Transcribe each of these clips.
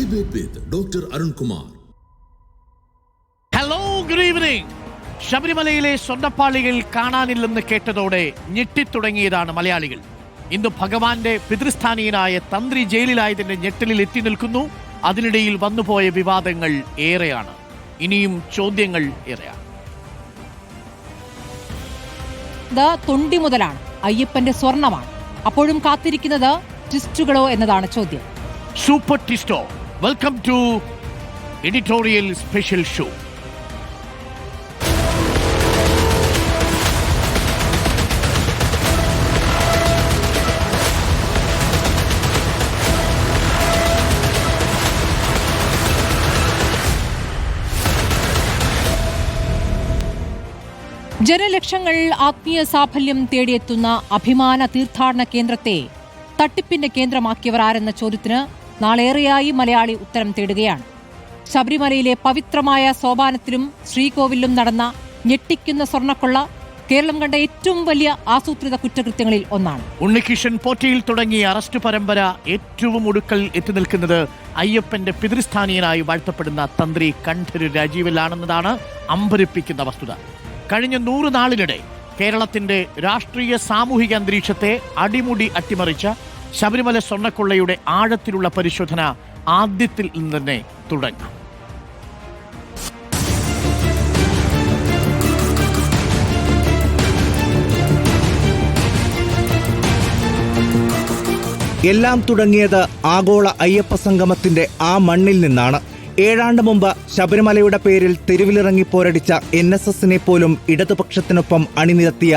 Debate with Dr. Arun Kumar. Hello, good evening. ശബരിമലയിലെ സ്വർണ്ണപ്പാളികൾ കാണാനില്ലെന്ന് കേട്ടതോടെ ഞെട്ടിത്തുടങ്ങിയതാണ് മലയാളികൾ. ഇന്ന് ഭഗവാന്റെ പിതൃസ്ഥാനീയനായ തന്ത്രി ജയിലിലായതിന്റെ ഞെട്ടലിൽ എത്തി നിൽക്കുന്നു. അതിനിടയിൽ വന്നുപോയ വിവാദങ്ങൾ ഏറെയാണ്. ഇനിയും ചോദ്യങ്ങൾ ഏറെയാണ്. തൊണ്ടി മുതലാണ്, അയ്യപ്പന്റെ സ്വർണമാണ്. അപ്പോഴും കാത്തിരിക്കുന്നത് ട്വിസ്റ്റുകളോ എന്നതാണ് ചോദ്യം. സൂപ്പർ ട്വിസ്റ്റോ? Welcome to editorial special show. ജനലക്ഷങ്ങൾ ആത്മീയ സാഫല്യം തേടിയെത്തുന്ന അഭിമാന തീർത്ഥാടന കേന്ദ്രത്തെ തട്ടിപ്പിന്റെ കേന്ദ്രമാക്കിയവർ ആരെന്ന ചോദ്യത്തിന് നാളേറെയായി മലയാളി ഉത്തരം തേടുകയാണ്. ശബരിമലയിലെ പവിത്രമായ സോപാനത്തിലും ശ്രീകോവിലും നടന്ന ഞെട്ടിക്കുന്ന സ്വർണ്ണക്കൊള്ള കേരളം കണ്ട ഏറ്റവും വലിയ ആസൂത്രിത കുറ്റകൃത്യങ്ങളിൽ ഒന്നാണ്. ഉണ്ണികൃഷ്ണൻ പോറ്റിയിൽ തുടങ്ങിയ അറസ്റ്റ് പരമ്പര ഏറ്റവും ഒടുക്കൽ എത്തി നിൽക്കുന്നത് അയ്യപ്പന്റെ പിതൃസ്ഥാനീയനായി വാഴ്ത്തപ്പെടുന്ന തന്ത്രി കണ്ഠര് രാജീവിലാണെന്നതാണ് അമ്പരിപ്പിക്കുന്ന വസ്തുത. കഴിഞ്ഞ 100 നാളിനിടെ കേരളത്തിന്റെ രാഷ്ട്രീയ സാമൂഹിക അന്തരീക്ഷത്തെ അടിമുടി അട്ടിമറിച്ച ശബരിമല സ്വർണ്ണക്കൊള്ളയുടെ ആഴത്തിലുള്ള പരിശോധന ആദ്യത്തിൽ നിന്ന് തന്നെ തുടങ്ങാം. എല്ലാം തുടങ്ങിയത് ആഗോള അയ്യപ്പ സംഗമത്തിന്റെ ആ മണ്ണിൽ നിന്നാണ്. ഏഴാണ്ട് മുമ്പ് ശബരിമലയുടെ പേരിൽ തെരുവിലിറങ്ങി പോരടിച്ച NSSനെ പോലും ഇടതുപക്ഷത്തിനൊപ്പം അണിനിരത്തിയ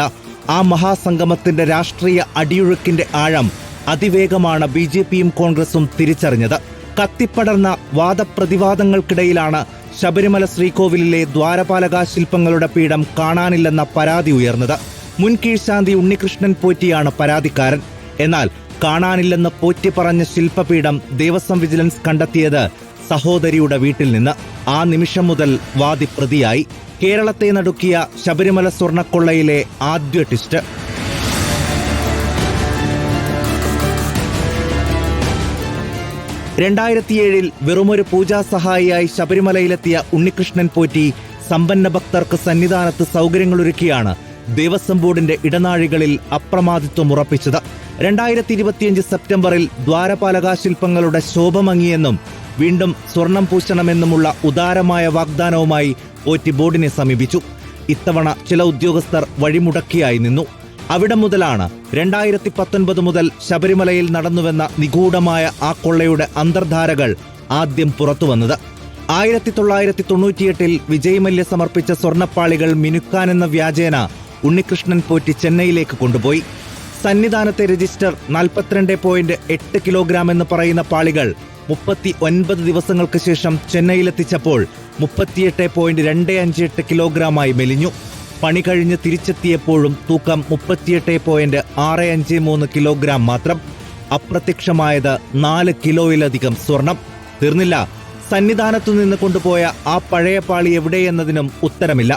ആ മഹാസംഗമത്തിന്റെ രാഷ്ട്രീയ അടിയൊഴുക്കിന്റെ ആഴം അതിവേഗമാണ് BJPയും കോൺഗ്രസും തിരിച്ചറിഞ്ഞത്. കത്തിപ്പടർന്ന വാദപ്രതിവാദങ്ങൾക്കിടയിലാണ് ശബരിമല ശ്രീകോവിലിലെ ദ്വാരപാലക ശില്പങ്ങളുടെ പീഠം കാണാനില്ലെന്ന പരാതി ഉയർന്നത്. മുൻ കീഴ്ശാന്തി ഉണ്ണികൃഷ്ണൻ പോറ്റിയാണ് പരാതിക്കാരൻ. എന്നാൽ കാണാനില്ലെന്ന് പോറ്റി പറഞ്ഞ ശില്പപീഠം ദേവസ്വം വിജിലൻസ് കണ്ടെത്തിയത് സഹോദരിയുടെ വീട്ടിൽ നിന്ന്. ആ നിമിഷം മുതൽ വാദി പ്രതിയായി. കേരളത്തെ നടുക്കിയ ശബരിമല സ്വർണ്ണക്കൊള്ളയിലെ ആദ്യ ട്വിസ്റ്റ്. രണ്ടായിരത്തിയേഴിൽ വെറുമൊരു പൂജാ സഹായിയായി ശബരിമലയിലെത്തിയ ഉണ്ണികൃഷ്ണൻ പോറ്റി സമ്പന്ന ഭക്തർക്ക് സന്നിധാനത്ത് സൗകര്യങ്ങളൊരുക്കിയാണ് ദേവസ്വം ബോർഡിന്റെ ഇടനാഴികളിൽ അപ്രമാദിത്വം ഉറപ്പിച്ചത്. 2025 സെപ്റ്റംബറിൽ ദ്വാരപാലക ശില്പങ്ങളുടെ ശോഭമങ്ങിയെന്നും വീണ്ടും സ്വർണം പൂശണമെന്നുമുള്ള ഉദാരമായ വാഗ്ദാനവുമായി പോറ്റി ബോർഡിനെ സമീപിച്ചു. ഇത്തവണ ചില ഉദ്യോഗസ്ഥർ വഴിമുടക്കിയായി നിന്നു. അവിടെ മുതലാണ് 2019 മുതൽ ശബരിമലയിൽ നടന്നുവെന്ന നിഗൂഢമായ ആ കൊള്ളയുടെ അന്തർധാരകൾ ആദ്യം പുറത്തുവന്നത്. 1998 വിജയ്മല്യ സമർപ്പിച്ച സ്വർണ്ണപ്പാളികൾ മിനുക്കാനെന്ന വ്യാജേന ഉണ്ണികൃഷ്ണൻ പോറ്റി ചെന്നൈയിലേക്ക് കൊണ്ടുപോയി. സന്നിധാനത്തെ രജിസ്റ്റർ 42.8 കിലോഗ്രാം എന്ന് പറയുന്ന പാളികൾ 39 ദിവസങ്ങൾക്ക് ശേഷം ചെന്നൈയിലെത്തിച്ചപ്പോൾ 38.258 കിലോഗ്രാമായി മെലിഞ്ഞു. പണി കഴിഞ്ഞ് തിരിച്ചെത്തിയപ്പോഴും തൂക്കം 38.653 കിലോഗ്രാം മാത്രം. അപ്രത്യക്ഷമായത് 4 കിലോയിലധികം സ്വർണം. തീർന്നില്ല. സന്നിധാനത്തു നിന്ന് കൊണ്ടുപോയ ആ പഴയ പാളി എവിടെയെന്നതിനും ഉത്തരമില്ല.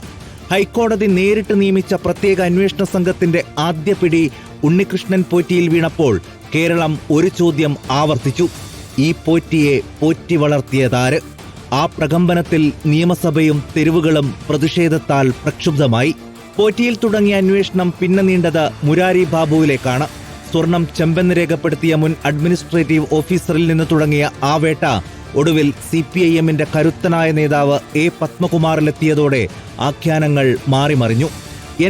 ഹൈക്കോടതി നേരിട്ട് നിയമിച്ച പ്രത്യേക അന്വേഷണ സംഘത്തിന്റെ ആദ്യ പിടി ഉണ്ണികൃഷ്ണൻ പോറ്റിയിൽ വീണപ്പോൾ കേരളം ഒരു ചോദ്യം ആവർത്തിച്ചു: ഈ പോറ്റിയെ പോറ്റി വളർത്തിയതാര്? ആ പ്രകമ്പനത്തിൽ നിയമസഭയും തെരുവുകളും പ്രതിഷേധത്താൽ പ്രക്ഷുബ്ധമായി. പോറ്റിയിൽ തുടങ്ങിയ അന്വേഷണം പിന്നെ നീണ്ടത് മുരാരി ബാബുവിലേക്കാണ്. സ്വർണം ചെമ്പെന്ന് രേഖപ്പെടുത്തിയ മുൻ അഡ്മിനിസ്ട്രേറ്റീവ് ഓഫീസറിൽ നിന്ന് തുടങ്ങിയ ആ വേട്ട ഒടുവിൽ CPIMന്റെ കരുത്തനായ നേതാവ് A. പത്മകുമാറിലെത്തിയതോടെ ആഖ്യാനങ്ങൾ മാറിമറിഞ്ഞു.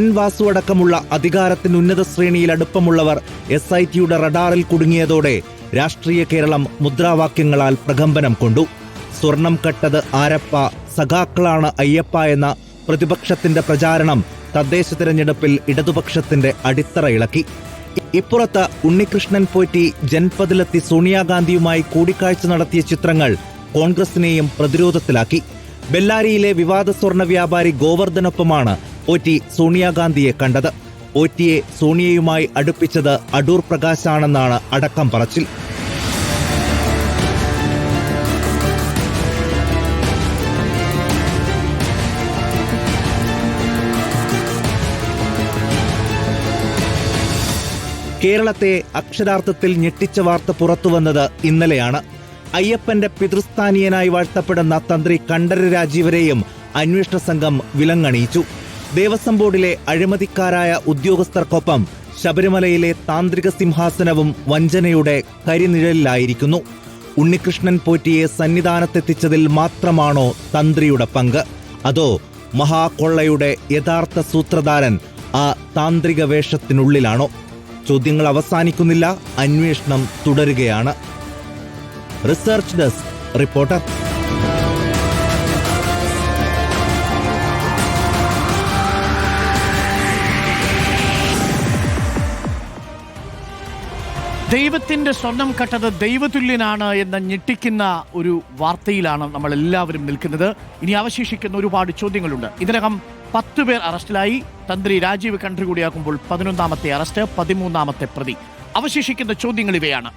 N. വാസു അടക്കമുള്ള അധികാരത്തിന് ഉന്നത ശ്രേണിയിൽ അടുപ്പമുള്ളവർ SITയുടെ റഡാറിൽ കുടുങ്ങിയതോടെ രാഷ്ട്രീയ കേരളം മുദ്രാവാക്യങ്ങളാൽ പ്രകമ്പനം കൊണ്ടു. സ്വർണം കട്ടത് ആരപ്പ, സഖാക്കളാണ് അയ്യപ്പ എന്ന പ്രതിപക്ഷത്തിന്റെ പ്രചാരണം തദ്ദേശ തിരഞ്ഞെടുപ്പിൽ ഇടതുപക്ഷത്തിന്റെ അടിത്തറ ഇളക്കി. ഇപ്പുറത്ത് ഉണ്ണികൃഷ്ണൻ പോറ്റി ജൻപദിലെത്തി സോണിയാഗാന്ധിയുമായി കൂടിക്കാഴ്ച നടത്തിയ ചിത്രങ്ങൾ കോൺഗ്രസിനെയും പ്രതിരോധത്തിലാക്കി. ബെല്ലാരിയിലെ വിവാദ സ്വർണ്ണ വ്യാപാരി ഗോവർദ്ധനൊപ്പമാണ് പോറ്റി സോണിയാഗാന്ധിയെ കണ്ടത്. പോറ്റിയെ സോണിയയുമായി അടുപ്പിച്ചത് അടൂർ പ്രകാശാണെന്നാണ് അടക്കം പറച്ചിൽ. കേരളത്തെ അക്ഷരാർത്ഥത്തിൽ ഞെട്ടിച്ച വാർത്ത പുറത്തുവന്നത് ഇന്നലെയാണ്. അയ്യപ്പന്റെ പിതൃസ്ഥാനീയനായി വാഴ്ത്തപ്പെടുന്ന തന്ത്രി കണ്ഠര് രാജീവരെയും അന്വേഷണ സംഘം വിലങ്ങണിയിച്ചു. ദേവസ്വം ബോർഡിലെ അഴിമതിക്കാരായ ഉദ്യോഗസ്ഥർക്കൊപ്പം ശബരിമലയിലെ താന്ത്രിക സിംഹാസനവും വഞ്ചനയുടെ കരിനിഴലിലായിരിക്കുന്നു. ഉണ്ണികൃഷ്ണൻ പോറ്റിയെ സന്നിധാനത്തെത്തിച്ചതിൽ മാത്രമാണോ തന്ത്രിയുടെ പങ്ക്? അതോ മഹാകൊള്ളയുടെ യഥാർത്ഥ സൂത്രധാരൻ ആ താന്ത്രിക വേഷത്തിനുള്ളിലാണോ? ചോദ്യങ്ങൾ അവസാനിക്കുന്നില്ല, അന്വേഷണം തുടരുകയാണ്. Research desk reporter. ദൈവത്തിന്റെ സ്വർണം കട്ടത് ദൈവതുല്യനാണ് എന്ന ഞെട്ടിക്കുന്ന ഒരു വാർത്തയിലാണ് നമ്മൾ എല്ലാവരും നിൽക്കുന്നത്. ഇനി അവശേഷിക്കുന്ന ഒരുപാട് ചോദ്യങ്ങളുണ്ട്. ഇതിനകം 10 പേർ അറസ്റ്റിലായി. തന്ത്രി രാജീവ് കണ്ഠര് കൂടിയാക്കുമ്പോൾ 11ാമത്തെ അറസ്റ്റ്, 13ാമത്തെ പ്രതി. അവശേഷിക്കുന്ന ചോദ്യങ്ങൾ ഇവയാണ്.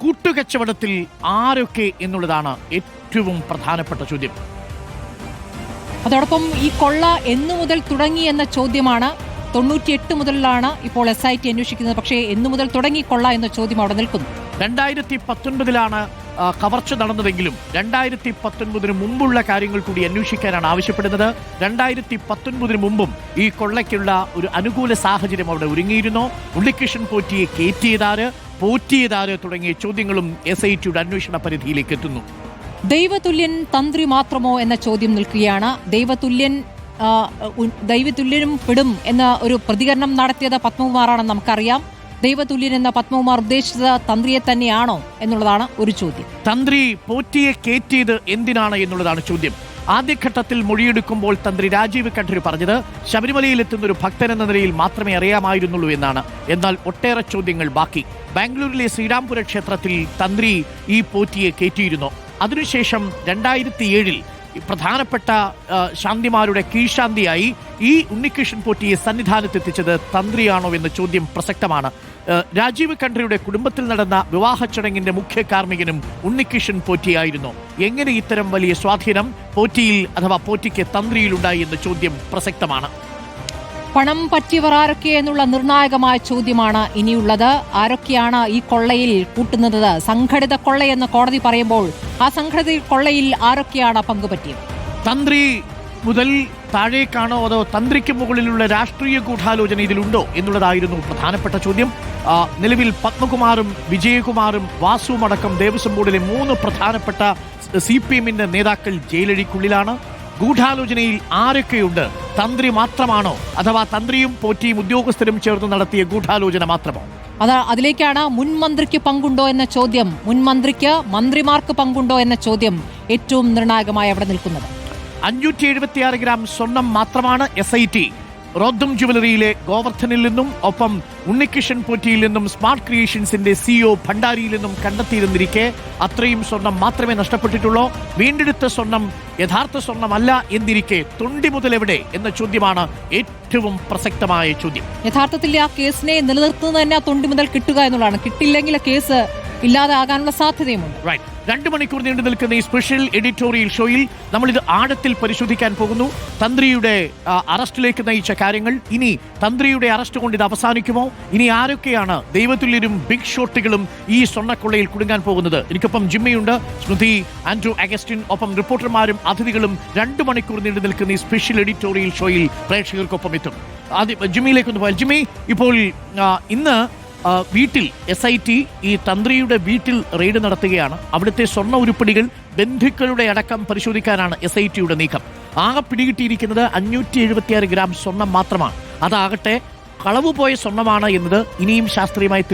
കൂട്ടുകച്ചവടത്തിൽ ആരൊക്കെ എന്നുള്ളതാണ് ഏറ്റവും പ്രധാനപ്പെട്ട ചോദ്യം. അതോടൊപ്പം ഈ കൊള്ള എന്നു മുതൽ തുടങ്ങി എന്ന ചോദ്യമാണ്. 98 മുതലാണ് ഇപ്പോൾ SIT അന്വേഷിക്കുന്നത്. പക്ഷേ എന്നു മുതൽ തുടങ്ങി കൊള്ള എന്ന ചോദ്യം അവിടെ നിൽക്കുന്നു. 2019 കവർച്ച നടന്നതെങ്കിലും 2019 മുമ്പുള്ള കാര്യങ്ങൾ കൂടി അന്വേഷിക്കാനാണ് ആവശ്യപ്പെടുന്നത്. 2019 മുമ്പും ഈ കൊള്ളയ്ക്കുള്ള ഒരു അനുകൂല സാഹചര്യം അവിടെ ഒരുങ്ങിയിരുന്നു. ഉണ്ണികൃഷ്ണൻ പോറ്റിയെ പോറ്റിയതാര് തുടങ്ങിയ ചോദ്യങ്ങളും SITയുടെ അന്വേഷണ പരിധിയിലേക്ക് എത്തുന്നു. ദൈവതുല്യൻ തന്ത്രി മാത്രമോ എന്ന ചോദ്യം നിൽക്കുകയാണ്. ദൈവതുല്യനും പെടും എന്ന ഒരു പ്രതികരണം നടത്തിയത് പത്മകുമാറാണെന്ന് നമുക്കറിയാം. ദൈവതുല്യൻ എന്ന പത്മകുമാർ ഉദ്ദേശിച്ചത് തന്ത്രിയെ തന്നെയാണോ എന്നുള്ളതാണ് ഒരു ചോദ്യം. തന്ത്രി പോറ്റിയെ കയറ്റിയത് എന്തിനാണ് എന്നുള്ളതാണ് ചോദ്യം. ആദ്യഘട്ടത്തിൽ മൊഴിയെടുക്കുമ്പോൾ തന്ത്രി രാജീവ് കണ്ഠര് പറഞ്ഞത് ശബരിമലയിലെത്തുന്ന ഒരു ഭക്തൻ എന്ന നിലയിൽ മാത്രമേ അറിയാമായിരുന്നുള്ളൂ എന്നാണ്. എന്നാൽ ഒട്ടേറെ ചോദ്യങ്ങൾ ബാക്കി. ബാംഗ്ലൂരിലെ ശ്രീരാംപുര ക്ഷേത്രത്തിൽ തന്ത്രി ഈ പോറ്റിയെ കയറ്റിയിരുന്നു. അതിനുശേഷം 2007 പ്രധാനപ്പെട്ട ശാന്തിമാരുടെ കീഴ്ശാന്തിയായി ഈ ഉണ്ണികൃഷ്ണൻ പോറ്റിയെ സന്നിധാനത്തെത്തിച്ചത് തന്ത്രിയാണോ എന്ന ചോദ്യം പ്രസക്തമാണ്. രാജീവ് കണ്ഠരുടെ കുടുംബത്തിൽ നടന്ന വിവാഹ ചടങ്ങിന്റെ മുഖ്യ കാർമ്മികനും ഉണ്ണികൃഷ്ണൻ പോറ്റിയായിരുന്നു. എങ്ങനെ ഇത്തരം വലിയ സ്വാധീനം പോറ്റിക്ക് തന്ത്രിയിലുണ്ടായി എന്ന ചോദ്യം പ്രസക്തമാണ്. പണം പറ്റിയവർ ആരൊക്കെ എന്നുള്ള നിർണായകമായ ചോദ്യമാണ് ഇനിയുള്ളത്. ആരൊക്കെയാണ് ഈ കൊള്ളയിൽ കൂട്ടുന്നത്? സംഘടിത കൊള്ളയെന്ന് കോടതി പറയുമ്പോൾ ആ സംഘടിത കൊള്ളയിൽ ആരൊക്കെയാണ് പങ്കുപറ്റിയത്? തന്ത്രി മുതൽ താഴേക്കാണോ അതോ തന്ത്രിക്ക് മുകളിലുള്ള രാഷ്ട്രീയ ഗൂഢാലോചന ഇതിലുണ്ടോ എന്നുള്ളതായിരുന്നു പ്രധാനപ്പെട്ട ചോദ്യം. നിലവിൽ പത്മകുമാറും വിജയകുമാറും വാസുവും അടക്കം ദേവസ്വം ബോർഡിലെ 3 പ്രധാനപ്പെട്ട CPMന്റെ നേതാക്കൾ ജയിലഴിക്കുള്ളിലാണ്. ഗൂഢാലോചനയിൽ ആരൊക്കെയുണ്ട്? തന്ത്രി മാത്രമാണോ, അഥവാ തന്ത്രിയും പോറ്റിയും ഉദ്യോഗസ്ഥരും ചേർന്ന് നടത്തിയ ഗൂഢാലോചന മാത്രമോ? അതിലേക്കാണ് മുൻ മന്ത്രിക്ക് പങ്കുണ്ടോ എന്ന ചോദ്യം, മന്ത്രിമാർക്ക് പങ്കുണ്ടോ എന്ന ചോദ്യം ഏറ്റവും നിർണായകമായി അവിടെ നിൽക്കുന്നത്. 576 ഗ്രാം സ്വർണം മാത്രമാണ് SIT റോദ്ധം ജുവലറിയിലെ ഗോവർദ്ധനിൽ നിന്നും ഒപ്പം ഉണ്ണികൃഷ്ണൻ പോറ്റിയിൽ നിന്നും സ്മാർട്ട് ക്രിയേഷൻസിന്റെ CEO ഭണ്ഡാരിയിൽ നിന്നും കണ്ടെത്തിയിരുന്നിരിക്കെ അത്രയും സ്വർണം മാത്രമേ നഷ്ടപ്പെട്ടിട്ടുള്ളൂ. വീണ്ടെടുത്ത സ്വർണം യഥാർത്ഥ സ്വർണമല്ല എന്നിരിക്കെ തൊണ്ടി മുതൽ എവിടെ എന്ന ചോദ്യമാണ് ഏറ്റവും പ്രസക്തമായ ചോദ്യം. യഥാർത്ഥത്തിൽ ആ കേസിനെ നിലനിർത്തുന്നത് തന്നെ തൊണ്ടി മുതൽ കിട്ടുക എന്നുള്ളതാണ്. കിട്ടില്ലെങ്കിൽ കേസ് ഇല്ലാതെ ആകാനുള്ള സാധ്യതയുമുണ്ട്. 2 മണിക്കൂർ നീണ്ടു നിൽക്കുന്ന ഈ സ്പെഷ്യൽ എഡിറ്റോറിയൽ ഷോയിൽ നമ്മളിത് ആഴത്തിൽ പരിശോധിക്കാൻ പോകുന്നു. തന്ത്രിയുടെ അറസ്റ്റിലേക്ക് നയിച്ച കാര്യങ്ങൾ. ഇനി തന്ത്രിയുടെ അറസ്റ്റ് കൊണ്ട് ഇത് അവസാനിക്കുമോ? ഇനി ആരൊക്കെയാണ് ദൈവതുല്യരും ബിഗ് ഷോട്ടുകളും ഈ സ്വർണ്ണക്കൊള്ളയിൽ കുടുങ്ങാൻ പോകുന്നത്? എനിക്കൊപ്പം ജിമ്മിയുണ്ട്, സ്മൃതി, ആൻഡ്രൂ അഗസ്റ്റിൻ, ഒപ്പം റിപ്പോർട്ടർമാരും അതിഥികളും 2 മണിക്കൂർ നീണ്ടു നിൽക്കുന്ന ഈ സ്പെഷ്യൽ എഡിറ്റോറിയൽ ഷോയിൽ പ്രേക്ഷകർക്കൊപ്പം എത്തും. ജിമ്മിയിലേക്കൊന്ന് പോയാൽ, ജിമ്മി, ഇപ്പോൾ ഇന്ന് വീട്ടിൽ SIT ഈ തന്ത്രിയുടെ വീട്ടിൽ റെയ്ഡ് നടത്തുകയാണ്. അവിടുത്തെ സ്വർണ്ണ ഉരുപ്പടികൾ ബന്ധുക്കളുടെ അടക്കം പരിശോധിക്കാനാണ് SITയുടെ നീക്കം. ആകെ പിടികിട്ടിയിരിക്കുന്നത് 576 ഗ്രാം സ്വർണം മാത്രമാണ്. അതാകട്ടെ കളവ് പോയ സ്വർണ്ണമാണ് എന്നത് ഇനിയും ശാസ്ത്രീയമായി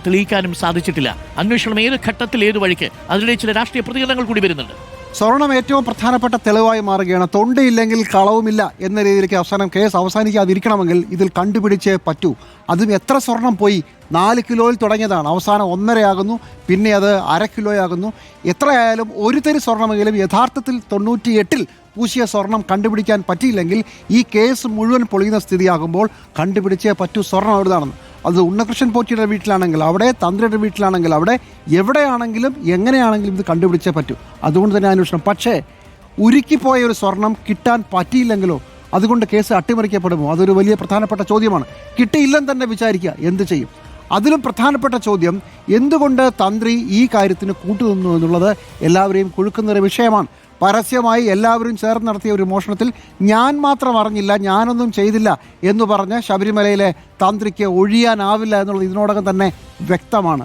തെളിയിക്കാനും സാധിച്ചിട്ടില്ല. അന്വേഷണം ഏത് ഘട്ടത്തിൽ ഏത് വഴിക്ക്, അതിനിടെ ചില രാഷ്ട്രീയ പ്രതികരണങ്ങൾ കൂടി വരുന്നുണ്ട്. സ്വർണം ഏറ്റവും പ്രധാനപ്പെട്ട തെളിവായി മാറുകയാണ്. തൊണ്ടിയില്ലെങ്കിൽ കളവുമില്ല എന്ന രീതിയിലേക്ക് അവസാനം കേസ് അവസാനിക്കാതിരിക്കണമെങ്കിൽ ഇതിൽ കണ്ടുപിടിച്ചേ പറ്റൂ. അതും എത്ര സ്വർണം പോയി? 4 കിലോയിൽ തുടങ്ങിയതാണ്, അവസാനം 1.5 ആകുന്നു, പിന്നെ അത് 1/2 കിലോയാകുന്നു. എത്രയായാലും ഒരു തരി സ്വർണമെങ്കിലും യഥാർത്ഥത്തിൽ 98-ൽ പൂശിയ സ്വർണം കണ്ടുപിടിക്കാൻ പറ്റിയില്ലെങ്കിൽ ഈ കേസ് മുഴുവൻ പൊളിയുന്ന സ്ഥിതിയാകുമ്പോൾ കണ്ടുപിടിച്ചേ പറ്റൂ സ്വർണം എവിടുന്നാണെന്ന്. അത് ഉണ്ണികൃഷ്ണൻ പോറ്റിയുടെ വീട്ടിലാണെങ്കിൽ അവിടെ, തന്ത്രിയുടെ വീട്ടിലാണെങ്കിൽ അവിടെ, എവിടെയാണെങ്കിലും എങ്ങനെയാണെങ്കിലും ഇത് കണ്ടുപിടിച്ചേ പറ്റൂ. അതുകൊണ്ട് തന്നെ അന്വേഷണം. പക്ഷേ ഉരുക്കിപ്പോയ ഒരു സ്വർണം കിട്ടാൻ പറ്റിയില്ലെങ്കിലോ? അതുകൊണ്ട് കേസ് അട്ടിമറിക്കപ്പെടുമോ? അതൊരു വലിയ പ്രധാനപ്പെട്ട ചോദ്യമാണ്. കിട്ടിയില്ലെന്ന് തന്നെ വിചാരിക്കുക, എന്ത് ചെയ്യും? അതിലും പ്രധാനപ്പെട്ട ചോദ്യം, എന്തുകൊണ്ട് തന്ത്രി ഈ കാര്യത്തിന് കൂട്ടുനിന്നു എന്നുള്ളത് എല്ലാവരെയും കുഴുക്കുന്നൊരു വിഷയമാണ്. പരസ്യമായി എല്ലാവരും ചേർന്ന് നടത്തിയ ഒരു മോഷണത്തിൽ ഞാൻ മാത്രം അറിഞ്ഞില്ല, ഞാനൊന്നും ചെയ്തില്ല എന്ന് പറഞ്ഞ് ശബരിമലയിലെ തന്ത്രിക്ക് ഒഴിയാനാവില്ല എന്നുള്ളത് ഇതിനോടകം തന്നെ വ്യക്തമാണ്.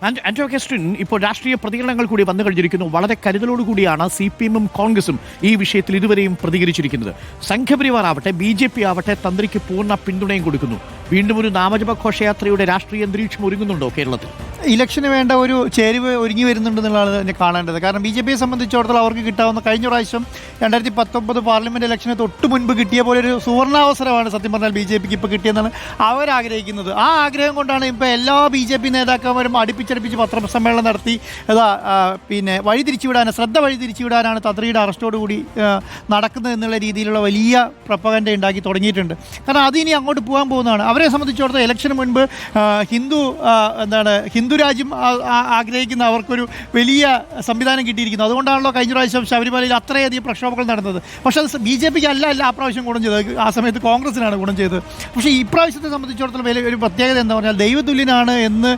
ആന്റോ അഗസ്റ്റിൻ, ഇപ്പോൾ രാഷ്ട്രീയ പ്രതികരണങ്ങൾ കൂടി വന്നു കഴിഞ്ഞിരിക്കുന്നു. വളരെ കരുതലോടുകൂടിയാണ് CPM-ഉം കോൺഗ്രസും ഈ വിഷയത്തിൽ ഇതുവരെയും പ്രതികരിച്ചിരിക്കുന്നത്. സംഘപരിവാർ ആവട്ടെ, BJP ആവട്ടെ തന്ത്രിക്ക് പൂർണ്ണ പിന്തുണയും കൊടുക്കുന്നു. വീണ്ടും ഒരു നാമജപ ഘോഷയാത്രയുടെ രാഷ്ട്രീയ അന്തരീക്ഷം ഒരുങ്ങുന്നുണ്ടോ കേരളത്തിൽ? ഇലക്ഷന് വേണ്ട ഒരു ചേരുവ ഒരുങ്ങി വരുന്നുണ്ടെന്നുള്ളതാണ് തന്നെ കാണേണ്ടത്. കാരണം BJPയെ സംബന്ധിച്ചിടത്തോളം അവർക്ക് കിട്ടാവുന്ന കഴിഞ്ഞ പ്രാവശ്യം 2019 പാർലമെന്റ് ഇലക്ഷന് തൊട്ട് മുൻപ് കിട്ടിയ പോലെ ഒരു സുവർണാവസരമാണ് സത്യം പറഞ്ഞാൽ BJPക്ക് ഇപ്പോൾ കിട്ടിയെന്നാണ് അവരാഗ്രഹിക്കുന്നത്. ആ ആഗ്രഹം കൊണ്ടാണ് ഇപ്പോൾ എല്ലാ BJP നേതാക്കന്മാരും അടുപ്പിച്ചടുപ്പിച്ച് പത്രസമ്മേളനം നടത്തി പിന്നെ ശ്രദ്ധ വഴിതിരിച്ചുവിടാനാണ് തന്ത്രിയുടെ അറസ്റ്റോടുകൂടി നടക്കുന്നത് എന്നുള്ള രീതിയിലുള്ള വലിയ പ്രൊപ്പഗൻഡ ഉണ്ടാക്കി തുടങ്ങിയിട്ടുണ്ട്. കാരണം അതിനി അങ്ങോട്ട് പോകാൻ പോകുന്നതാണ്. അവരെ സംബന്ധിച്ചിടത്തോളം ഇലക്ഷന് മുൻപ് ഹിന്ദു രാജ്യം ആഗ്രഹിക്കുന്ന അവർക്കൊരു വലിയ സംവിധാനം കിട്ടിയിരിക്കുന്നു. അതുകൊണ്ടാണല്ലോ കഴിഞ്ഞ പ്രാവശ്യം ശബരിമലയിൽ അത്രയധികം പ്രക്ഷോഭങ്ങൾ നടന്നത്. പക്ഷേ അത് BJPക്ക് അല്ല ആ പ്രാവശ്യം ഗുണം ചെയ്തത്, ആ സമയത്ത് കോൺഗ്രസിനാണ് ഗുണം ചെയ്തത്. പക്ഷേ ഈ പ്രാവശ്യത്തെ സംബന്ധിച്ചിടത്തോളം ഒരു പ്രത്യേകത എന്താ പറഞ്ഞാൽ, ദൈവതുല്യനാണ് എന്ന്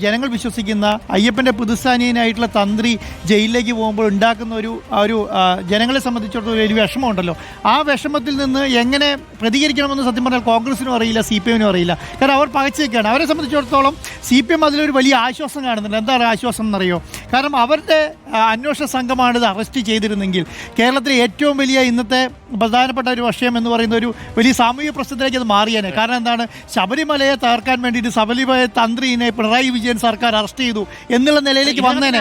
ജനങ്ങൾ വിശ്വസിക്കുന്ന അയ്യപ്പൻ്റെ പ്രതിസ്ഥാനീയനായിട്ടുള്ള തന്ത്രി ജയിലിലേക്ക് പോകുമ്പോൾ ഉണ്ടാക്കുന്ന ഒരു ജനങ്ങളെ സംബന്ധിച്ചിടത്തോളം ഒരു വിഷമമുണ്ടല്ലോ. ആ വിഷമത്തിൽ നിന്ന് എങ്ങനെ പ്രതികരിക്കണമെന്ന് സത്യം പറഞ്ഞാൽ കോൺഗ്രസിനും അറിയില്ല, CPM-നും അറിയില്ല. കാരണം അവർ പകച്ചേക്കാണ്. അവരെ സംബന്ധിച്ചിടത്തോളം CPM അതിലൊരു വലിയ ആശ്വാസം കാണുന്നുണ്ട്. എന്താണ് ആശ്വാസം എന്നറിയോ? കാരണം അവരുടെ അന്വേഷണ സംഘമാണ് ഇത് അറസ്റ്റ് ചെയ്തിരുന്നെങ്കിൽ കേരളത്തിലെ ഏറ്റവും വലിയ ഇന്നത്തെ പ്രധാനപ്പെട്ട ഒരു വിഷയം എന്ന് പറയുന്ന ഒരു വലിയ സാമൂഹിക പ്രശ്നത്തിലേക്ക് അത് മാറിയേനെ. കാരണം എന്താണ്, ശബരിമലയെ തകർക്കാൻ വേണ്ടിയിട്ട് ശബരിമല തന്ത്രിനെ പിണറായി വിജയൻ സർക്കാർ അറസ്റ്റ് ചെയ്തു എന്നുള്ള നിലയിലേക്ക് വന്നേനെ.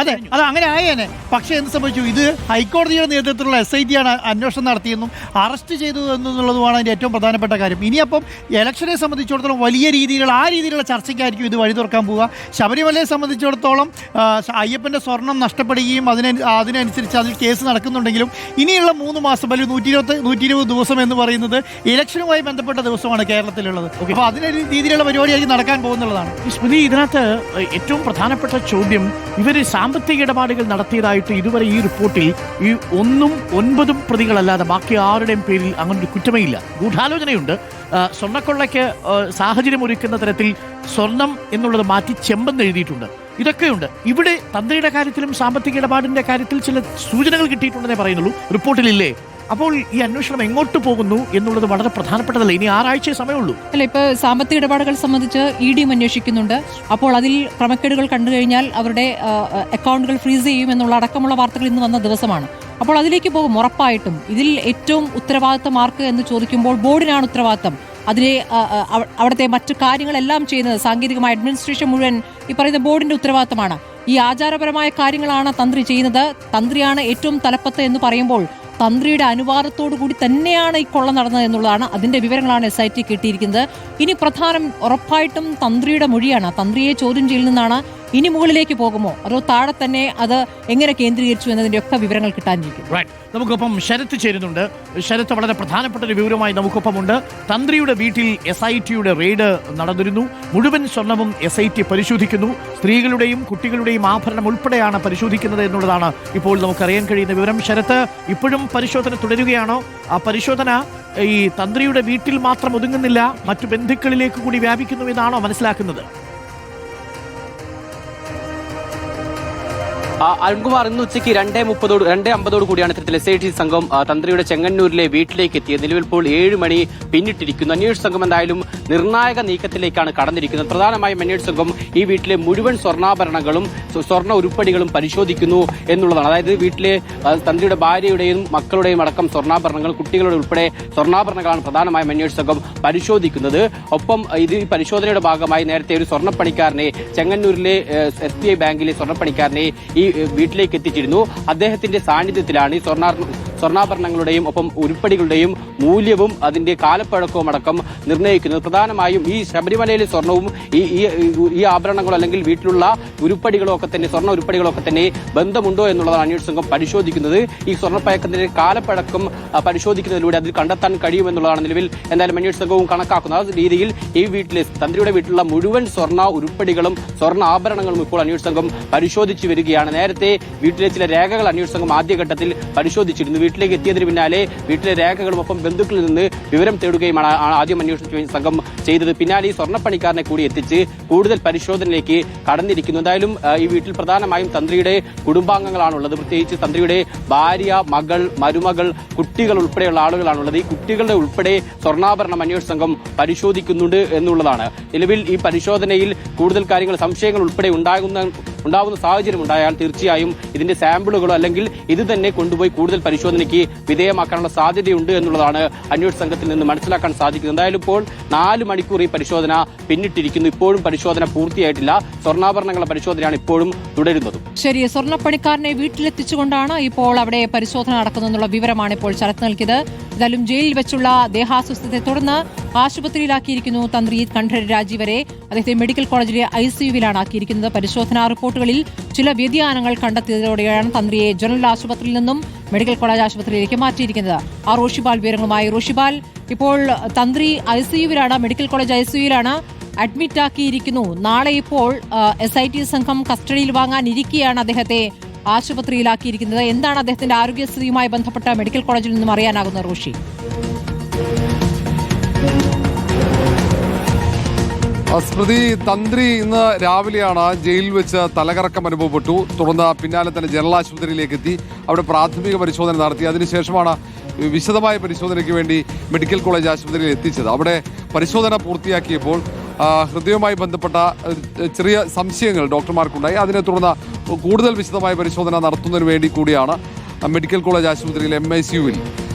അതെ, അത് അങ്ങനെ ആയേനെ. പക്ഷേ എന്ത് സംഭവിച്ചു? ഇത് ഹൈക്കോടതിയുടെ നേതൃത്വത്തിലുള്ള SIT ആണ് അന്വേഷണം നടത്തിയെന്നും അറസ്റ്റ് ചെയ്തു എന്നുള്ളതുമാണ് അതിൻ്റെ ഏറ്റവും പ്രധാനപ്പെട്ട കാര്യം. ഇനിയപ്പം ഇലക്ഷനെ സംബന്ധിച്ചിടത്തോളം വലിയ രീതിയിലുള്ള ചർച്ചയ്ക്കായിരിക്കും ഇത് വഴി തുറക്കാൻ പോവുക. ശബരിമലയെ സംബന്ധിച്ചിടത്തോളം അയ്യപ്പൻ്റെ സ്വർണം നഷ്ടപ്പെടുകയും അതിനനുസരിച്ച് അതിൽ കേസ് നടക്കുന്നുണ്ടെങ്കിലും ഇനിയുള്ള 3 മാസം അല്ലെങ്കിൽ 120 ദിവസം എന്ന് പറയുന്നത് ഇലക്ഷനുമായി ബന്ധപ്പെട്ട ദിവസമാണ് കേരളത്തിലുള്ളത്. അപ്പോൾ അതിന് രീതിയിലുള്ള പരിപാടിയായിരിക്കും നടക്കാൻ പോകുന്നുള്ളതാണ്. സ്മൃതി, ഇതിനകത്ത് ഏറ്റവും പ്രധാനപ്പെട്ട ചോദ്യം, ഇവർ സാമ്പത്തിക ഇടപാടുകൾ നടത്തിയതായിട്ട് ഇതുവരെ ഈ റിപ്പോർട്ടിൽ ഈ 1ഉം 9ഉം പ്രതികളല്ലാതെ ബാക്കി ആരുടെയും പേരിൽ അങ്ങനൊരു കുറ്റമേ ഇല്ല. ഗൂഢാലോചനയുണ്ട്. സ്വർണ്ണക്കൊള്ളയ്ക്ക് സാഹചര്യം ഒരുക്കുന്ന തരത്തിൽ സ്വർണം എന്നുള്ളത് മാറ്റി ചെമ്പെന്ന് എഴുതിയിട്ടുണ്ട്. ഇതൊക്കെയുണ്ട്. ഇവിടെ തന്ത്രിയുടെ കാര്യത്തിലും സാമ്പത്തിക ഇടപാടിന്റെ കാര്യത്തിൽ ചില സൂചനകൾ കിട്ടിയിട്ടുണ്ടെന്നേ പറയുന്നുള്ളൂ, റിപ്പോർട്ടിലില്ലേ? അപ്പോൾ ഈ അന്വേഷണം എങ്ങോട്ട് പോകുന്നു എന്നുള്ളത് വളരെ പ്രധാനപ്പെട്ടതല്ല. ഇനി 6 ആഴ്ചയെ സമയമുള്ളൂ. അല്ല, ഇപ്പൊ സാമ്പത്തിക ഇടപാടുകൾ സംബന്ധിച്ച് ED അന്വേഷിക്കുന്നുണ്ട്. അപ്പോൾ അതിൽ ക്രമക്കേടുകൾ കണ്ടു കഴിഞ്ഞാൽ അവരുടെ അക്കൗണ്ടുകൾ ഫ്രീസ് ചെയ്യും എന്നുള്ള അടക്കമുള്ള വാർത്തകൾ ഇന്ന് വന്ന ദിവസമാണ്. അപ്പോൾ അതിലേക്ക് പോകും ഉറപ്പായിട്ടും. ഇതിൽ ഏറ്റവും ഉത്തരവാദിത്തം ആർക്ക് എന്ന് ചോദിക്കുമ്പോൾ ബോർഡിനാണ് ഉത്തരവാദിത്തം. അതിലെ അവിടുത്തെ മറ്റു കാര്യങ്ങളെല്ലാം ചെയ്യുന്നത് സാങ്കേതികമായ അഡ്മിനിസ്ട്രേഷൻ മുഴുവൻ ഈ പറയുന്ന ബോർഡിന്റെ ഉത്തരവാദിത്തമാണ്. ഈ ആചാരപരമായ കാര്യങ്ങളാണ് തന്ത്രി ചെയ്യുന്നത്. തന്ത്രിയാണ് ഏറ്റവും തലപ്പത്ത് എന്ന് പറയുമ്പോൾ തന്ത്രിയുടെ അനുവാദത്തോടു കൂടി തന്നെയാണ് ഈ കൊള്ള നടന്നത് എന്നുള്ളതാണ്. അതിന്റെ വിവരങ്ങളാണ് SIT കിട്ടിയിരിക്കുന്നത്. ഇനി പ്രധാനം ഉറപ്പായിട്ടും തന്ത്രിയുടെ മൊഴിയാണ്. തന്ത്രിയെ ചോദ്യം ചെയ്യൽ നിന്നാണ് ഇനി മുകളിലേക്ക് പോകുമോ അതോ താഴെ തന്നെ അത് എങ്ങനെ കേന്ദ്രീകരിച്ചു എന്നതിന്റെ ഒക്കെ വിവരങ്ങൾ കിട്ടാനിരിക്കും. നമുക്കൊപ്പം ശരത്ത് ചേരുന്നുണ്ട്. ശരത്ത്, വളരെ പ്രധാനപ്പെട്ട ഒരു വിവരമായി നമുക്കൊപ്പമുണ്ട്. തന്ത്രിയുടെ വീട്ടിൽ SITയുടെ റെയ്ഡ് നടന്നിരുന്നു. മുഴുവൻ സ്വർണവും SIT പരിശോധിക്കുന്നു. സ്ത്രീകളുടെയും കുട്ടികളുടെയും ആഭരണം ഉൾപ്പെടെയാണ് പരിശോധിക്കുന്നത് എന്നുള്ളതാണ് ഇപ്പോൾ നമുക്കറിയാൻ കഴിയുന്ന വിവരം. ശരത്ത്, ഇപ്പോഴും പരിശോധന തുടരുകയാണോ? ആ പരിശോധന ഈ തന്ത്രിയുടെ വീട്ടിൽ മാത്രം ഒതുങ്ങുന്നില്ല, മറ്റു ബന്ധുക്കളിലേക്ക് കൂടി വ്യാപിക്കുന്നു എന്നാണോ മനസ്സിലാക്കുന്നത്? അരുൺകുമാർ, ഇന്ന് ഉച്ചയ്ക്ക് 2:50 കൂടിയാണ് ഇത്തരത്തിൽ SIT സംഘം തന്ത്രിയുടെ ചെങ്ങന്നൂരിലെ വീട്ടിലേക്ക് എത്തിയത്. നിലവിൽ ഇപ്പോൾ 7 മണി പിന്നിട്ടിരിക്കുന്നു. അന്വേഷണ സംഘം എന്തായാലും നിർണായക നീക്കത്തിലേക്കാണ് കടന്നിരിക്കുന്നത്. പ്രധാനമായും അന്വേഷണ സംഘം ഈ വീട്ടിലെ മുഴുവൻ സ്വർണ്ണാഭരണങ്ങളും സ്വർണ്ണ ഉരുപ്പടികളും പരിശോധിക്കുന്നു എന്നുള്ളതാണ്. അതായത് വീട്ടിലെ തന്ത്രിയുടെ ഭാര്യയുടെയും മക്കളുടെയും അടക്കം സ്വർണ്ണാഭരണങ്ങൾ, കുട്ടികളുടെ ഉൾപ്പെടെ സ്വർണ്ണാഭരണങ്ങളാണ് പ്രധാനമായും അന്വേഷണ സംഘം പരിശോധിക്കുന്നത്. ഒപ്പം ഇത് ഈ പരിശോധനയുടെ ഭാഗമായി നേരത്തെ ഒരു സ്വർണ്ണപ്പണിക്കാരനെ, ചെങ്ങന്നൂരിലെ SBI ബാങ്കിലെ സ്വർണ്ണപ്പണിക്കാരനെ ഈ വീട്ടിലേക്ക് എത്തിച്ചിരുന്നു. അദ്ദേഹത്തിന്റെ സാന്നിധ്യത്തിലാണ് ഈ സ്വർണ്ണാഭരണങ്ങളുടെയും ഒപ്പം ഉരുപ്പടികളുടെയും മൂല്യവും അതിന്റെ കാലപ്പഴക്കവും അടക്കം നിർണ്ണയിക്കുന്നത്. പ്രധാനമായും ഈ ശബരിമലയിലെ സ്വർണവും ഈ ആഭരണങ്ങളോ അല്ലെങ്കിൽ വീട്ടിലുള്ള ഉരുപ്പടികളോ ഒക്കെ തന്നെ, സ്വർണ്ണ ഉരുപ്പടികളോ ഒക്കെ തന്നെ ബന്ധമുണ്ടോ എന്നുള്ളതാണ് അന്വേഷണ സംഘം പരിശോധിക്കുന്നത്. ഈ സ്വർണ്ണപ്പഴക്കത്തിന്റെ കാലപ്പഴക്കം പരിശോധിക്കുന്നതിലൂടെ അതിൽ കണ്ടെത്താൻ കഴിയുമെന്നുള്ളതാണ് നിലവിൽ എന്തായാലും അന്വേഷണ സംഘവും കണക്കാക്കുന്നത്. ആ രീതിയിൽ ഈ വീട്ടിലെ തന്ത്രിയുടെ വീട്ടിലുള്ള മുഴുവൻ സ്വർണ്ണ ഉരുപ്പടികളും സ്വർണ്ണ ആഭരണങ്ങളും ഇപ്പോൾ അന്വേഷണ സംഘം പരിശോധിച്ചു വരികയാണ്. നേരത്തെ വീട്ടിലെ ചില രേഖകൾ അന്വേഷണ സംഘം ആദ്യഘട്ടത്തിൽ പരിശോധിച്ചിരുന്നു. വീട്ടിലേക്ക് എത്തിയതിന് പിന്നാലെ വീട്ടിലെ രേഖകളും ഒപ്പം ബന്ധുക്കളിൽ നിന്ന് വിവരം തേടുകയുമാണ് ആദ്യം അന്വേഷണ സംഘം ചെയ്തത്. പിന്നാലെ ഈ സ്വർണ്ണപ്പണിക്കാരനെ കൂടി എത്തിച്ച് കൂടുതൽ പരിശോധനയിലേക്ക് കടന്നിരിക്കുന്നു. എന്തായാലും ഈ വീട്ടിൽ പ്രധാനമായും തന്ത്രിയുടെ കുടുംബാംഗങ്ങളാണുള്ളത്. പ്രത്യേകിച്ച് തന്ത്രിയുടെ ഭാര്യ, മകൾ, മരുമകൾ, കുട്ടികൾ ഉൾപ്പെടെയുള്ള ആളുകളാണുള്ളത്. ഈ കുട്ടികളുടെ ഉൾപ്പെടെ സ്വർണ്ണാഭരണം അന്വേഷണ സംഘം പരിശോധിക്കുന്നുണ്ട് എന്നുള്ളതാണ്. നിലവിൽ ഈ പരിശോധനയിൽ കൂടുതൽ കാര്യങ്ങൾ, സംശയങ്ങൾ ഉൾപ്പെടെ ഉണ്ടാകുന്ന സാഹചര്യം ഉണ്ടായാൽ തീർച്ചയായും ഇതിന്റെ സാമ്പിളുകളോ അല്ലെങ്കിൽ ഇത് തന്നെ കൊണ്ടുപോയി കൂടുതൽ പരിശോധനയ്ക്ക് വിധേയമാക്കാനുള്ള സാധ്യതയുണ്ട് എന്നുള്ളതാണ് അന്വേഷണ സംഘത്തിൽ നിന്ന് മനസ്സിലാക്കാൻ സാധിക്കുന്നത്. എന്തായാലും ഇപ്പോൾ 4 മണിക്കൂർ ഈ പരിശോധന പിന്നിട്ടിരിക്കുന്നു. ഇപ്പോഴും പരിശോധന പൂർത്തിയായിട്ടില്ല. സ്വർണ്ണാഭരണങ്ങളുടെ പരിശോധനയാണ് ഇപ്പോഴും തുടരുന്നത്. ശരി, സ്വർണ്ണപ്പണിക്കാരനെ വീട്ടിലെത്തിച്ചുകൊണ്ടാണ് ഇപ്പോൾ അവിടെ പരിശോധന നടക്കുന്നതെന്നുള്ള വിവരമാണ് ഇപ്പോൾ ശരത്ത് നൽകിയത്. എന്തായാലും ജയിലിൽ വെച്ചുള്ള ദേഹാസ്വസ്ഥതയെ തുടർന്ന് ആശുപത്രിയിലാക്കിയിരിക്കുന്നു തന്ത്രി കണ്ഠരര് രാജീവരെ. അദ്ദേഹത്തെ മെഡിക്കൽ കോളേജിലെ ICUവിലാണ് ആക്കിയിരിക്കുന്നത്. പരിശോധനാ റിപ്പോർട്ടുകളിൽ ചില വ്യതിയാനങ്ങൾ കണ്ടെത്തിയതോടെയാണ് തന്ത്രിയെ ജനറൽ ആശുപത്രിയിൽ നിന്നും മെഡിക്കൽ കോളേജ് ആശുപത്രിയിലേക്ക് മാറ്റിയിരിക്കുന്നത്. റോഷിപാൽ വിവരങ്ങളുമായി. റോഷിപാൽ, ഇപ്പോൾ തന്ത്രി ICUവിലാണ്, മെഡിക്കൽ കോളേജ് ICUവിലാണ് അഡ്മിറ്റ് ആക്കിയിരിക്കുന്നു. നാളെ ഇപ്പോൾ SIT സംഘം കസ്റ്റഡിയിൽ വാങ്ങാനിരിക്കെയാണ് അദ്ദേഹത്തെ ആശുപത്രിയിലാക്കിയിരിക്കുന്നത്. എന്താണ് അദ്ദേഹത്തിന്റെ ആരോഗ്യസ്ഥിതിയുമായി ബന്ധപ്പെട്ട മെഡിക്കൽ കോളേജിൽ നിന്നും അറിയാനാകുന്നത് റോഷി? സ്മൃതി, തന്ത്രി ഇന്ന് രാവിലെയാണ് ജയിലിൽ വെച്ച് തലകറക്കം അനുഭവപ്പെട്ടു. തുടർന്ന് പിന്നാലെ തന്നെ ജനറൽ ആശുപത്രിയിലേക്ക് എത്തി. അവിടെ പ്രാഥമിക പരിശോധന നടത്തി. അതിനുശേഷമാണ് വിശദമായ പരിശോധനയ്ക്ക് വേണ്ടി മെഡിക്കൽ കോളേജ് ആശുപത്രിയിൽ എത്തിച്ചത്. അവിടെ പരിശോധന പൂർത്തിയാക്കിയപ്പോൾ ഹൃദയവുമായി ബന്ധപ്പെട്ട ചെറിയ സംശയങ്ങൾ ഡോക്ടർമാർക്കുണ്ടായി. അതിനെ തുടർന്ന് കൂടുതൽ വിശദമായ പരിശോധന നടത്തുന്നതിന് വേണ്ടി കൂടിയാണ് മെഡിക്കൽ കോളേജ് ആശുപത്രിയിൽ MICUവിൽ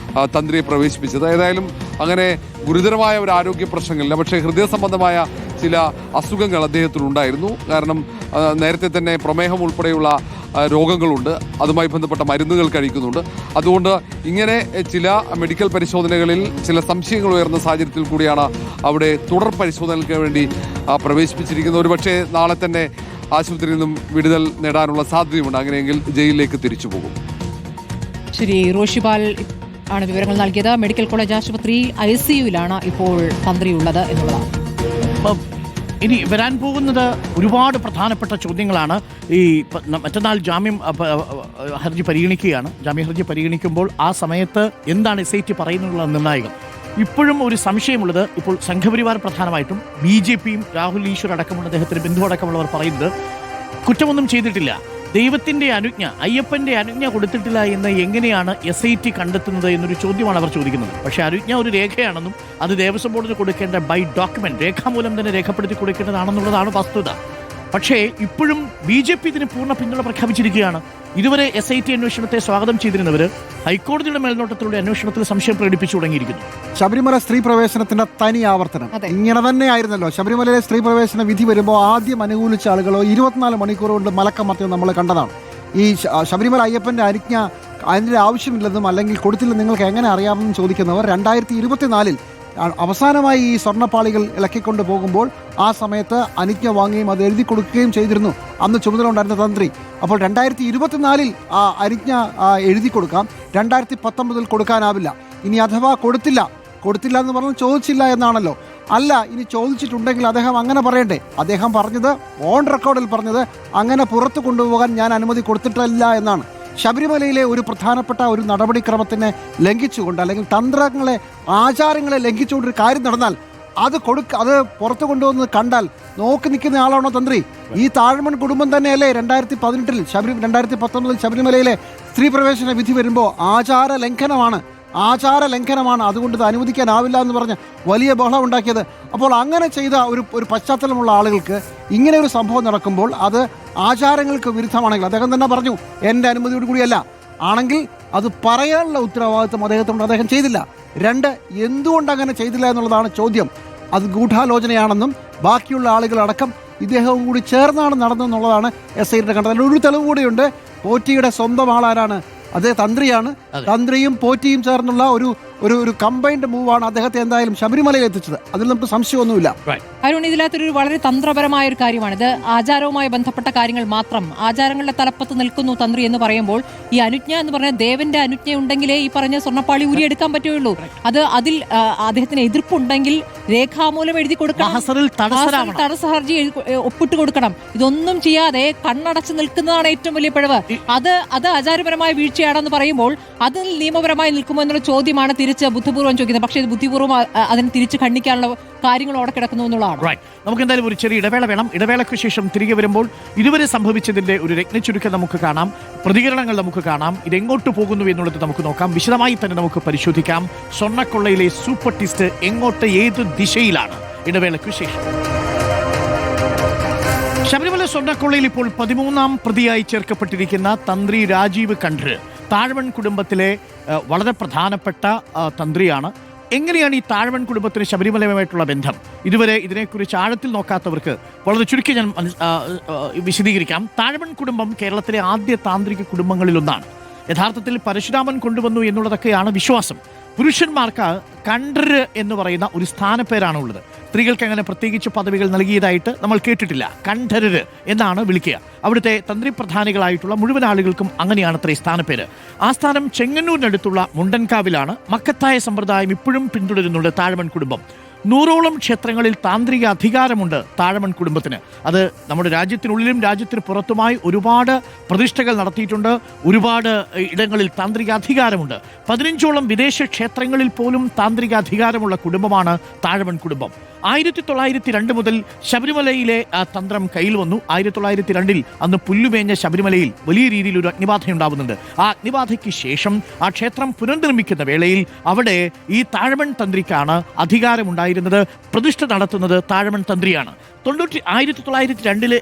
തന്ത്രിയെ പ്രവേശിപ്പിച്ചത്. ഏതായാലും അങ്ങനെ ഗുരുതരമായ ഒരു ആരോഗ്യ പ്രശ്നങ്ങളില്ല. പക്ഷേ ഹൃദയ സംബന്ധമായ ചില അസുഖങ്ങൾ അദ്ദേഹത്തിനുണ്ടായിരുന്നു. കാരണം നേരത്തെ തന്നെ പ്രമേഹം ഉൾപ്പെടെയുള്ള രോഗങ്ങളുണ്ട്. അതുമായി ബന്ധപ്പെട്ട മരുന്നുകൾ കഴിക്കുന്നുണ്ട്. അതുകൊണ്ട് ഇങ്ങനെ ചില മെഡിക്കൽ പരിശോധനകളിൽ ചില സംശയങ്ങൾ ഉയർന്ന സാഹചര്യത്തിൽ കൂടിയാണ് അവിടെ തുടർ പരിശോധനകൾക്ക് വേണ്ടി പ്രവേശിപ്പിച്ചിരിക്കുന്നത്. ഒരുപക്ഷെ നാളെ തന്നെ ആശുപത്രിയിൽ നിന്നും വിടുതൽ നേടാനുള്ള സാധ്യതയുണ്ട്. അങ്ങനെയെങ്കിൽ ജയിലിലേക്ക് തിരിച്ചു പോകും. ശരി, റോഷിപാൽ ആണ് വിവരങ്ങൾ നൽകിയത്. മെഡിക്കൽ കോളേജ് ആശുപത്രി ICUവിലാണ് ഇപ്പോൾ തന്ത്രിയുള്ളത് എന്നുള്ളതാണ്. ഇനി വരാൻ പോകുന്നത് ഒരുപാട് പ്രധാനപ്പെട്ട ചോദ്യങ്ങളാണ്. ഈ മറ്റന്നാൾ ജാമ്യം ഹർജി പരിഗണിക്കുകയാണ്. ജാമ്യ ഹർജി പരിഗണിക്കുമ്പോൾ ആ സമയത്ത് എന്താണ് SIT പറയുന്നുള്ള നിർണായകം. ഇപ്പോഴും ഒരു സംശയമുള്ളത്, ഇപ്പോൾ സംഘപരിവാർ പ്രധാനമായിട്ടും BJPയും രാഹുൽ ഈശ്വർ അടക്കമുള്ള അദ്ദേഹത്തിന് ബന്ധു അടക്കമുള്ളവർ പറയുന്നത് കുറ്റമൊന്നും ചെയ്തിട്ടില്ല, ദൈവത്തിന്റെ അനുജ്ഞ, അയ്യപ്പന്റെ അനുജ്ഞ കൊടുത്തിട്ടില്ല എന്ന് എങ്ങനെയാണ് SIT കണ്ടെത്തുന്നത് എന്നൊരു ചോദ്യമാണ് അവർ ചോദിക്കുന്നത്. പക്ഷേ അനുജ്ഞ ഒരു രേഖയാണെന്നും അത് ദേവസ്വം ബോർഡിന് കൊടുക്കേണ്ട ബൈ ഡോക്യുമെന്റ്, രേഖാമൂലം തന്നെ രേഖപ്പെടുത്തി കൊടുക്കേണ്ടതാണെന്നുള്ളതാണ് വസ്തുത. പക്ഷേ ഇപ്പോഴും BJP ഇതിന് പൂർണ്ണ പിന്തുണ പ്രഖ്യാപിച്ചിരിക്കുകയാണ്. ഇതുവരെ SIT അന്വേഷണത്തെ സ്വാഗതം ചെയ്തിരുന്നവർ ഹൈക്കോടതിയുടെ മേൽനോട്ടത്തിലൂടെ അന്വേഷണത്തിൽ സംശയം പ്രകടിപ്പിച്ചു തുടങ്ങിയിരിക്കുന്നു. ശബരിമല സ്ത്രീ പ്രവേശനത്തിന്റെ തനി ആവർത്തനം ഇങ്ങനെ തന്നെ ആയിരുന്നല്ലോ. ശബരിമലയിലെ സ്ത്രീ പ്രവേശന വിധി വരുമ്പോൾ ആദ്യം അനുകൂലിച്ച ആളുകളോ 24 മണിക്കൂർ കൊണ്ട് മലക്കമർത്തിയത് നമ്മൾ കണ്ടതാണ്. ഈ ശബരിമല അയ്യപ്പന്റെ അനുജ്ഞ അതിൻ്റെ ആവശ്യമില്ലെന്നും അല്ലെങ്കിൽ കൊടുത്തില്ലെന്നും നിങ്ങൾക്ക് എങ്ങനെ അറിയാമെന്നും ചോദിക്കുന്നവർ 2024 അവസാനമായി ഈ സ്വർണ്ണപ്പാളികൾ ഇളക്കിക്കൊണ്ട് പോകുമ്പോൾ ആ സമയത്ത് അനുജ്ഞ വാങ്ങുകയും അത് എഴുതി കൊടുക്കുകയും ചെയ്തിരുന്നു അന്ന് ചുമതല ഉണ്ടായിരുന്ന തന്ത്രി. അപ്പോൾ 2024 ആ അനുജ്ഞ എഴുതി കൊടുക്കാം, 2019 കൊടുക്കാനാവില്ല. ഇനി അഥവാ കൊടുത്തില്ല എന്ന് പറഞ്ഞാൽ ചോദിച്ചില്ല എന്നാണല്ലോ. അല്ല, ഇനി ചോദിച്ചിട്ടുണ്ടെങ്കിൽ അദ്ദേഹം അങ്ങനെ പറയണ്ടേ? അദ്ദേഹം പറഞ്ഞത്, ഓൺ റെക്കോർഡിൽ പറഞ്ഞത്, അങ്ങനെ പുറത്തു കൊണ്ടുപോകാൻ ഞാൻ അനുമതി കൊടുത്തിട്ടില്ല എന്നാണ്. ശബരിമലയിലെ ഒരു പ്രധാനപ്പെട്ട ഒരു നടപടിക്രമത്തിനെ ലംഘിച്ചുകൊണ്ട് അല്ലെങ്കിൽ തന്ത്രങ്ങളെ, ആചാരങ്ങളെ ലംഘിച്ചുകൊണ്ടൊരു കാര്യം നടന്നാൽ അത് പുറത്തു കൊണ്ടുവന്ന് കണ്ടാൽ നോക്കി നിൽക്കുന്ന ആളാണോ തന്ത്രി? ഈ താഴ്മൺ കുടുംബം തന്നെയല്ലേ 2019 ശബരിമലയിലെ സ്ത്രീ പ്രവേശന വിധി വരുമ്പോൾ ആചാര ലംഘനമാണ്, അതുകൊണ്ട് ഇത് അനുവദിക്കാനാവില്ല എന്ന് പറഞ്ഞ് വലിയ ബഹളം ഉണ്ടാക്കിയത്. അപ്പോൾ അങ്ങനെ ചെയ്ത ഒരു പശ്ചാത്തലമുള്ള ആളുകൾക്ക് ഇങ്ങനെ ഒരു സംഭവം നടക്കുമ്പോൾ അത് ആചാരങ്ങൾക്ക് വിരുദ്ധമാണെങ്കിൽ, അദ്ദേഹം തന്നെ പറഞ്ഞു എൻ്റെ അനുമതിയോട് കൂടിയല്ല ആണെങ്കിൽ അത് പറയാനുള്ള ഉത്തരവാദിത്വം അദ്ദേഹത്തോട് അദ്ദേഹം ചെയ്തില്ല. 2, എന്തുകൊണ്ട് അങ്ങനെ ചെയ്തില്ല എന്നുള്ളതാണ് ചോദ്യം. അത് ഗൂഢാലോചനയാണെന്നും ബാക്കിയുള്ള ആളുകളടക്കം ഇദ്ദേഹവും കൂടി ചേർന്നാണ് നടന്നെന്നുള്ളതാണ് SIയുടെ കണ്ടെത്തൽ. ഒരു തെളിവ് കൂടിയുണ്ട്. പോറ്റിയുടെ സ്വന്തം ആളാരാണ്? അദ്ദേഹം തന്ത്രിയാണ്. തന്ത്രിയും പോറ്റിയും ചേർന്നുള്ള ഒരു കമ്പൈൻഡ് മൂവാണ് അദ്ദേഹത്തെ എന്തായാലും ശബരിമലയിൽ എത്തിച്ചത്. അതിൽ നമുക്ക് സംശയമൊന്നുമില്ല. അരുൺ, ഇതിനകത്തൊരു വളരെ തന്ത്രപരമായ ഒരു കാര്യമാണ്. ഇത് ആചാരവുമായി ബന്ധപ്പെട്ട കാര്യങ്ങൾ മാത്രം, ആചാരങ്ങളുടെ തലപ്പത്ത് നിൽക്കുന്നു തന്ത്രി എന്ന് പറയുമ്പോൾ ഈ അനുജ്ഞ എന്ന് പറഞ്ഞാൽ ദേവന്റെ അനുജ്ഞ ഉണ്ടെങ്കിലേ ഈ പറഞ്ഞ സ്വർണ്ണപ്പാളി ഊരിയെടുക്കാൻ പറ്റുകയുള്ളൂ. അതിൽ അദ്ദേഹത്തിന് എതിർപ്പുണ്ടെങ്കിൽ രേഖാമൂലം എഴുതി കൊടുക്കണം, തടസ്സ ഹർജി ഒപ്പിട്ട് കൊടുക്കണം. ഇതൊന്നും ചെയ്യാതെ കണ്ണടച്ച് നിൽക്കുന്നതാണ് ഏറ്റവും വലിയ പിഴവ്. അത് ആചാരപരമായ വീഴ്ചയാണെന്ന് പറയുമ്പോൾ അതിൽ നിയമപരമായി നിൽക്കുമോ എന്നുള്ള ചോദ്യമാണ് തിരിച്ച് ബുദ്ധിപൂർവ്വം ചോദിക്കുന്നത്. പക്ഷേ ഇത് ബുദ്ധിപൂർവ്വം അതിന് തിരിച്ച് ഖണ്ഡിക്കാനുള്ള കാര്യങ്ങൾ അവിടെ കിടക്കുന്നു എന്നുള്ളതാണ്. നമുക്ക് എന്തായാലും ഒരു ചെറിയ ഇടവേള വേണം. ഇടവേളയ്ക്ക് ശേഷം തിരികെ വരുമ്പോൾ ഇതുവരെ സംഭവിച്ചതിന്റെ ഒരു രത്നച്ചുരുക്കം നമുക്ക് കാണാം, പ്രതികരണങ്ങൾ നമുക്ക് കാണാം, ഇതെങ്ങോട്ട് പോകുന്നു എന്നുള്ളത് നമുക്ക് നോക്കാം. വിശദമായി തന്നെ നമുക്ക് പരിശോധിക്കാം. സ്വർണ്ണക്കൊള്ളയിലെ സൂപ്പർ ട്വിസ്റ്റ് എങ്ങോട്ട്, ഏത് ദിശയിലാണ്? ഇടവേളയ്ക്ക് ശേഷം. ശബരിമല സ്വർണ്ണക്കൊള്ളയിൽ ഇപ്പോൾ 13ാം പ്രതിയായി ചേർക്കപ്പെട്ടിരിക്കുന്ന തന്ത്രി രാജീവ് കണ്ഠര് താഴ്വൺ കുടുംബത്തിലെ വളരെ പ്രധാനപ്പെട്ട തന്ത്രിയാണ്. എങ്ങനെയാണ് ഈ താഴ്വൺ കുടുംബത്തിന് ശബരിമലയുമായിട്ടുള്ള ബന്ധം? ഇതുവരെ ഇതിനെക്കുറിച്ച് ആഴത്തിൽ നോക്കാത്തവർക്ക് വളരെ ചുരുക്കി ഞാൻ വിശദീകരിക്കാം. താഴ്വൺ കുടുംബം കേരളത്തിലെ ആദ്യ താന്ത്രിക കുടുംബങ്ങളിലൊന്നാണ്. യഥാർത്ഥത്തിൽ പരശുരാമൻ കൊണ്ടുവന്നു എന്നുള്ളതൊക്കെയാണ് വിശ്വാസം. പുരുഷന്മാർക്ക് കണ്ഠര് എന്ന് പറയുന്ന ഒരു സ്ഥാനപ്പേരാണ് ഉള്ളത്. സ്ത്രീകൾക്ക് അങ്ങനെ പ്രത്യേകിച്ച് പദവികൾ നൽകിയതായിട്ട് നമ്മൾ കേട്ടിട്ടില്ല. കണ്ഠര് എന്നാണ് വിളിക്കുക. അവിടുത്തെ തന്ത്രി പ്രധാനികളായിട്ടുള്ള മുഴുവൻ ആളുകൾക്കും അങ്ങനെയാണ് അത്ര സ്ഥാനപ്പേര്. ആ സ്ഥാനം ചെങ്ങന്നൂരിനടുത്തുള്ള മുണ്ടൻകാവിലാണ്. മക്കത്തായ സമ്പ്രദായം ഇപ്പോഴും പിന്തുടരുന്നുണ്ട് താഴ്വൺ കുടുംബം. 100ഓളം ക്ഷേത്രങ്ങളിൽ താന്ത്രിക അധികാരമുണ്ട് താഴ്വൺ കുടുംബത്തിന്. അത് നമ്മുടെ രാജ്യത്തിനുള്ളിലും രാജ്യത്തിന് പുറത്തുമായി ഒരുപാട് പ്രതിഷ്ഠകൾ നടത്തിയിട്ടുണ്ട്. ഒരുപാട് ഇടങ്ങളിൽ താന്ത്രിക അധികാരമുണ്ട്. 15ഓളം വിദേശ ക്ഷേത്രങ്ങളിൽ പോലും താന്ത്രിക അധികാരമുള്ള കുടുംബമാണ് താഴ്വൺ കുടുംബം. 1902 മുതൽ ശബരിമലയിലെ തന്ത്രം കയ്യിൽ വന്നു. 1902 അന്ന് പുല്ലുമേഞ്ഞ ശബരിമലയിൽ വലിയ രീതിയിൽ ഒരു അഗ്നിബാധയുണ്ടാവുന്നുണ്ട്. ആ അഗ്നിബാധയ്ക്ക് ശേഷം ആ ക്ഷേത്രം പുനർനിർമ്മിക്കുന്ന വേളയിൽ അവിടെ ഈ താഴ്വൺ തന്ത്രിക്കാണ് അധികാരമുണ്ടായിരുന്നത്. പ്രതിഷ്ഠ നടത്തുന്നത് താഴ്വൺ തന്ത്രിയാണ്. 1902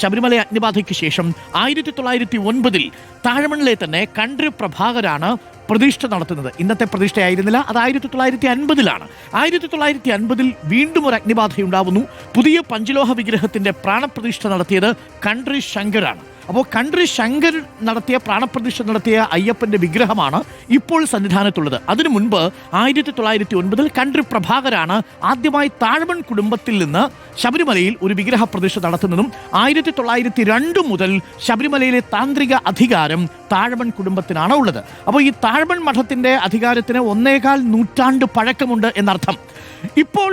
ശബരിമല അഗ്നിബാധയ്ക്ക് ശേഷം 1909 താഴ്വണിലെ തന്നെ കണ്ഠര് പ്രഭാകരാണ് പ്രതിഷ്ഠ നടത്തുന്നത്. ഇന്നത്തെ പ്രതിഷ്ഠയായിരുന്നില്ല, അത് 1950 1950 വീണ്ടും ഒരു അഗ്നിബാധയുണ്ടാവുന്നു. പുതിയ പഞ്ചലോഹ വിഗ്രഹത്തിന്റെ പ്രാണപ്രതിഷ്ഠ നടത്തിയത് കണ്ഠര് ശങ്കറാണ്. അപ്പോൾ കണ്ഠര് ശങ്കർ നടത്തിയ പ്രാണപ്രതിഷ്ഠ നടത്തിയ അയ്യപ്പന്റെ വിഗ്രഹമാണ് ഇപ്പോൾ സന്നിധാനത്തുള്ളത്. അതിനു മുൻപ് 1909 കണ്ഠര് പ്രഭാകരാണ് ആദ്യമായി താഴ്വൺ കുടുംബത്തിൽ നിന്ന് ശബരിമലയിൽ ഒരു വിഗ്രഹ പ്രതിഷ്ഠ നടത്തുന്നതും 1902 മുതൽ ശബരിമലയിലെ താന്ത്രിക അധികാരം താഴ്വൺ കുടുംബത്തിനാണ് ഉള്ളത്. അപ്പോൾ ഈ താഴ്വൺ മഠത്തിന്റെ അധികാരത്തിന് 1.25 നൂറ്റാണ്ട് പഴക്കമുണ്ട് എന്നർത്ഥം. ഇപ്പോൾ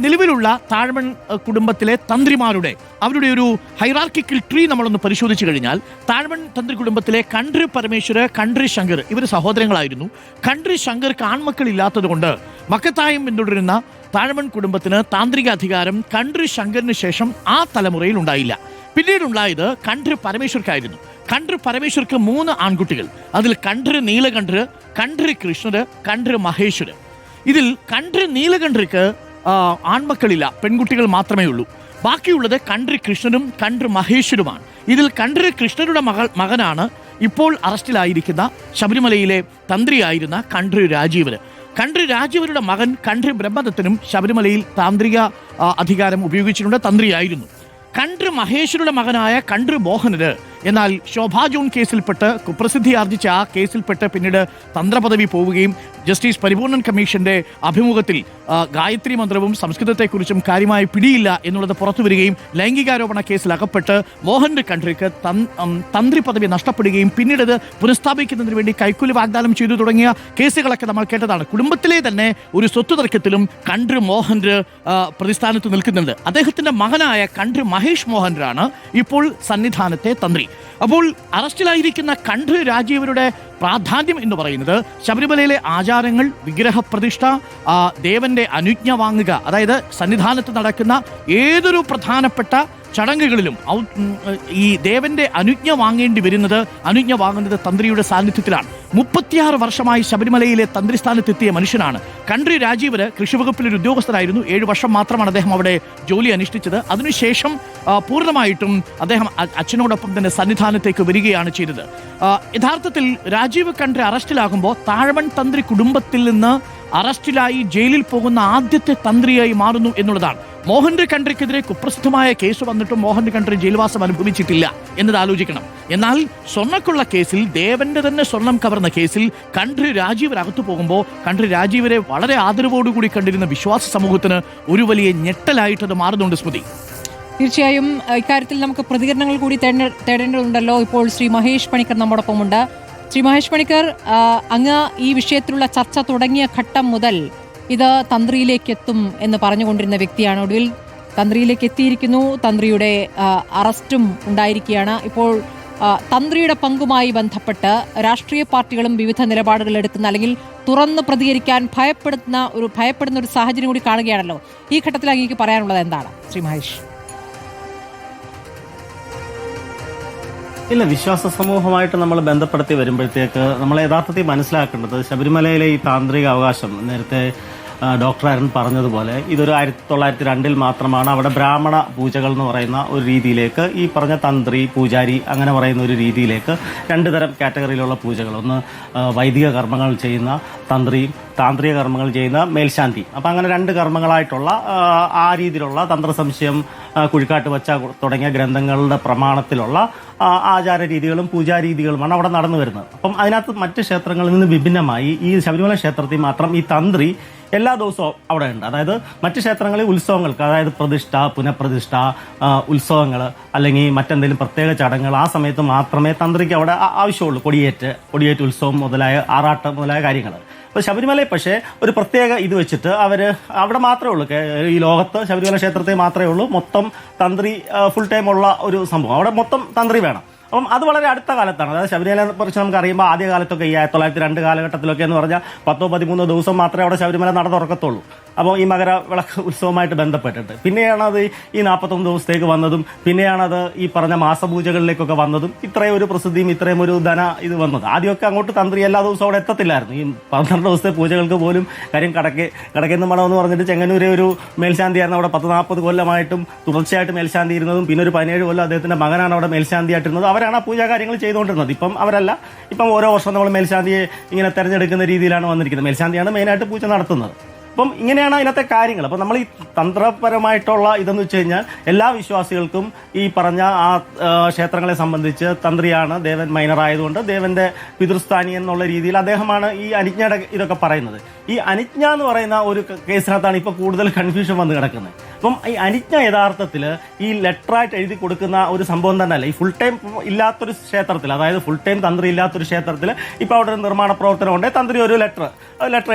നിലവിലുള്ള താഴ്വൺ കുടുംബത്തിലെ തന്ത്രിമാരുടെ അവരുടെ ഒരു ഹൈറാർക്കിക്കൽ ട്രീ നമ്മളൊന്ന് പരിശോധിച്ചു കഴിഞ്ഞാൽ താഴ്വൺ തന്ത്രി കുടുംബത്തിലെ കണ്ഠര് പരമേശ്വര്, കണ്ഠര് ശങ്കർ ഇവർ സഹോദരങ്ങളായിരുന്നു. കണ്ഠര് ശങ്കർക്ക് ആൺമക്കളില്ലാത്തത് കൊണ്ട് മക്കത്തായം പിന്തുടരുന്ന താഴ്വൺ കുടുംബത്തിന് താന്ത്രിക അധികാരം കണ്ഠര് ശങ്കറിന് ശേഷം ആ തലമുറയിൽ ഉണ്ടായില്ല. പിന്നീടുണ്ടായത് കണ്ഠര് പരമേശ്വർക്കായിരുന്നു. കണ്ഠര് പരമേശ്വർക്ക് 3 ആൺകുട്ടികൾ. അതിൽ കണ്ഠര് നീലകണ്ഠര്, കണ്ഠര് കൃഷ്ണര്, കണ്ഠര് മഹേശ്വര്. ഇതിൽ കണ്ഠര് നീലകണ്ഠർക്ക് ആൺമക്കളില്ല, പെൺകുട്ടികൾ മാത്രമേ ഉള്ളൂ. ബാക്കിയുള്ളത് കണ്ഠര് കൃഷ്ണനും കണ്ഠര് മഹേശ്വരുമാണ്. ഇതിൽ കണ്ഠര് കൃഷ്ണരുടെ മകനാണ് ഇപ്പോൾ അറസ്റ്റിലായിരിക്കുന്ന ശബരിമലയിലെ തന്ത്രിയായിരുന്ന കണ്ഠര് രാജീവര്. കണ്ഠര് രാജീവരുടെ മകൻ കണ്ഠര് ബ്രഹ്മദത്തനും ശബരിമലയിൽ താന്ത്രിക അധികാരം ഉപയോഗിച്ചിട്ടുണ്ട്, തന്ത്രിയായിരുന്നു. കണ്ഠര് മഹേശ്വരുടെ മകനായ കണ്ഠര് മോഹനര് എന്നാൽ ശോഭാ ജോൺ കേസിൽപ്പെട്ട് കുപ്രസിദ്ധി ആർജിച്ച ആ കേസിൽപ്പെട്ട് പിന്നീട് തന്ത്രപദവി പോവുകയും ജസ്റ്റിസ് പരിപൂർണൻ കമ്മീഷന്റെ അഭിമുഖത്തിൽ ഗായത്രി മന്ത്രവും സംസ്കൃതത്തെക്കുറിച്ചും കാര്യമായി പിടിയില്ല എന്നുള്ളത് പുറത്തു വരികയും ലൈംഗികാരോപണ കേസിൽ അകപ്പെട്ട് മോഹൻ കണ്ഠർക്ക് തന്ത്രി പദവി നഷ്ടപ്പെടുകയും പിന്നീട് അത് പുനഃസ്ഥാപിക്കുന്നതിന് വേണ്ടി കൈക്കൂലി വാഗ്ദാനം ചെയ്തു തുടങ്ങിയ കേസുകളൊക്കെ നമ്മൾ കേട്ടതാണ്. കുടുംബത്തിലെ തന്നെ ഒരു സ്വത്ത് തർക്കത്തിലും കണ്ഠര് മോഹൻര് പ്രതിസ്ഥാനത്ത് നിൽക്കുന്നുണ്ട്. അദ്ദേഹത്തിന്റെ മകനായ കണ്ഠര് മഹേഷ് മോഹൻരാണ് ഇപ്പോൾ സന്നിധാനത്തെ തന്ത്രി. അപ്പോൾ അറസ്റ്റിലായിരിക്കുന്ന കണ്ഠര് രാജീവരുടെ പ്രാധാന്യം എന്ന് പറയുന്നത് ശബരിമലയിലെ ആചാരങ്ങൾ, വിഗ്രഹപ്രതിഷ്ഠ, ദേവന്റെ അനുജ്ഞ വാങ്ങുക, അതായത് സന്നിധാനത്ത് നടക്കുന്ന ഏതൊരു പ്രധാനപ്പെട്ട ചടങ്ങുകളിലും ഈ ദേവന്റെ അനുജ്ഞ വാങ്ങുന്നത് തന്ത്രിയുടെ സാന്നിധ്യത്തിലാണ്. 36 വർഷമായി ശബരിമലയിലെ തന്ത്രിസ്ഥാനത്തെത്തിയ മനുഷ്യനാണ് കണ്ഠര് രാജീവര്. കൃഷിവകുപ്പിലൊരു ഉദ്യോഗസ്ഥനായിരുന്നു. 7 വർഷം മാത്രമാണ് അദ്ദേഹം അവിടെ ജോലി അനുഷ്ഠിച്ചത്. അതിനുശേഷം പൂർണ്ണമായിട്ടും അദ്ദേഹം അച്ഛനോടൊപ്പം തന്നെ സന്നിധാനത്തേക്ക് വരികയാണ് ചെയ്തത്. യഥാർത്ഥത്തിൽ രാജീവ് കണ്ഠര് അറസ്റ്റിലാകുമ്പോൾ താഴ്വൺ തന്ത്രി കുടുംബത്തിൽ നിന്ന് അറസ്റ്റിലായി ജയിലിൽ പോകുന്ന ആദ്യത്തെ തന്ത്രിയായി മാറുന്നു എന്നുള്ളതാണ്. മോഹൻ കണ്ഠർക്കെതിരെ കുപ്രസിദ്ധമായ കേസ് വന്നിട്ടും മോഹൻ കണ്ഠര് ജയിൽവാസം അനുഭവിച്ചിട്ടില്ല എന്നത് ആലോചിക്കണം. എന്നാൽ സ്വർണ്ണക്കുള്ള കേസിൽ ദേവന്റെ തന്നെ സ്വർണം കവർന്ന കേസിൽ കണ്ഠര് രാജീവർ അകത്തു പോകുമ്പോൾ കണ്ഠര് രാജീവരെ വളരെ ആദരവോടുകൂടി കണ്ടിരുന്ന വിശ്വാസ സമൂഹത്തിന് ഒരു വലിയ ഞെട്ടലായിട്ടത് മാറുന്നുണ്ട് സ്മൃതി. തീർച്ചയായും ഇക്കാര്യത്തിൽ നമുക്ക് പ്രതികരണങ്ങൾ കൂടി തേടേണ്ടതുണ്ടല്ലോ. ഇപ്പോൾ ശ്രീ മഹേഷ് പണിക്കർ നമ്മോടൊപ്പമുണ്ട്. ശ്രീ മഹേഷ് പണിക്കർ, അങ്ങ് ഈ വിഷയത്തിലുള്ള ചർച്ച തുടങ്ങിയ ഘട്ടം മുതൽ ഇത് തന്ത്രിയിലേക്ക് എത്തും എന്ന് പറഞ്ഞുകൊണ്ടിരുന്ന വ്യക്തിയാണ്. ഒടുവിൽ തന്ത്രിയിലേക്ക് എത്തിയിരിക്കുന്നു. തന്ത്രിയുടെ അറസ്റ്റും ഉണ്ടായിരിക്കുകയാണ്. ഇപ്പോൾ തന്ത്രിയുടെ പങ്കുമായി ബന്ധപ്പെട്ട് രാഷ്ട്രീയ പാർട്ടികളും വിവിധ നിലപാടുകൾ എടുക്കുന്ന അല്ലെങ്കിൽ തുറന്ന് പ്രതികരിക്കാൻ ഭയപ്പെടുന്ന ഒരു സാഹചര്യം കൂടി കാണുകയാണല്ലോ. ഈ ഘട്ടത്തിൽ അങ്ങേക്ക് പറയാനുള്ളത് എന്താണ് ശ്രീ മഹേഷ്? ഇല്ല, വിശ്വാസ സമൂഹമായിട്ട് നമ്മൾ ബന്ധപ്പെടുത്തി വരുമ്പോഴത്തേക്ക് നമ്മൾ യഥാർത്ഥത്തിൽ മനസ്സിലാക്കേണ്ടത് ശബരിമലയിലെ ഈ താന്ത്രിക അവകാശം, നേരത്തെ ഡോക്ടർ അരുൺ പറഞ്ഞതുപോലെ ഇതൊരു 1902 മാത്രമാണ് അവിടെ ബ്രാഹ്മണ പൂജകൾ എന്ന് പറയുന്ന ഒരു രീതിയിലേക്ക് ഈ പറഞ്ഞ തന്ത്രി പൂജാരി അങ്ങനെ പറയുന്ന ഒരു രീതിയിലേക്ക് രണ്ട് തരം കാറ്റഗറിയിലുള്ള പൂജകൾ, ഒന്ന് വൈദിക കർമ്മങ്ങൾ ചെയ്യുന്ന തന്ത്രിയും താന്ത്രിക കർമ്മങ്ങൾ ചെയ്യുന്ന മേൽശാന്തി. അപ്പം അങ്ങനെ രണ്ട് കർമ്മങ്ങളായിട്ടുള്ള ആ രീതിയിലുള്ള തന്ത്രസംശയം, കുഴിക്കാട്ട് വച്ച തുടങ്ങിയ ഗ്രന്ഥങ്ങളുടെ പ്രമാണത്തിലുള്ള ആചാര രീതികളും പൂജാരീതികളുമാണ് അവിടെ നടന്നു വരുന്നത്. അപ്പം അതിനകത്ത് മറ്റ് ക്ഷേത്രങ്ങളിൽ നിന്ന് വിഭിന്നമായി ഈ ശബരിമല ക്ഷേത്രത്തിൽ മാത്രം ഈ തന്ത്രി എല്ലാ ദിവസവും അവിടെ ഉണ്ട്. അതായത് മറ്റ് ക്ഷേത്രങ്ങളിൽ ഉത്സവങ്ങൾക്ക്, അതായത് പ്രതിഷ്ഠ, പുനഃപ്രതിഷ്ഠ, ഉത്സവങ്ങൾ അല്ലെങ്കിൽ മറ്റെന്തെങ്കിലും പ്രത്യേക ചടങ്ങുകൾ, ആ സമയത്ത് മാത്രമേ തന്ത്രിക്ക് അവിടെ ആവശ്യമുള്ളൂ. കൊടിയേറ്റ് ഉത്സവം മുതലായ ആറാട്ട് മുതലായ കാര്യങ്ങൾ. അപ്പോൾ ശബരിമലയിൽ പക്ഷേ ഒരു പ്രത്യേക ഇത് വെച്ചിട്ട് അവിടെ മാത്രമേ ഉള്ളൂ, ഈ ലോകത്ത് ശബരിമല ക്ഷേത്രത്തിൽ മാത്രമേ ഉള്ളൂ മൊത്തം തന്ത്രി ഫുൾ ടൈം ഉള്ള ഒരു സംഭവം. അവിടെ മൊത്തം തന്ത്രി വേണം. അപ്പം അത് വളരെ അടുത്ത കാലത്താണ്. അതായത് ശബരിമലയെ കുറിച്ച് നമുക്ക് അറിയുമ്പോൾ ആദ്യ കാലത്തൊക്കെ ഈ 1902 കാലഘട്ടത്തിലൊക്കെ എന്ന് പറഞ്ഞാൽ 10-13 ദിവസം മാത്രമേ അവിടെ ശബരിമല നട തുറക്കത്തുള്ളൂ. അപ്പോൾ ഈ മകരവിളക്ക് ഉത്സവമായിട്ട് ബന്ധപ്പെട്ടിട്ട് പിന്നെയാണത് ഈ 41 ദിവസത്തേക്ക് വന്നതും പിന്നെയാണത് ഈ പറഞ്ഞ മാസപൂജകളിലേക്കൊക്കെ വന്നതും ഇത്രയും ഒരു പ്രസിദ്ധിയും ഇത്രയും ഒരു ഇത് വന്നത്. ആദ്യമൊക്കെ അങ്ങോട്ട് തന്ത്രി എല്ലാ ദിവസവും അവിടെ എത്തത്തില്ലായിരുന്നു. ഈ 12 ദിവസത്തെ പൂജകൾക്ക് പോലും കാര്യം കടക്കെന്ന് മണമെന്ന് പറഞ്ഞിട്ട് ചെങ്ങന്നൂരെ ഒരു മേൽശാന്തിയായിരുന്നു അവിടെ 10-40 കൊല്ലമായിട്ടും തുടർച്ചയായിട്ട് മേൽശാന്തി ഇരുന്നതും പിന്നെ ഒരു 17 കൊല്ലം അദ്ദേഹത്തിന്റെ മകനാണ് അവിടെ മേൽശാന്തിയായിട്ടിരുന്നത്. അവരാണ് ആ പൂജാ കാര്യങ്ങൾ ചെയ്തുകൊണ്ടിരുന്നത്. ഇപ്പം അവരല്ല. ഇപ്പം ഓരോ വർഷം നമ്മൾ മേൽശാന്തിയെ ഇങ്ങനെ തെരഞ്ഞെടുക്കുന്ന രീതിയിലാണ് വന്നിരിക്കുന്നത്. മേൽശാന്തിയാണ് മെയിനായിട്ട് പൂജ നടത്തുന്നത്. അപ്പം ഇങ്ങനെയാണ് അതിനകത്തെ കാര്യങ്ങൾ. അപ്പം നമ്മൾ ഈ തന്ത്രപരമായിട്ടുള്ള ഇതെന്ന് വെച്ച് കഴിഞ്ഞാൽ എല്ലാ വിശ്വാസികൾക്കും ഈ പറഞ്ഞ ആ ക്ഷേത്രങ്ങളെ സംബന്ധിച്ച് തന്ത്രിയാണ് ദേവൻ മൈനർ ആയതുകൊണ്ട് ദേവന്റെ പിതൃസ്ഥാനി എന്നുള്ള രീതിയിൽ അദ്ദേഹമാണ് ഈ അനുജ്ഞയുടെ ഇതൊക്കെ പറയുന്നത്. ഈ അനുജ്ഞ എന്ന് പറയുന്ന ഒരു കേസിനകത്താണ് ഇപ്പോൾ കൂടുതൽ കൺഫ്യൂഷൻ വന്ന് കിടക്കുന്നത്. അപ്പം ഈ അനുജ്ഞ യഥാർത്ഥത്തിൽ ഈ ലെറ്ററായിട്ട് എഴുതി കൊടുക്കുന്ന ഒരു സംഭവം തന്നെയല്ല. ഈ ഫുൾ ടൈം ഇല്ലാത്തൊരു ക്ഷേത്രത്തിൽ, അതായത് ഫുൾ ടൈം തന്ത്രി ഇല്ലാത്തൊരു ക്ഷേത്രത്തിൽ ഇപ്പോൾ അവിടെ ഒരു നിർമ്മാണ പ്രവർത്തനം ഉണ്ട്, തന്ത്രി ഒരു ലെറ്റർ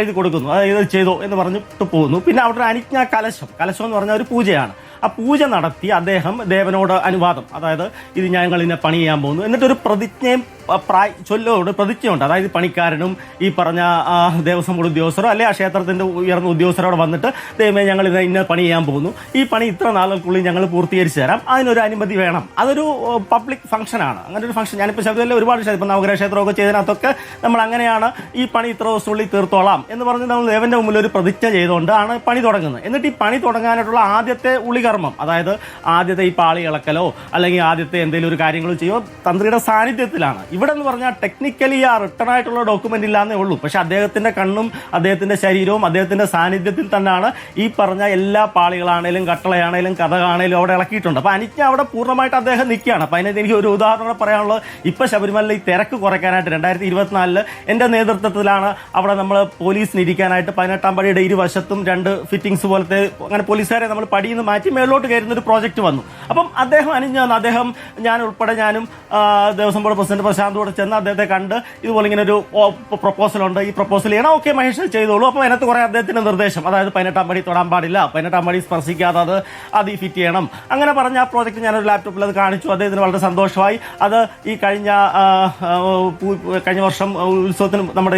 എഴുതി കൊടുക്കുന്നു, അതായത് ഇത് ചെയ്തോ എന്ന് പറഞ്ഞിട്ട് പോകുന്നു. പിന്നെ അവിടെ ഒരു അനുജ്ഞ കലശം എന്ന് പറഞ്ഞ ഒരു പൂജയാണ്. ആ പൂജ നടത്തി അദ്ദേഹം ദേവനോട് അനുവാദം, അതായത് ഇത് ഞങ്ങൾ ഇതിനെ പണി ചെയ്യാൻ പോകുന്നു, എന്നിട്ടൊരു പ്രതിജ്ഞയും ചൊല്ലോട് പ്രതിജ്ഞയുണ്ട്. അതായത് പണിക്കാരനും ഈ പറഞ്ഞ ദേവസ്വം ബോർഡ് ഉദ്യോഗസ്ഥരോ അല്ലെ ആ ക്ഷേത്രത്തിന്റെ ഉയർന്ന ഉദ്യോഗസ്ഥരോട് വന്നിട്ട് ദൈവമേ ഞങ്ങൾ ഇത് ഇന്ന പണി ചെയ്യാൻ പോകുന്നു, ഈ പണി ഇത്ര നാളുകൾക്കുള്ളിൽ ഞങ്ങൾ പൂർത്തീകരിച്ചു തരാം, അതിനൊരു അനുമതി വേണം. അതൊരു പബ്ലിക് ഫംഗ്ഷനാണ്. അങ്ങനെ ഒരു ഫംഗ്ഷൻ ഞാനിപ്പോൾ ശബരിമല ഒരുപാട് ഇപ്പം നവഗ്രഹ ക്ഷേത്രമൊക്കെ ചെയ്തതിനകത്തൊക്കെ നമ്മൾ അങ്ങനെയാണ് ഈ പണി ഇത്ര ദിവസത്തിനുള്ളിൽ തീർത്തോളാം എന്ന് പറഞ്ഞ് നമ്മൾ ദേവന്റെ മുമ്പിൽ ഒരു പ്രതിജ്ഞ ചെയ്തുകൊണ്ടാണ് പണി തുടങ്ങുന്നത്. എന്നിട്ട് ഈ പണി തുടങ്ങാനായിട്ടുള്ള ആദ്യത്തെ ഉളികർമ്മം, അതായത് ആദ്യത്തെ ഈ പാളി ഇളക്കലോ അല്ലെങ്കിൽ ആദ്യത്തെ എന്തെങ്കിലും ഒരു കാര്യങ്ങളോ ചെയ്യോ തന്ത്രിയുടെ സാന്നിധ്യത്തിലാണ്. ഇവിടെ എന്ന് പറഞ്ഞാൽ ടെക്നിക്കലി ആ റിട്ടേൺ ആയിട്ടുള്ള ഡോക്യുമെന്റ് ഇല്ലാന്നേ ഉള്ളൂ. പക്ഷെ അദ്ദേഹത്തിന്റെ കണ്ണും അദ്ദേഹത്തിന്റെ ശരീരവും അദ്ദേഹത്തിന്റെ സാന്നിധ്യത്തിൽ തന്നെയാണ് ഈ പറഞ്ഞ എല്ലാ പാളികളാണേലും കട്ടളയാണേലും കഥകാണേലും അവിടെ ഇളക്കിയിട്ടുണ്ട്. അപ്പൊ അനുജ്ഞ അവിടെ പൂർണ്ണമായിട്ട് അദ്ദേഹം നിൽക്കുകയാണ്. അപ്പൊ അതിനകത്ത് എനിക്ക് ഒരു ഉദാഹരണം പറയാനുള്ളത്, ഇപ്പൊ ശബരിമലയിൽ ഈ തിരക്ക് കുറയ്ക്കാനായിട്ട് 2024 എന്റെ നേതൃത്വത്തിലാണ് അവിടെ നമ്മൾ പോലീസിന് ഇരിക്കാനായിട്ട് 18-ാം പടിയുടെ ഇരുവശത്തും 2 ഫിറ്റിംഗ്സ് പോലത്തെ അങ്ങനെ പോലീസുകാരെ നമ്മൾ പടിയിൽ നിന്ന് മാറ്റി മേളിലോട്ട് കയറുന്ന ഒരു പ്രോജക്റ്റ് വന്നു. അപ്പം അദ്ദേഹം അദ്ദേഹം ഞാൻ ഉൾപ്പെടെ ഞാനും ദേവസ്വം ബോർഡ് പ്രസിഡന്റ് പ്രശാന്തോട് ചെന്ന് അദ്ദേഹത്തെ കണ്ട് ഇതുപോലെ ഇങ്ങനെ ഒരു പ്രപ്പോസൽ ഉണ്ട്, ഈ പ്രപ്പോസൽ ചെയ്യണം, ഓക്കെ മഹേഷ് ചെയ്തോളൂ. അപ്പോൾ അതിനകത്ത് കുറെ അദ്ദേഹത്തിന്റെ നിർദ്ദേശം, അതായത് 18-ാം പടി തൊടാൻ പാടില്ല, 18-ാം പടി സ്പർശിക്കാതെ അത് ഫിറ്റ് ചെയ്യണം, അങ്ങനെ പറഞ്ഞ ആ പ്രോജക്റ്റ് ഞാനൊരു ലാപ്ടോപ്പിൽ അത് കാണിച്ചു. അദ്ദേഹത്തിന് വളരെ സന്തോഷമായി. അത് ഈ കഴിഞ്ഞ വർഷം ഉത്സവത്തിന് നമ്മുടെ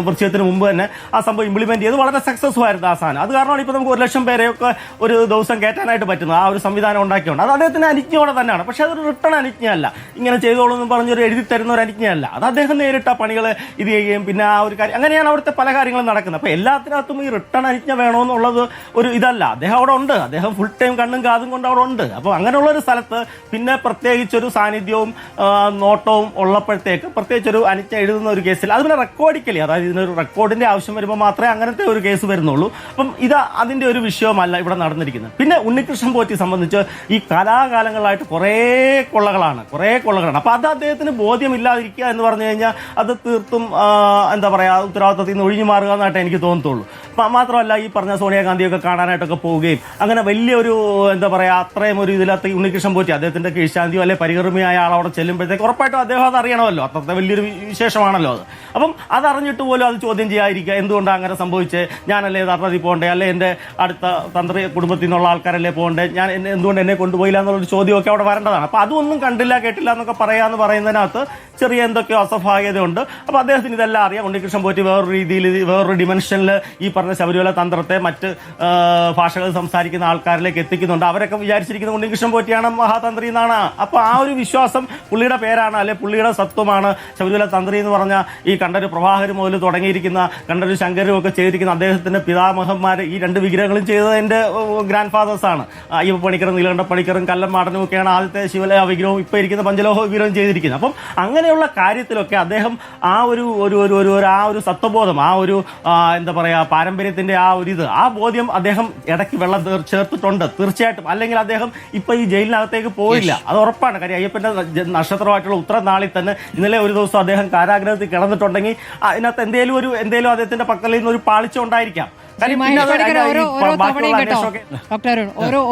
വൃശ്ചികത്തിന് മുമ്പ് തന്നെ ആ സംഭവം ഇംപ്ലിമെന്റ് ചെയ്ത് വളരെ സക്സസ്ഫുൾ ആയിരുന്നു ആ സാധനം. അത് കാരണമാണ് ഇപ്പോൾ നമുക്ക് 1 ലക്ഷം പേരെയൊക്കെ ഒരു ദിവസം കയറ്റാനായിട്ട് പറ്റുന്നത്. ആ ഒരു സംവിധാനം ഉണ്ടാക്കിയുണ്ട്. അത് അദ്ദേഹത്തിന് അനുജ്ഞയോടെ തന്നെയാണ്. പക്ഷെ അതൊരു റിട്ടേൺ അനുജ്ഞയല്ല, ഇങ്ങനെ ചെയ്തോളൂ എന്ന് പറഞ്ഞൊരു എഴുതി തരുന്ന ഒരു അനുജ്ഞയല്ല. അത് അദ്ദേഹം നേരിട്ട പണികൾ ഇത് ചെയ്യുകയും പിന്നെ ആ ഒരു കാര്യം അങ്ങനെയാണ് അവിടുത്തെ പല കാര്യങ്ങളും നടക്കുന്നത്. അപ്പൊ എല്ലാത്തിനകത്തും ഈ റിട്ടേൺ അനുജ്ഞ വേണമെന്നുള്ളത് ഒരു ഇതല്ല. അദ്ദേഹം അവിടെ ഉണ്ട്, അദ്ദേഹം ഫുൾ ടൈം കണ്ണും കാതും കൊണ്ട് അവിടെ ഉണ്ട്. അപ്പോൾ അങ്ങനെയുള്ള ഒരു സ്ഥലത്ത് പിന്നെ പ്രത്യേകിച്ചൊരു സാന്നിധ്യവും നോട്ടവും ഉള്ളപ്പോഴത്തേക്ക് പ്രത്യേകിച്ചൊരു അനുജ്ഞ എഴുതുന്ന ഒരു കേസിൽ അത് പിന്നെ റെക്കോർഡിക്കലി, അതായത് ഇതിനൊരു റെക്കോർഡിന്റെ ആവശ്യം വരുമ്പോൾ മാത്രമേ അങ്ങനത്തെ ഒരു കേസ് വരുന്നുള്ളൂ. അപ്പം ഇത് അതിന്റെ ഒരു വിഷയമല്ല ഇവിടെ നടന്നിരിക്കുന്നത്. പിന്നെ ഉണ്ണികൃഷ്ണൻ പോറ്റി സംബന്ധിച്ച് ഈ കാലാകാലങ്ങളായിട്ട് കുറേ കൊള്ളകളാണ്. അപ്പോൾ അത് അദ്ദേഹത്തിന് ബോധ്യമില്ലാതിരിക്കുക എന്ന് പറഞ്ഞു കഴിഞ്ഞാൽ അത് തീർത്തും എന്താ പറയുക, ഉത്തരവാദിത്തത്തിൽ നിന്ന് ഒഴിഞ്ഞു മാറുക എന്നായിട്ട് എനിക്ക് തോന്നത്തുള്ളൂ. മാത്രമല്ല, ഈ പറഞ്ഞ സോണിയാഗാന്ധിയൊക്കെ കാണാനായിട്ടൊക്കെ പോവുകയും അങ്ങനെ വലിയൊരു എന്താ പറയുക, അത്രയും ഒരു ഇതിനകത്ത് ഉണ്ണികൃഷ്ണൻ പോറ്റി അദ്ദേഹത്തിന്റെ കീഴ്ശാന്തിയോ അല്ലെ പരികർമ്മിയായ ആൾ അവിടെ ചെല്ലുമ്പോഴത്തേക്ക് ഉറപ്പായിട്ടും അദ്ദേഹം അത് അറിയണമല്ലോ, അത്രത്തെ വലിയൊരു വിശേഷമാണല്ലോ അത്. അപ്പം അതറിഞ്ഞിട്ട് പോലും അത് ചോദ്യം ചെയ്യാതിരിക്കുക, എന്തുകൊണ്ടാണ് അങ്ങനെ സംഭവിച്ചത്, ഞാനല്ലേ യഥാർത്ഥത്തിൽ പോകണ്ടേ, അല്ലെ എൻ്റെ അടുത്ത തന്ത്രി കുടുംബത്തിൽ നിന്നുള്ള ആൾക്കാരല്ലേ പോകണ്ടേ, ഞാൻ എന്തുകൊണ്ട് എന്നെ കൊണ്ടുപോയില്ല എന്നുള്ളൊരു ചോദ്യമൊക്കെ അവിടെ വരേണ്ടതാണ്. അപ്പോൾ അതൊന്നും കണ്ടില്ല കേട്ടില്ല എന്നൊക്കെ പറയാമെന്ന് പറയുന്നതിനകത്ത് ചെറിയ എന്തൊക്കെയോ അസ്വാഭാവികതയുണ്ട്. അപ്പോൾ അദ്ദേഹത്തിന് ഇതെല്ലാം അറിയാം. ഉണ്ണികൃഷ്ണൻ പോറ്റി വേറൊരു രീതിയിൽ, വേറൊരു ഡിമെൻഷനിൽ ഈ പറഞ്ഞ ശബരിമല തന്ത്രത്തെ മറ്റ് ഭാഷകൾ സംസാരിക്കുന്ന ആൾക്കാരിലേക്ക് എത്തിക്കുന്നുണ്ട്. അവരൊക്കെ വിചാരിച്ചിരിക്കുന്ന ഉണ്ണികൃഷ്ണൻ പോറ്റിയാണ് മഹാതന്ത്രി എന്നാണ്. അപ്പോൾ ആ ഒരു വിശ്വാസം പുള്ളിയുടെ പേരാണ്, അല്ലെ പുള്ളിയുടെ സത്വമാണ് ശബരിമല തന്ത്രി എന്ന് പറഞ്ഞാൽ ഈ കണ്ടൊരു പ്രഭാകർ മുതൽ തുടങ്ങിയിരിക്കുന്ന കണ്ടൊരു ശങ്കരും ഒക്കെ ചെയ്തിരിക്കുന്ന അദ്ദേഹത്തിന്റെ പിതാമഹന്മാർ ഈ രണ്ട് വിഗ്രഹങ്ങളും ചെയ്തത് എൻ്റെ ഗ്രാൻഡ് ഫാദേഴ്സാണ്. അയ്യപ്പ പണിക്കറും നീലകണ്ഠ പണിക്കറും കല്ലം മാടനും ഒക്കെയാണ് ആദ്യത്തെ ശിവലയ വിഗ്രഹവും ഇപ്പോൾ ഇരിക്കുന്ന പഞ്ചലോഹ വിഗ്രഹം ചെയ്തിരിക്കുന്നത്. അപ്പം അങ്ങനെയുള്ള കാര്യത്തിലൊക്കെ അദ്ദേഹം ആ ഒരു സത്വബോധം, ആ ഒരു എന്താ പറയുക, പാരമ്പര്യത്തിന്റെ ആ ബോധ്യം അദ്ദേഹം ഇടയ്ക്ക് വെള്ളം ചേർത്തിട്ടുണ്ട് തീർച്ചയായിട്ടും. അല്ലെങ്കിൽ അദ്ദേഹം ഇപ്പൊ ഈ ജയിലിനകത്തേക്ക് പോയില്ല, അത് ഉറപ്പാണ്. കാര്യം അയ്യപ്പന്റെ നക്ഷത്രമായിട്ടുള്ള ഉത്തരനാളിൽ തന്നെ ഇന്നലെ ഒരു ദിവസം അദ്ദേഹം കാരാഗ്രഹത്തിൽ കിടന്നിട്ടുണ്ടെങ്കിൽ അതിനകത്ത് എന്തേലും അദ്ദേഹത്തിന്റെ പക്കലിൽ നിന്ന് ഒരു പാളിച്ച ഉണ്ടായിരിക്കാം.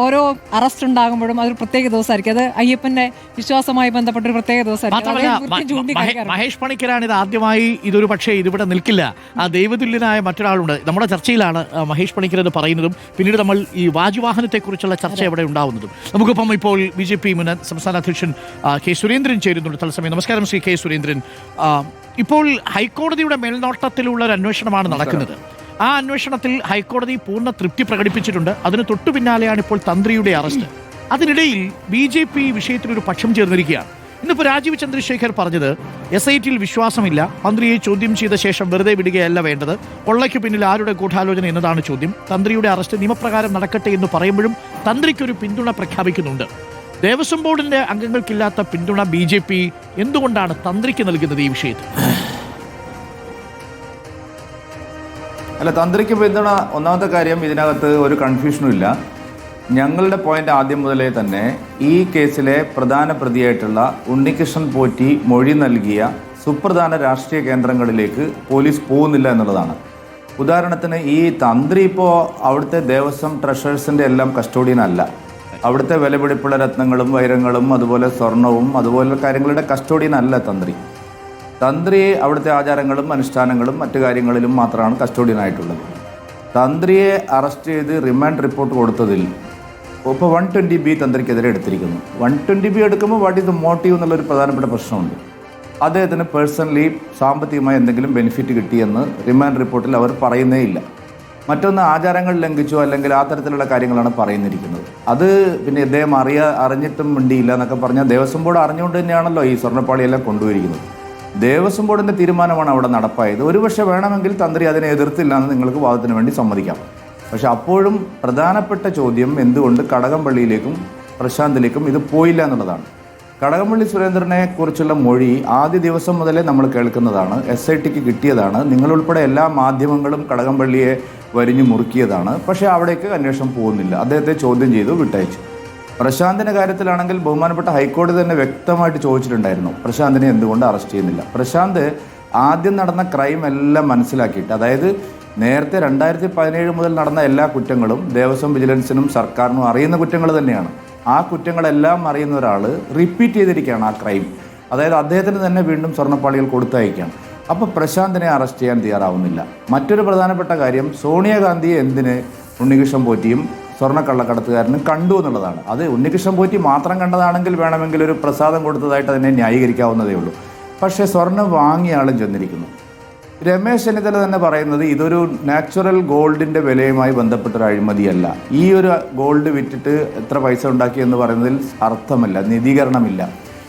ഓരോ അറസ്റ്റ് ഉണ്ടാകുമ്പോഴും അതൊരു പ്രത്യേക ദിവസമായിരിക്കും. അത് അയ്യപ്പന്റെ വിശ്വാസവുമായി ബന്ധപ്പെട്ട ഒരു പ്രത്യേക ദിവസമായിരിക്കും. മഹേഷ് പണിക്കരാണ് ഇത് ആദ്യമായി ഇതൊരു പക്ഷേ ഇതിവിടെ നിൽക്കില്ല. ആ ദൈവതുല്യനായ മറ്റൊരാളുണ്ട്. നമ്മുടെ ചർച്ചയിലാണ് മഹേഷ് പണിക്കർ എന്ന് പറയുന്നതും പിന്നീട് നമ്മൾ ഈ വാജുവാഹനത്തെക്കുറിച്ചുള്ള ചർച്ച ഇവിടെ ഉണ്ടാവുന്നതും. നമുക്കിപ്പം ഇപ്പോൾ BJP മുൻ സംസ്ഥാന അധ്യക്ഷൻ കെ സുരേന്ദ്രൻ ചേരുന്നുണ്ട് തത്സമയം. നമസ്കാരം ശ്രീ കെ സുരേന്ദ്രൻ. ഇപ്പോൾ ഹൈക്കോടതിയുടെ മേൽനോട്ടത്തിലുള്ള ഒരു അന്വേഷണമാണ് നടക്കുന്നത്. ആ അന്വേഷണത്തിൽ ഹൈക്കോടതി പൂർണ്ണ തൃപ്തി പ്രകടിപ്പിച്ചിട്ടുണ്ട്. അതിന് തൊട്ടു പിന്നാലെയാണ് ഇപ്പോൾ തന്ത്രിയുടെ അറസ്റ്റ്. അതിനിടയിൽ BJP വിഷയത്തിലൊരു പക്ഷം ചേർന്നിരിക്കുകയാണ്. ഇന്നിപ്പോൾ രാജീവ് ചന്ദ്രശേഖർ പറഞ്ഞത് SIT-യിൽ വിശ്വാസമില്ല, മന്ത്രിയെ ചോദ്യം ചെയ്ത ശേഷം വെറുതെ വിടുകയല്ല വേണ്ടത്, കൊള്ളയ്ക്ക് പിന്നിൽ ആരുടെ ഗൂഢാലോചന എന്നതാണ് ചോദ്യം. തന്ത്രിയുടെ അറസ്റ്റ് നിയമപ്രകാരം നടക്കട്ടെ എന്ന് പറയുമ്പോഴും തന്ത്രിക്കൊരു പിന്തുണ പ്രഖ്യാപിക്കുന്നുണ്ട്. ദേവസ്വം ബോർഡിന്റെ അംഗങ്ങൾക്കില്ലാത്ത പിന്തുണ BJP എന്തുകൊണ്ടാണ് തന്ത്രിക്ക് നൽകുന്നത് ഈ വിഷയത്തിൽ? അല്ല, തന്ത്രിക്ക് പിന്തുണ, ഒന്നാമത്തെ കാര്യം, ഇതിനകത്ത് ഒരു കൺഫ്യൂഷനും ഇല്ല. ഞങ്ങളുടെ പോയിന്റ് ആദ്യം മുതലേ തന്നെ ഈ കേസിലെ പ്രധാന പ്രതിയായിട്ടുള്ള ഉണ്ണികൃഷ്ണൻ പോറ്റി മൊഴി നൽകിയ സുപ്രധാന രാഷ്ട്രീയ കേന്ദ്രങ്ങളിലേക്ക് പോലീസ് പോകുന്നില്ല എന്നുള്ളതാണ്. ഉദാഹരണത്തിന് ഈ തന്ത്രി ഇപ്പോൾ അവിടുത്തെ ദേവസ്വം ട്രഷേഴ്സിൻ്റെ എല്ലാം കസ്റ്റോഡിയനല്ല. അവിടുത്തെ വിലപിടിപ്പുള്ള രത്നങ്ങളും വൈരങ്ങളും അതുപോലെ സ്വർണവും അതുപോലുള്ള കാര്യങ്ങളുടെ കസ്റ്റോഡിയനല്ല തന്ത്രി. അവിടുത്തെ ആചാരങ്ങളും അനുഷ്ഠാനങ്ങളും മറ്റു കാര്യങ്ങളിലും മാത്രമാണ് കസ്റ്റോഡിയനായിട്ടുള്ളത്. തന്ത്രിയെ അറസ്റ്റ് ചെയ്ത് റിമാൻഡ് റിപ്പോർട്ട് കൊടുത്തതിൽ ഇപ്പോൾ 120B തന്ത്രിക്കെതിരെ എടുത്തിരിക്കുന്നു. 120B എടുക്കുമ്പോൾ വാട്ട് ഈസ് ദ മോട്ടീവ് എന്നുള്ളൊരു പ്രധാനപ്പെട്ട പ്രശ്നമുണ്ട്. അദ്ദേഹത്തിന് പേഴ്സണലി സാമ്പത്തികമായി എന്തെങ്കിലും ബെനിഫിറ്റ് കിട്ടിയെന്ന് റിമാൻഡ് റിപ്പോർട്ടിൽ അവർ പറയുന്നേ ഇല്ല. മറ്റൊന്ന്, ആചാരങ്ങൾ ലംഘിച്ചോ അല്ലെങ്കിൽ ആ തരത്തിലുള്ള കാര്യങ്ങളാണ് പറയുന്നിരിക്കുന്നത്. അത് പിന്നെ ഇദ്ദേഹം അറിഞ്ഞിട്ടും മിണ്ടിയില്ല എന്നൊക്കെ പറഞ്ഞാൽ ദേവസ്വം ബോർഡ് അറിഞ്ഞുകൊണ്ട് തന്നെയാണല്ലോ ഈ സ്വർണ്ണപ്പാളിയെല്ലാം കൊണ്ടുപോയിരിക്കുന്നത്. ദേവസ്വം ബോർഡിൻ്റെ തീരുമാനമാണ് അവിടെ നടപ്പായത്. ഒരുപക്ഷെ വേണമെങ്കിൽ തന്ത്രി അതിനെ എതിർത്തില്ല എന്ന് നിങ്ങൾക്ക് വാദത്തിന് വേണ്ടി സമ്മതിക്കാം. പക്ഷെ അപ്പോഴും പ്രധാനപ്പെട്ട ചോദ്യം എന്തുകൊണ്ട് കടകംപള്ളിയിലേക്കും പ്രശാന്തിലേക്കും ഇത് പോയില്ല എന്നുള്ളതാണ്. കടകംപള്ളി സുരേന്ദ്രനെ കുറിച്ചുള്ള മൊഴി ആദ്യ ദിവസം മുതലേ നമ്മൾ കേൾക്കുന്നതാണ്. SIT-ക്ക് കിട്ടിയതാണ്. നിങ്ങളുൾപ്പെടെ എല്ലാ മാധ്യമങ്ങളും കടകംപള്ളിയെ വരിഞ്ഞു മുറുക്കിയതാണ്. പക്ഷേ അവിടേക്ക് അന്വേഷണം പോകുന്നില്ല. അദ്ദേഹത്തെ ചോദ്യം ചെയ്തു വിട്ടയച്ചു. പ്രശാന്തിൻ്റെ കാര്യത്തിലാണെങ്കിൽ ബഹുമാനപ്പെട്ട ഹൈക്കോടതി തന്നെ വ്യക്തമായിട്ട് ചോദിച്ചിട്ടുണ്ടായിരുന്നു, പ്രശാന്തിനെ എന്തുകൊണ്ട് അറസ്റ്റ് ചെയ്യുന്നില്ല. പ്രശാന്ത് ആദ്യം നടന്ന ക്രൈം എല്ലാം മനസ്സിലാക്കിയിട്ട്, അതായത് നേരത്തെ 2017 മുതൽ നടന്ന എല്ലാ കുറ്റങ്ങളും ദേവസ്വം വിജിലൻസിനും സർക്കാരിനും അറിയുന്ന കുറ്റങ്ങൾ തന്നെയാണ്. ആ കുറ്റങ്ങളെല്ലാം അറിയുന്ന ഒരാൾ റിപ്പീറ്റ് ചെയ്തിരിക്കുകയാണ് ആ ക്രൈം. അതായത് അദ്ദേഹത്തിന് തന്നെ വീണ്ടും സ്വർണ്ണപ്പാളികൾ കൊടുത്തയക്കുകയാണ്. അപ്പോൾ പ്രശാന്തിനെ അറസ്റ്റ് ചെയ്യാൻ തയ്യാറാവുന്നില്ല. മറ്റൊരു പ്രധാനപ്പെട്ട കാര്യം, സോണിയാഗാന്ധിയെ എന്തിന് ഉണ്ണികൃഷ്ണൻ പോറ്റിയും സ്വർണ്ണക്കള്ളക്കടത്തുകാരനും കണ്ടു എന്നുള്ളതാണ്. അത് ഉണ്ണികൃഷ്ണൻ പോറ്റി മാത്രം കണ്ടതാണെങ്കിൽ വേണമെങ്കിൽ ഒരു പ്രസാദം കൊടുത്തതായിട്ട് അതിനെ ന്യായീകരിക്കാവുന്നതേ ഉള്ളൂ. പക്ഷേ സ്വർണ്ണം വാങ്ങിയ ആളും ചെന്നിരിക്കുന്നു. രമേശ് ചെന്നിത്തല തന്നെ പറയുന്നത് ഇതൊരു നാച്ചുറൽ ഗോൾഡിൻ്റെ വിലയുമായി ബന്ധപ്പെട്ടൊരു അഴിമതിയല്ല. ഈ ഒരു ഗോൾഡ് വിറ്റിട്ട് എത്ര പൈസ ഉണ്ടാക്കി എന്ന് പറയുന്നതിൽ അർത്ഥമില്ല, നീതീകരണമില്ല.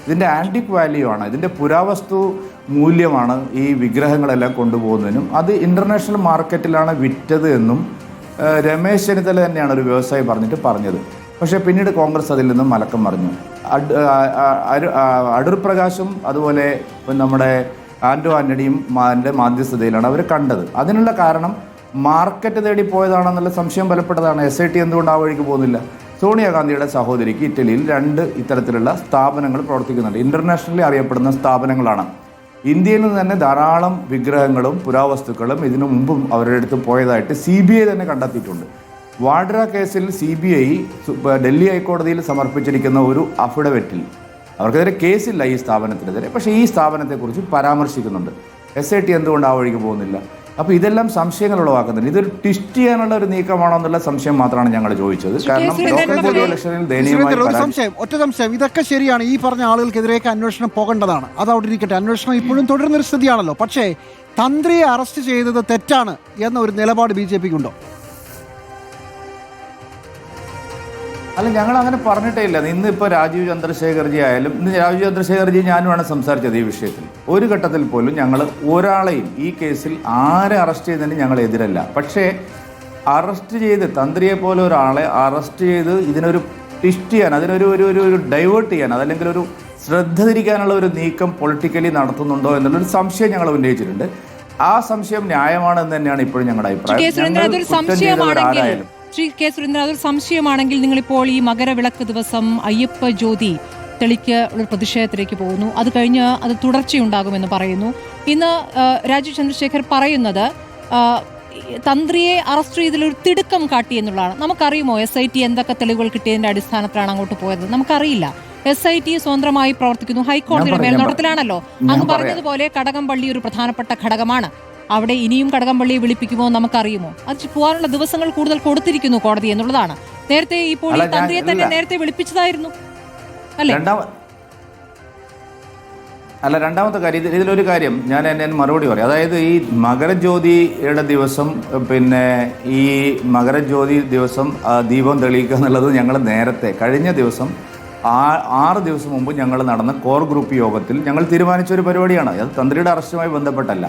ഇതിൻ്റെ ആൻറ്റിക് വാല്യൂ ആണ്, ഇതിൻ്റെ പുരാവസ്തു മൂല്യമാണ് ഈ വിഗ്രഹങ്ങളെല്ലാം കൊണ്ടുപോകുന്നതിനും. അത് ഇൻ്റർനാഷണൽ മാർക്കറ്റിലാണ് വിറ്റത് എന്നും രമേശ് ചെന്നിത്തല തന്നെയാണ് ഒരു വ്യവസായി പറഞ്ഞത്. പക്ഷേ പിന്നീട് കോൺഗ്രസ് അതിൽ നിന്നും മലക്കം മറിഞ്ഞു. അടൂർ പ്രകാശും അതുപോലെ നമ്മുടെ ആൻഡോ ആന്റണിയും മാധ്യസ്ഥതയിലാണ് അവർ കണ്ടത്. അതിനുള്ള കാരണം മാർക്കറ്റ് തേടി പോയതാണെന്നുള്ള സംശയം ബലപ്പെട്ടതാണ്. SIT എന്തുകൊണ്ട് ആ വഴിക്ക് പോകുന്നില്ല? സോണിയാഗാന്ധിയുടെ സഹോദരിക്ക് ഇറ്റലിയിൽ 2 ഇത്തരത്തിലുള്ള സ്ഥാപനങ്ങൾ പ്രവർത്തിക്കുന്നുണ്ട്. ഇന്റർനാഷണലി അറിയപ്പെടുന്ന സ്ഥാപനങ്ങളാണ്. ഇന്ത്യയിൽ നിന്ന് തന്നെ ധാരാളം വിഗ്രഹങ്ങളും പുരാവസ്തുക്കളും ഇതിനു മുമ്പും അവരുടെ അടുത്ത് പോയതായിട്ട് CBI തന്നെ കണ്ടെത്തിയിട്ടുണ്ട്. വാഡ്ര കേസിൽ CBI ഡൽഹി ഹൈക്കോടതിയിൽ സമർപ്പിച്ചിരിക്കുന്ന ഒരു അഫിഡവിറ്റിൽ അവർക്കെതിരെ കേസില്ല ഈ സ്ഥാപനത്തിനെതിരെ, പക്ഷേ ഈ സ്ഥാപനത്തെക്കുറിച്ച് പരാമർശിക്കുന്നുണ്ട്. SIT എന്തുകൊണ്ട് ആ വഴിക്ക് പോകുന്നില്ല? അപ്പോൾ ഇതെല്ലാം സംശയങ്ങൾ ഉളവാക്കുന്നുണ്ട്. ഇതൊരു ട്വിസ്റ്റ് ചെയ്യാനുള്ള ഒരു നീക്കമാണോ എന്നുള്ള സംശയം മാത്രമാണ് ഞങ്ങൾ ചോദിച്ചത്. കാരണം ഒറ്റ സംശയം, ഇതൊക്കെ ശരിയാണ്. ഈ പറഞ്ഞ ആളുകൾക്കെതിരെയൊക്കെ അന്വേഷണം പോകേണ്ടതാണ്, അത് അവിടെ ഇരിക്കട്ടെ. അന്വേഷണം ഇപ്പോഴും തുടരുന്നൊരു സ്ഥിതിയാണല്ലോ. പക്ഷേ തന്ത്രിയെ അറസ്റ്റ് ചെയ്തത് തെറ്റാണ് എന്ന ഒരു നിലപാട് BJPക്ക് ഉണ്ടോ? അല്ല, ഞങ്ങൾ അങ്ങനെ പറഞ്ഞിട്ടേ ഇല്ല. ഇന്നിപ്പോൾ രാജീവ് ചന്ദ്രശേഖർജി ആയാലും, ഇന്ന് രാജീവ് ചന്ദ്രശേഖർജി ഞാനുമാണ് സംസാരിച്ചത് ഈ വിഷയത്തിൽ. ഒരു ഘട്ടത്തിൽ പോലും ഞങ്ങൾ ഒരാളെയും ഈ കേസിൽ ആരെ അറസ്റ്റ് ചെയ്തതിന് ഞങ്ങൾ എതിരല്ല. പക്ഷേ അറസ്റ്റ് ചെയ്ത് തന്ത്രിയെ പോലെ ഒരാളെ അറസ്റ്റ് ചെയ്ത് ഇതിനൊരു ട്വിസ്റ്റ് ചെയ്യാൻ, അതിനൊരു ഒരു ഡൈവേർട്ട് ചെയ്യാൻ, അതല്ലെങ്കിൽ ഒരു ശ്രദ്ധ തിരിക്കാനുള്ള ഒരു നീക്കം പൊളിറ്റിക്കലി നടത്തുന്നുണ്ടോ എന്നുള്ളൊരു സംശയം ഞങ്ങൾ ഉന്നയിച്ചിട്ടുണ്ട്. ആ സംശയം ന്യായമാണെന്ന് തന്നെയാണ് ഇപ്പോഴും ഞങ്ങളുടെ അഭിപ്രായം. ശ്രീ കെ സുരേന്ദ്രൻ, അതൊരു സംശയമാണെങ്കിൽ നിങ്ങളിപ്പോൾ ഈ മകരവിളക്ക് ദിവസം അയ്യപ്പ ജ്യോതി തെളിക്ക് ഉള്ള പ്രതിഷേധത്തിലേക്ക് പോകുന്നു. അത് കഴിഞ്ഞ് അത് തുടർച്ചയുണ്ടാകുമെന്ന് പറയുന്നു. ഇന്ന് രാജീവ് ചന്ദ്രശേഖർ പറയുന്നത് തന്ത്രിയെ അറസ്റ്റ് ചെയ്തതിലൊരു തിടുക്കം കാട്ടി എന്നുള്ളതാണ്. നമുക്കറിയുമോ SIT എന്തൊക്കെ തെളിവുകൾ കിട്ടിയതിന്റെ അടിസ്ഥാനത്തിലാണ് അങ്ങോട്ട് പോയത്? നമുക്കറിയില്ല. SIT സ്വതന്ത്രമായി പ്രവർത്തിക്കുന്നു, ഹൈക്കോടതിയുടെ മേൽനോട്ടത്തിലാണല്ലോ. അങ്ങ് പറഞ്ഞതുപോലെ കടകംപള്ളി ഒരു പ്രധാനപ്പെട്ട ഘടകമാണ്. അവിടെ ഇനിയും കടകംപള്ളിയെ വിളിപ്പിക്കുമോ നമുക്കറിയുമോ? അത് പോകാനുള്ള ദിവസങ്ങൾ കൂടുതൽ കൊടുത്തിരിക്കുന്നു കോടതി എന്നുള്ളതാണ്. നേരത്തെ ഇപ്പോൾ ഈ തന്ത്രിയെ തന്നെ നേരത്തെ വിളിപ്പിച്ചതായിരുന്നു അല്ലേ? രണ്ടാമത്തെ കാര്യം, ഇതിലൊരു കാര്യം ഞാൻ മറുപടി പറയാം. അതായത് ഈ മകരജ്യോതിയുടെ ദിവസം, പിന്നെ ഈ മകരജ്യോതി ദിവസം ദീപം തെളിയിക്കുക എന്നുള്ളത് ഞങ്ങൾ നേരത്തെ കഴിഞ്ഞ ദിവസം 6 ദിവസം മുമ്പ് ഞങ്ങൾ നടന്ന കോർ ഗ്രൂപ്പ് യോഗത്തിൽ ഞങ്ങൾ തീരുമാനിച്ച ഒരു പരിപാടിയാണ്. അത് തന്ത്രിയുടെ അറസ്റ്റുമായി ബന്ധപ്പെട്ടല്ല.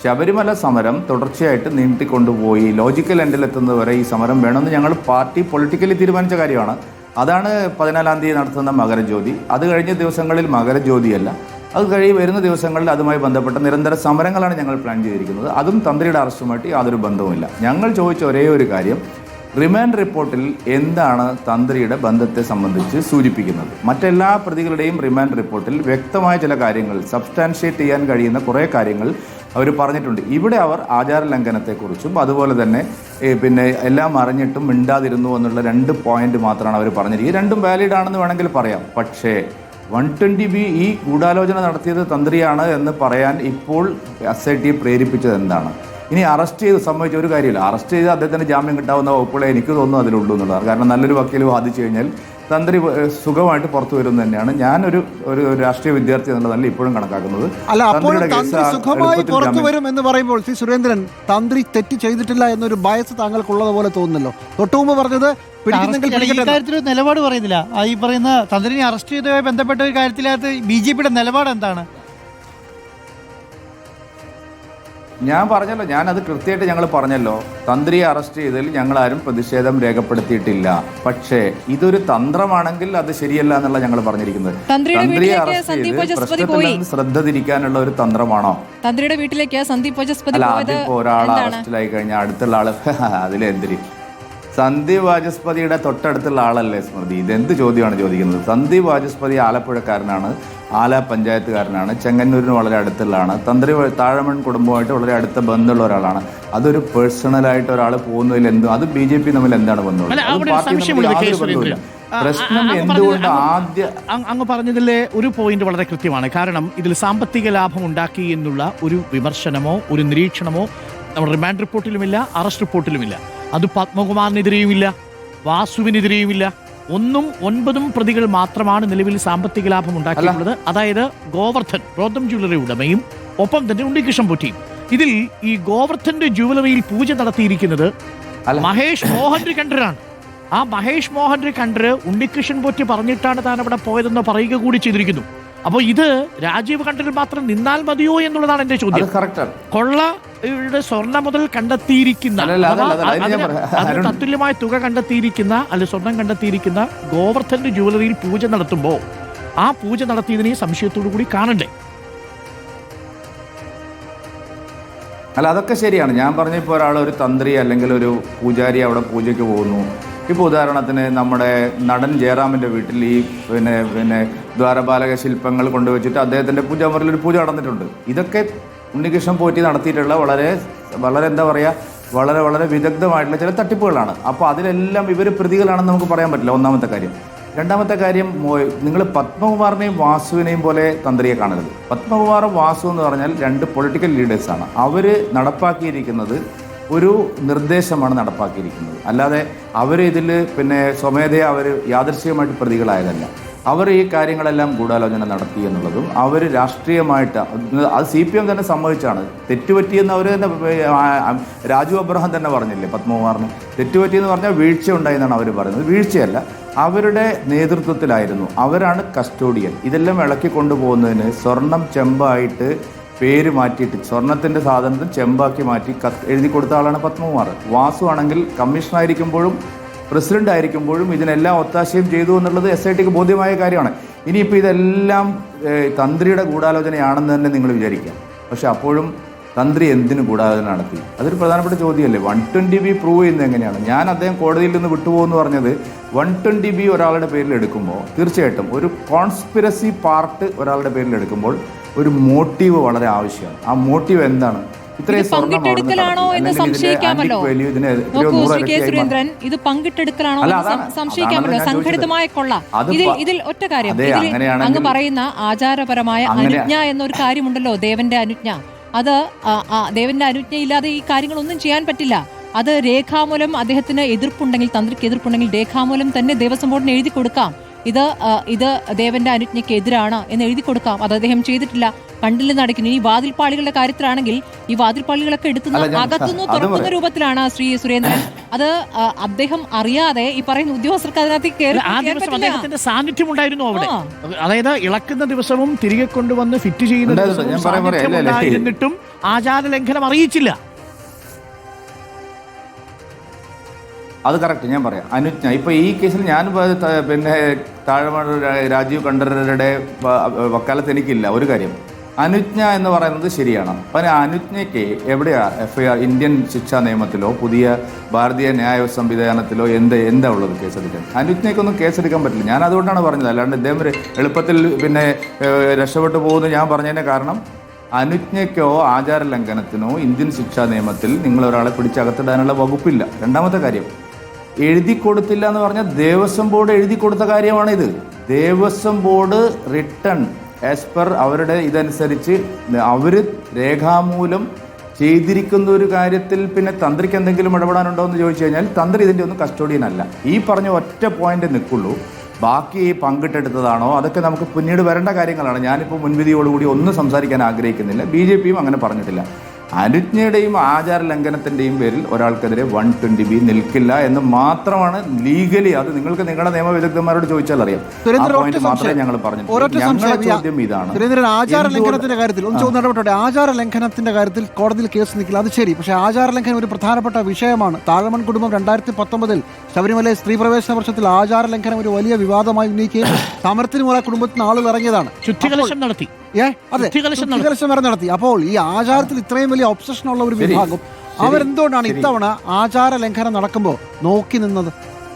ശബരിമല സമരം തുടർച്ചയായിട്ട് നീട്ടിക്കൊണ്ടുപോയി ലോജിക്കൽ എൻഡിലെത്തുന്നതുവരെ ഈ സമരം വേണമെന്ന് ഞങ്ങൾ പാർട്ടി പൊളിറ്റിക്കലി തീരുമാനിച്ച കാര്യമാണ്. അതാണ് 14-ാം തീയതി നടത്തുന്ന മകരജ്യോതി. അത് കഴിഞ്ഞ ദിവസങ്ങളിൽ മകരജ്യോതിയല്ല, അത് വരുന്ന ദിവസങ്ങളിൽ അതുമായി ബന്ധപ്പെട്ട നിരന്തര സമരങ്ങളാണ് ഞങ്ങൾ പ്ലാൻ ചെയ്തിരിക്കുന്നത്. അതും തന്ത്രിയുടെ അറസ്റ്റുമായിട്ട് യാതൊരു ബന്ധവുമില്ല. ഞങ്ങൾ ചോദിച്ച ഒരേ ഒരു കാര്യം, റിമാൻഡ് റിപ്പോർട്ടിൽ എന്താണ് തന്ത്രിയുടെ ബന്ധത്തെ സംബന്ധിച്ച് സൂചിപ്പിക്കുന്നത്? മറ്റെല്ലാ പ്രതികളുടെയും റിമാൻഡ് റിപ്പോർട്ടിൽ വ്യക്തമായ ചില കാര്യങ്ങൾ, സബ്സ്റ്റാൻഷിയേറ്റ് ചെയ്യാൻ കഴിയുന്ന കുറേ കാര്യങ്ങൾ അവർ പറഞ്ഞിട്ടുണ്ട്. ഇവിടെ അവർ ആചാര ലംഘനത്തെക്കുറിച്ചും അതുപോലെ തന്നെ പിന്നെ എല്ലാം അറിഞ്ഞിട്ടും മിണ്ടാതിരുന്നു എന്നുള്ള 2 പോയിന്റ് മാത്രമാണ് അവർ പറഞ്ഞിരിക്കുന്നത്. രണ്ടും വാലിഡ് ആണെന്ന് വേണമെങ്കിൽ പറയാം. പക്ഷേ 120B ഈ ഗൂഢാലോചന നടത്തിയത് തന്ത്രിയാണ് എന്ന് പറയാൻ ഇപ്പോൾ SIT പ്രേരിപ്പിച്ചത് എന്താണ്? ഇനി അറസ്റ്റ് ചെയ്ത് സംഭവിച്ച ഒരു കാര്യമില്ല. അറസ്റ്റ് ചെയ്ത് അദ്ദേഹത്തിന് ജാമ്യം കിട്ടാവുന്ന വകുപ്പുകളെ എനിക്ക് തോന്നുന്നു അതിലുള്ളൂ എന്നുള്ളതാണ്. കാരണം നല്ലൊരു വക്കീൽ വാദിച്ചു കഴിഞ്ഞാൽ തന്ത്രി സുഖമായിട്ട് പുറത്തു വരും തന്നെയാണ് ഞാനൊരു രാഷ്ട്രീയ വിദ്യാർത്ഥി എന്നുള്ളതല്ല ഇപ്പോഴും കണക്കാക്കുന്നത്. അല്ല, അപ്പോൾ തന്ത്രി സുഖമായി പുറത്തു വരും എന്ന് പറയുമ്പോൾ ശ്രീ സുരേന്ദ്രൻ, തന്ത്രി തെറ്റ് ചെയ്തിട്ടില്ല എന്നൊരു ബയസ് താങ്കൾക്കുള്ളതുപോലെ തോന്നുന്നല്ലോ. തൊട്ടുമുമ്പ് പറഞ്ഞത് ഇക്കാര്യത്തിൽ നിലപാട് പറയുന്നില്ല. ഈ പറയുന്ന തന്ത്രിനെ അറസ്റ്റ് ചെയ്തതുമായി ബന്ധപ്പെട്ട ഒരു കാര്യത്തിനകത്ത് BJPയുടെ നിലപാട് എന്താണ്? ഞാൻ പറഞ്ഞല്ലോ, ഞാനത് കൃത്യമായിട്ട് ഞങ്ങൾ പറഞ്ഞല്ലോ. തന്ത്രിയെ അറസ്റ്റ് ചെയ്തതിൽ ഞങ്ങളാരും പ്രതിഷേധം രേഖപ്പെടുത്തിയിട്ടില്ല. പക്ഷേ ഇതൊരു തന്ത്രമാണെങ്കിൽ അത് ശരിയല്ല എന്നുള്ള ഞങ്ങൾ പറഞ്ഞിരിക്കുന്നത്. തന്ത്രിയെ അറസ്റ്റ് ചെയ്ത് പ്രശ്നത്തിൽ നിന്ന് ശ്രദ്ധ തിരിക്കാനുള്ള ഒരു തന്ത്രമാണോ? തന്ത്രിയുടെ വീട്ടിലേക്ക് സന്ദീപ് വാചസ്പതി അല്ല, അതിപ്പോ ഒരാൾ അറസ്റ്റിലായി കഴിഞ്ഞാൽ അടുത്തുള്ള ആള് അതിലെന്തിരി? സന്ദീപ് വാചസ്പതിയുടെ തൊട്ടടുത്തുള്ള ആളല്ലേ സ്മൃതി? ഇതെന്ത് ചോദ്യമാണ് ചോദിക്കുന്നത്? സന്ദീപ് വാചസ്പതി ആലപ്പുഴക്കാരനാണ്, ആല പഞ്ചായത്തുകാരനാണ്, ചെങ്ങന്നൂരിന് വളരെ അടുത്തുള്ളതാണ്. തന്ത്രി താഴമൺ കുടുംബമായിട്ട് വളരെ അടുത്ത ബന്ധമുള്ള ഒരാളാണ്. അതൊരു പേഴ്സണലായിട്ട് ഒരാൾ പോകുന്നതിൽ എന്തും അത് BJP തമ്മിൽ എന്താണ് ബന്ധമുള്ളത്? പ്രശ്നം എന്തുകൊണ്ട് അങ്ങ് പറഞ്ഞതിലെ ഒരു പോയിന്റ് വളരെ കൃത്യമാണ്. കാരണം ഇതിൽ സാമ്പത്തിക ലാഭം ഉണ്ടാക്കി എന്നുള്ള ഒരു വിമർശനമോ ഒരു നിരീക്ഷണമോ നമ്മുടെ റിമാൻഡ് റിപ്പോർട്ടിലുമില്ല, അറസ്റ്റ് റിപ്പോർട്ടിലുമില്ല. അത് പത്മകുമാറിനെതിരെയുമില്ല, വാസുവിനെതിരെയുമില്ല. 1ഉം 9ഉം പ്രതികൾ മാത്രമാണ് നിലവിൽ സാമ്പത്തിക ലാഭം ഉണ്ടാക്കിയിട്ടുള്ളത്. അതായത് ഗോവർദ്ധൻ റോത്തം ജ്വല്ലറി ഉടമയും ഒപ്പം തന്നെ ഉണ്ണികൃഷ്ണൻ പൊറ്റിയും. ഇതിൽ ഈ ഗോവർദ്ധന്റെ ജ്വല്ലറിയിൽ പൂജ നടത്തിയിരിക്കുന്നത് മഹേഷ് മോഹൻ ഖണ്ഡറാണ്. ആ മഹേഷ് മോഹൻ ഖണ്ഡർ ഉണ്ണികൃഷ്ണൻ പൊറ്റി പറഞ്ഞിട്ടാണ് താൻ അവിടെ പോയതെന്ന് പറയുക കൂടി ചെയ്തിരിക്കുന്നു. അപ്പോൾ ഇത് രാജീവ് ഖണ്ഡറിൽ മാത്രം നിന്നാൽ മതിയോ എന്നുള്ളതാണ് എന്റെ ചോദ്യം. കൊള്ളയുടെ സ്വർണ്ണ മുതൽ കണ്ടെത്തിയിരിക്കുന്ന തത്തുല്യമായ തുക കണ്ടെത്തിയിരിക്കുന്ന അല്ലെ സ്വർണം കണ്ടെത്തിയിരിക്കുന്ന ഗോവർദ്ധന്റെ ജ്വല്ലറിയിൽ പൂജ നടത്തുമ്പോൾ ആ പൂജ നടത്തിയതിനെ സംശയത്തോടു കൂടി കാണണ്ടേ? അല്ല, അതൊക്കെ ശരിയാണ്. ഞാൻ പറഞ്ഞപ്പോൾ ഒരാൾ ഒരു തന്ത്രി അല്ലെങ്കിൽ ഒരു പൂജാരി അവിടെ പൂജയ്ക്ക് പോകുന്നു, ഇപ്പോൾ ഉദാഹരണത്തിന് നമ്മുടെ നടൻ ജയറാമിൻ്റെ വീട്ടിൽ ഈ പിന്നെ ദ്വാരപാലക ശില്പങ്ങൾ കൊണ്ടുവച്ചിട്ട് അദ്ദേഹത്തിൻ്റെ പൂജാമുറിയിൽ ഒരു പൂജ നടന്നിട്ടുണ്ട്. ഇതൊക്കെ ഉണ്ണികൃഷ്ണൻ പോറ്റി നടത്തിയിട്ടുള്ള വളരെ എന്താ പറയുക, വളരെ വിദഗ്ധമായിട്ടുള്ള ചില തട്ടിപ്പുകളാണ്. അപ്പോൾ അതിലെല്ലാം ഇവർ പ്രതികളാണെന്ന് നമുക്ക് പറയാൻ പറ്റില്ല, ഒന്നാമത്തെ കാര്യം. രണ്ടാമത്തെ കാര്യം, നിങ്ങൾ പത്മകുമാറിനെയും വാസുവിനെയും പോലെ തന്ത്രിയെ കാണരുത്. പത്മകുമാറും വാസു എന്ന് പറഞ്ഞാൽ രണ്ട് പൊളിറ്റിക്കൽ ലീഡേഴ്സാണ്. അവർ നടപ്പാക്കിയിരിക്കുന്നത് ഒരു നിർദ്ദേശമാണ് നടപ്പാക്കിയിരിക്കുന്നത്. അല്ലാതെ അവർ ഇതിൽ സ്വമേധയാ അവർ യാദൃശ്ചികമായിട്ട് പ്രതികളായതല്ല. അവർ ഈ കാര്യങ്ങളെല്ലാം ഗൂഢാലോചന നടത്തി എന്നുള്ളതും അവർ രാഷ്ട്രീയമായിട്ട് അത് CPM തന്നെ സമ്മതിച്ചാണ്. തെറ്റുപറ്റിയെന്ന് അവർ തന്നെ രാജു അബ്രഹാം തന്നെ പറഞ്ഞില്ലേ പത്മകുമാറിന് തെറ്റുപറ്റിയെന്ന് പറഞ്ഞാൽ വീഴ്ച ഉണ്ടായെന്നാണ് അവർ പറയുന്നത്. വീഴ്ചയല്ല, അവരുടെ നേതൃത്വത്തിലായിരുന്നു. അവരാണ് കസ്റ്റോഡിയൻ. ഇതെല്ലാം ഇളക്കി കൊണ്ടുപോകുന്നതിന് സ്വർണം ചെമ്പായിട്ട് പേര് മാറ്റിയിട്ട് സ്വർണത്തിൻ്റെ സാധനത്തിൽ ചെമ്പാക്കി മാറ്റി എഴുതി കൊടുത്ത ആളാണ് പത്മകുമാർ. വാസു ആണെങ്കിൽ കമ്മീഷണറായിരിക്കുമ്പോഴും പ്രസിഡന്റ് ആയിരിക്കുമ്പോഴും ഇതിനെല്ലാം ഒത്താശയും ചെയ്തു എന്നുള്ളത് SITക്ക് ബോധ്യമായ കാര്യമാണ്. ഇനിയിപ്പോൾ ഇതെല്ലാം തന്ത്രിയുടെ ഗൂഢാലോചനയാണെന്ന് തന്നെ നിങ്ങൾ വിചാരിക്കാം. പക്ഷെ അപ്പോഴും തന്ത്രി എന്തിന് ഗൂഢാലോചന നടത്തി? അതൊരു പ്രധാനപ്പെട്ട ചോദ്യമല്ലേ. 120B പ്രൂവ് ചെയ്യുന്നത് എങ്ങനെയാണ്? ഞാൻ അദ്ദേഹം കോടതിയിൽ നിന്ന് വിട്ടുപോകുമെന്ന് പറഞ്ഞത് 120B ഒരാളുടെ പേരിൽ എടുക്കുമ്പോൾ തീർച്ചയായിട്ടും ഒരു കോൺസ്പിറസി പാർട്ട് ഒരാളുടെ പേരിൽ എടുക്കുമ്പോൾ ഒരു മോട്ടീവ് വളരെ ആവശ്യമാണ്. ആ മോട്ടീവ് എന്താണ്? പങ്കിട്ടെടുക്കലാണോ എന്ന് സംശയിക്കാമല്ലോ. സുരേന്ദ്രൻ, ഇത് പങ്കിട്ടെടുക്കലാണോ സംശയിക്കാമല്ലോ. സംഘടിതമായ കൊള്ള. ഇതിൽ ഒറ്റ കാര്യം, അങ്ങ് പറയുന്ന ആചാരപരമായ അനുജ്ഞ എന്നൊരു കാര്യമുണ്ടല്ലോ, ദേവന്റെ അനുജ്ഞ. അത് ദേവന്റെ അനുജ്ഞ ഇല്ലാതെ ഈ കാര്യങ്ങളൊന്നും ചെയ്യാൻ പറ്റില്ല. അത് രേഖാമൂലം അദ്ദേഹത്തിന് എതിർപ്പുണ്ടെങ്കിൽ, തന്ത്രിക്ക് എതിർപ്പുണ്ടെങ്കിൽ രേഖാമൂലം തന്നെ ദേവസ്വം ബോർഡിന് എഴുതി കൊടുക്കാം. ഇത് ദേവന്റെ അനുജ്ഞയ്ക്ക് എതിരാണ് എന്ന് എഴുതി കൊടുക്കാം. അത് അദ്ദേഹം ചെയ്തിട്ടില്ല, കണ്ടില്ലെന്ന് അടയ്ക്കുന്നു. ഈ വാതിൽപ്പാളികളുടെ കാര്യത്തിലാണെങ്കിൽ ഈ വാതിൽപ്പാളികളൊക്കെ അകത്തുനിന്ന് തുറക്കുന്ന രൂപത്തിലാണ് ശ്രീ സുരേന്ദ്രൻ. അത് അദ്ദേഹം അറിയാതെ ഈ പറയുന്ന ഉദ്യോഗസ്ഥർക്ക് അതിനകത്ത് സാന്നിധ്യം ഉണ്ടായിരുന്നു അവിടെ. അതായത് ഇളക്കുന്ന ദിവസവും തിരികെ കൊണ്ടുവന്ന് ഫിറ്റ് ചെയ്യുന്നിട്ടും ആചാര ലംഘനം അറിയിച്ചില്ല. അത് കറക്റ്റ്, ഞാൻ പറയാം. അനുജ്ഞ ഇപ്പോൾ ഈ കേസിൽ ഞാൻ താഴെമഴ രാജീവ് കണ്ഠരരുടെ വക്കാലത്ത് എനിക്കില്ല. ഒരു കാര്യം, അനുജ്ഞ എന്ന് പറയുന്നത് ശരിയാണ്. അപ്പം അനുജ്ഞയ്ക്ക് എവിടെയാ FIR? ഇന്ത്യൻ ശിക്ഷാ നിയമത്തിലോ പുതിയ ഭാരതീയ ന്യായ സംവിധാനത്തിലോ എന്താ ഉള്ളത് കേസെടുക്കാൻ? അനുജ്ഞയ്ക്കൊന്നും കേസെടുക്കാൻ പറ്റില്ല. ഞാൻ അതുകൊണ്ടാണ് പറഞ്ഞത്. അല്ലാണ്ട് ഇദ്ദേഹം എളുപ്പത്തിൽ രക്ഷപ്പെട്ടു പോകുന്നു ഞാൻ പറഞ്ഞതിൻ്റെ കാരണം, അനുജ്ഞയ്ക്കോ ആചാര ലംഘനത്തിനോ ഇന്ത്യൻ ശിക്ഷാ നിയമത്തിൽ നിങ്ങൾ ഒരാളെ പിടിച്ചകത്തിടാനുള്ള വകുപ്പില്ല. രണ്ടാമത്തെ കാര്യം, എഴുതി കൊടുത്തില്ല എന്ന് പറഞ്ഞാൽ ദേവസ്വം ബോർഡ് എഴുതി കൊടുത്ത കാര്യമാണിത്. Devaswom board written as per അവരുടെ ഇതനുസരിച്ച് അവർ രേഖാമൂലം ചെയ്തിരിക്കുന്ന ഒരു കാര്യത്തിൽ തന്ത്രിക്ക് എന്തെങ്കിലും ഇടപെടാനുണ്ടോ എന്ന് ചോദിച്ചു കഴിഞ്ഞാൽ തന്ത്രി ഇതിൻ്റെ ഒന്നും കസ്റ്റോഡിയൻ അല്ല. ഈ പറഞ്ഞ ഒറ്റ പോയിന്റ് നിൽക്കുള്ളൂ. ബാക്കി പങ്കിട്ടെടുത്തതാണോ അതൊക്കെ നമുക്ക് പിന്നീട് വരേണ്ട കാര്യങ്ങളാണ്. ഞാനിപ്പോൾ മുൻവിധിയോടുകൂടി ഒന്നും സംസാരിക്കാൻ ആഗ്രഹിക്കുന്നില്ല. BJPയും അങ്ങനെ പറഞ്ഞിട്ടില്ല. അനുജ്ഞയുടെയും ആചാര ലംഘനത്തിൻ്റെയും പേരിൽ ഒരാൾക്കെതിരെ 120B നിൽക്കില്ല എന്ന് മാത്രമാണ് ലീഗലി. അത് നിങ്ങൾക്ക് നിങ്ങളുടെ നിയമവിദഗ്ധന്മാരോട് ചോദിച്ചാൽ അറിയാം. മാത്രമേ ഞങ്ങൾ പറഞ്ഞിട്ടുള്ളൂ. ചോദ്യം ഇതാണ്, ആചാര ലംഘനത്തിന്റെ കാര്യത്തിൽ ഒന്ന് ചോദ്യം. ആചാര ലംഘനത്തിന്റെ കാര്യത്തിൽ കോടതിയിൽ കേസ് നിൽക്കില്ല, അത് ശരി. പക്ഷേ ആചാര ലംഘനം ഒരു പ്രധാനപ്പെട്ട വിഷയമാണ്. താഴമൺ കുടുംബം 2019 ശബരിമല സ്ത്രീ പ്രവേശന വർഷത്തിൽ ആചാര ലംഘനം ഒരു വലിയ വിവാദമായി ഉന്നയിക്കുകയും സമരത്തിന് പോലെ കുടുംബത്തിന് ആളുകൾ ഇറങ്ങിയതാണ്. ശുദ്ധികലശം നടത്തി. അപ്പോൾ ഈ ആചാരത്തിൽ ഇത്രയും വലിയ ഒബ്സഷൻ ഉള്ള ഒരു വിഭാഗം അവരെന്തുകൊണ്ടാണ് ഇത്തവണ ആചാര ലംഘനം നടക്കുമ്പോൾ നോക്കി നിന്നത്?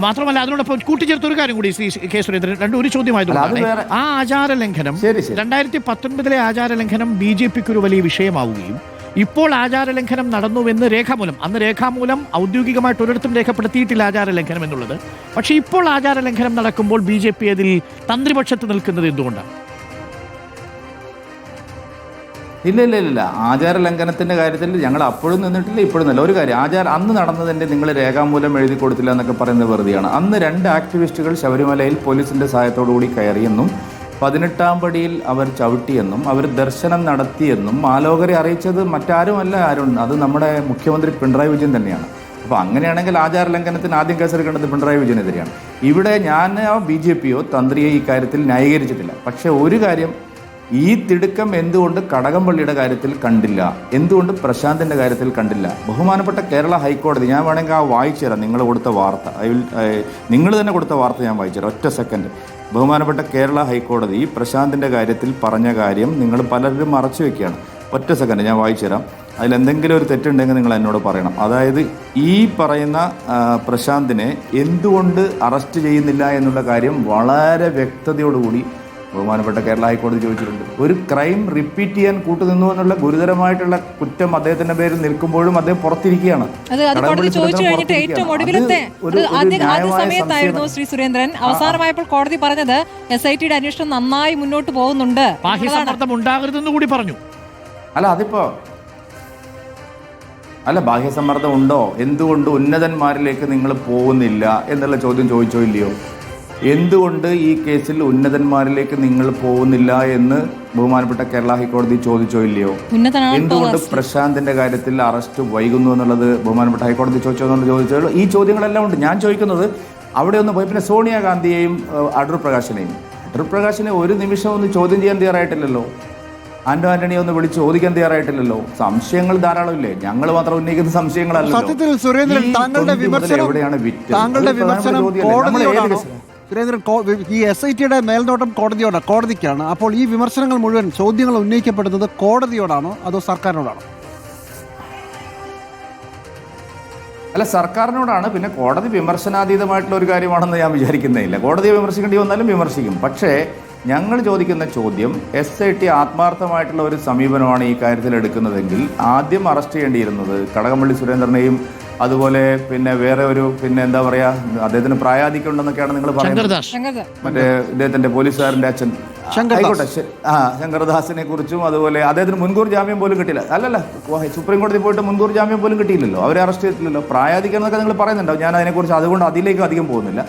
മാത്രമല്ല അതിനോടൊപ്പം കൂട്ടിച്ചേർത്ത ഒരു കാര്യം കൂടി ശ്രീ കെ സുരേന്ദ്രൻ, ഒരു ചോദ്യമായതുകൊണ്ടാണ് ആ ആചാര ലംഘനം 2019 ആചാര ലംഘനം BJPക്ക് ഒരു വലിയ വിഷയമാവുകയും ഇപ്പോൾ ആചാര ലംഘനം നടന്നുവെന്ന് രേഖാമൂലം, അന്ന് രേഖാമൂലം ഔദ്യോഗികമായിട്ട് ഒരിടത്തും രേഖപ്പെടുത്തിയിട്ടില്ല ആചാര ലംഘനം എന്നുള്ളത്. പക്ഷേ ഇപ്പോൾ ആചാര ലംഘനം നടക്കുമ്പോൾ BJP അതിൽ തന്ത്രിപക്ഷത്ത് നിൽക്കുന്നത് എന്തുകൊണ്ടാണ്? ഇല്ല. ആചാര ലംഘനത്തിൻ്റെ കാര്യത്തിൽ ഞങ്ങൾ അപ്പോഴും നിന്നിട്ടില്ല, ഇപ്പോഴും നില്ല. ഒരു കാര്യം, അന്ന് നടന്നതിൻ്റെ നിങ്ങൾ രേഖാമൂലം എഴുതി കൊടുത്തില്ല എന്നൊക്കെ പറയുന്നത് വെറുതെയാണ്. അന്ന് 2 ആക്ടിവിസ്റ്റുകൾ ശബരിമലയിൽ പോലീസിൻ്റെ സഹായത്തോടുകൂടി കയറിയെന്നും 18ാം പടിയിൽ അവർ ചവിട്ടിയെന്നും അവർ ദർശനം നടത്തിയെന്നും മാലോകരെ അറിയിച്ചത് മറ്റാരുമല്ല, അത് നമ്മുടെ മുഖ്യമന്ത്രി പിണറായി വിജയൻ തന്നെയാണ്. അപ്പോൾ അങ്ങനെയാണെങ്കിൽ ആചാര ലംഘനത്തിന് ആദ്യം കേസെടുക്കേണ്ടത് പിണറായി വിജയനെതിരെയാണ്. ഇവിടെ ഞാൻ BJPയോ തന്ത്രിയോ ഈ കാര്യത്തിൽ ന്യായീകരിച്ചിട്ടില്ല. പക്ഷേ ഒരു കാര്യം, ഈ തിടുക്കം എന്തുകൊണ്ട് കടകംപള്ളിയുടെ കാര്യത്തിൽ കണ്ടില്ല, എന്തുകൊണ്ട് പ്രശാന്തിൻ്റെ കാര്യത്തിൽ കണ്ടില്ല? ബഹുമാനപ്പെട്ട കേരള ഹൈക്കോടതി, ഞാൻ വേണമെങ്കിൽ വായിച്ചു തരാം നിങ്ങൾ കൊടുത്ത വാർത്ത. നിങ്ങൾ തന്നെ കൊടുത്ത വാർത്ത ഞാൻ വായിച്ചു തരാം, ഒറ്റ സെക്കൻഡ്. ബഹുമാനപ്പെട്ട കേരള ഹൈക്കോടതി പ്രശാന്തിൻ്റെ കാര്യത്തിൽ പറഞ്ഞ കാര്യം നിങ്ങൾ പലരും മറച്ചു വെക്കുകയാണ്. ഒറ്റ സെക്കൻഡ് ഞാൻ വായിച്ചു തരാം. അതിലെന്തെങ്കിലും ഒരു തെറ്റുണ്ടെങ്കിൽ നിങ്ങൾ എന്നോട് പറയണം. അതായത് ഈ പറയുന്ന പ്രശാന്തിനെ എന്തുകൊണ്ട് അറസ്റ്റ് ചെയ്യുന്നില്ല എന്നുള്ള കാര്യം വളരെ വ്യക്തതയോടുകൂടി ബഹുമാനപ്പെട്ട കേരള ഹൈക്കോടതി ചോദിച്ചിട്ടുണ്ട്. ഒരു ക്രൈം റിപ്പീറ്റ് ചെയ്യാൻ കൂട്ടുനിന്നു എന്നുള്ള ഗുരുതരമായിട്ടുള്ള കുറ്റം അദ്ദേഹത്തിന്റെ പേരിൽ നിൽക്കുമ്പോഴും അദ്ദേഹം പുറത്തിരിക്കുകയാണ്. സമയത്തായിരുന്നു ശ്രീ സുരേന്ദ്രൻ അവസാനമായപ്പോൾ കോടതി പറഞ്ഞത് SITയുടെ അന്വേഷണം നന്നായി മുന്നോട്ട് പോകുന്നുണ്ട്, ബാഹ്യസമ്മർദ്ദം ഉണ്ടാകരുതെന്ന് കൂടി പറഞ്ഞു. അല്ല ബാഹ്യസമ്മർദ്ദം ഉണ്ടോ? എന്തുകൊണ്ട് ഉന്നതന്മാരിലേക്ക് നിങ്ങൾ പോകുന്നില്ല എന്നുള്ള ചോദ്യം ചോദിച്ചോ ഇല്ലയോ? എന്തുകൊണ്ട് ഈ കേസിൽ ഉന്നതന്മാരിലേക്ക് നിങ്ങൾ പോകുന്നില്ല എന്ന് ബഹുമാനപ്പെട്ട കേരള ഹൈക്കോടതി ചോദിച്ചോ ഇല്ലയോ? എന്തുകൊണ്ട് പ്രശാന്തിന്റെ കാര്യത്തിൽ അറസ്റ്റ് വൈകുന്നു എന്നുള്ളത് ബഹുമാനപ്പെട്ട ഹൈക്കോടതി ചോദിച്ചോ എന്നുള്ള ചോദിച്ചോ? ഈ ചോദ്യങ്ങളെല്ലാം ഉണ്ട്. ഞാൻ ചോദിക്കുന്നത് അവിടെ ഒന്ന് പോയി പിന്നെ സോണിയാഗാന്ധിയെയും അടൂർ പ്രകാശിനെ ഒരു നിമിഷം ഒന്ന് ചോദ്യം ചെയ്യാൻ തയ്യാറായിട്ടില്ലല്ലോ. ആന്റണിയെ ഒന്ന് വിളിച്ച് ചോദിക്കാൻ തയ്യാറായിട്ടില്ലല്ലോ. സംശയങ്ങൾ ധാരാളമില്ലേ? ഞങ്ങൾ മാത്രം ഉന്നയിക്കുന്ന സംശയങ്ങളല്ലോ. സത്യത്തിൽ സുരേന്ദ്രൻ താങ്കളുടെ വിമർശനം കോടതിയോടാണോ? സുരേന്ദ്രൻ, ഈ SITയുടെ മേൽനോട്ടം കോടതിക്കാണ്. അപ്പോൾ ഈ വിമർശനങ്ങൾ മുഴുവൻ ചോദ്യങ്ങൾ ഉന്നയിക്കപ്പെടുന്നത് കോടതിയോടാണോ അതോ സർക്കാരിനോടാണോ? അല്ല, സർക്കാരിനോടാണ്. പിന്നെ കോടതി വിമർശനാതീതമായിട്ടുള്ള ഒരു കാര്യമാണെന്ന് ഞാൻ വിചാരിക്കുന്നില്ല. കോടതിയെ വിമർശിക്കേണ്ടി വന്നാലും വിമർശിക്കും. പക്ഷേ ഞങ്ങൾ ചോദിക്കുന്ന ചോദ്യം, SIT ആത്മാർത്ഥമായിട്ടുള്ള ഒരു സമീപനമാണ് ഈ കാര്യത്തിൽ എടുക്കുന്നതെങ്കിൽ ആദ്യം അറസ്റ്റ് ചെയ്യേണ്ടിയിരുന്നത് കടകംപള്ളി സുരേന്ദ്രനെയും അതുപോലെ പിന്നെ വേറെ ഒരു എന്താ പറയാ, അദ്ദേഹത്തിന് പ്രായാധിക്യം ഉണ്ടെന്നൊക്കെയാണ് നിങ്ങൾ പറയുന്നത്. മറ്റേ ഇദ്ദേഹത്തിന്റെ പോലീസുകാരന്റെ അച്ഛൻ ആയിക്കോട്ടെ, ശങ്കർദാസിനെ കുറിച്ചും അതുപോലെ അദ്ദേഹത്തിന് മുൻകൂർ ജാമ്യം പോലും കിട്ടിയില്ല. അല്ലല്ല, സുപ്രീം കോടതി പോയിട്ട് മുൻകൂർ ജാമ്യം പോലും കിട്ടിയില്ലല്ലോ, അവരെ അറസ്റ്റ് ചെയ്തിട്ടില്ലല്ലോ. പ്രായാധിക്യം എന്നൊക്കെ നിങ്ങൾ പറയുന്നുണ്ടാവും. ഞാൻ അതിനെക്കുറിച്ച് അതുകൊണ്ട് അതിലേക്ക് അധികം പോകുന്നില്ല.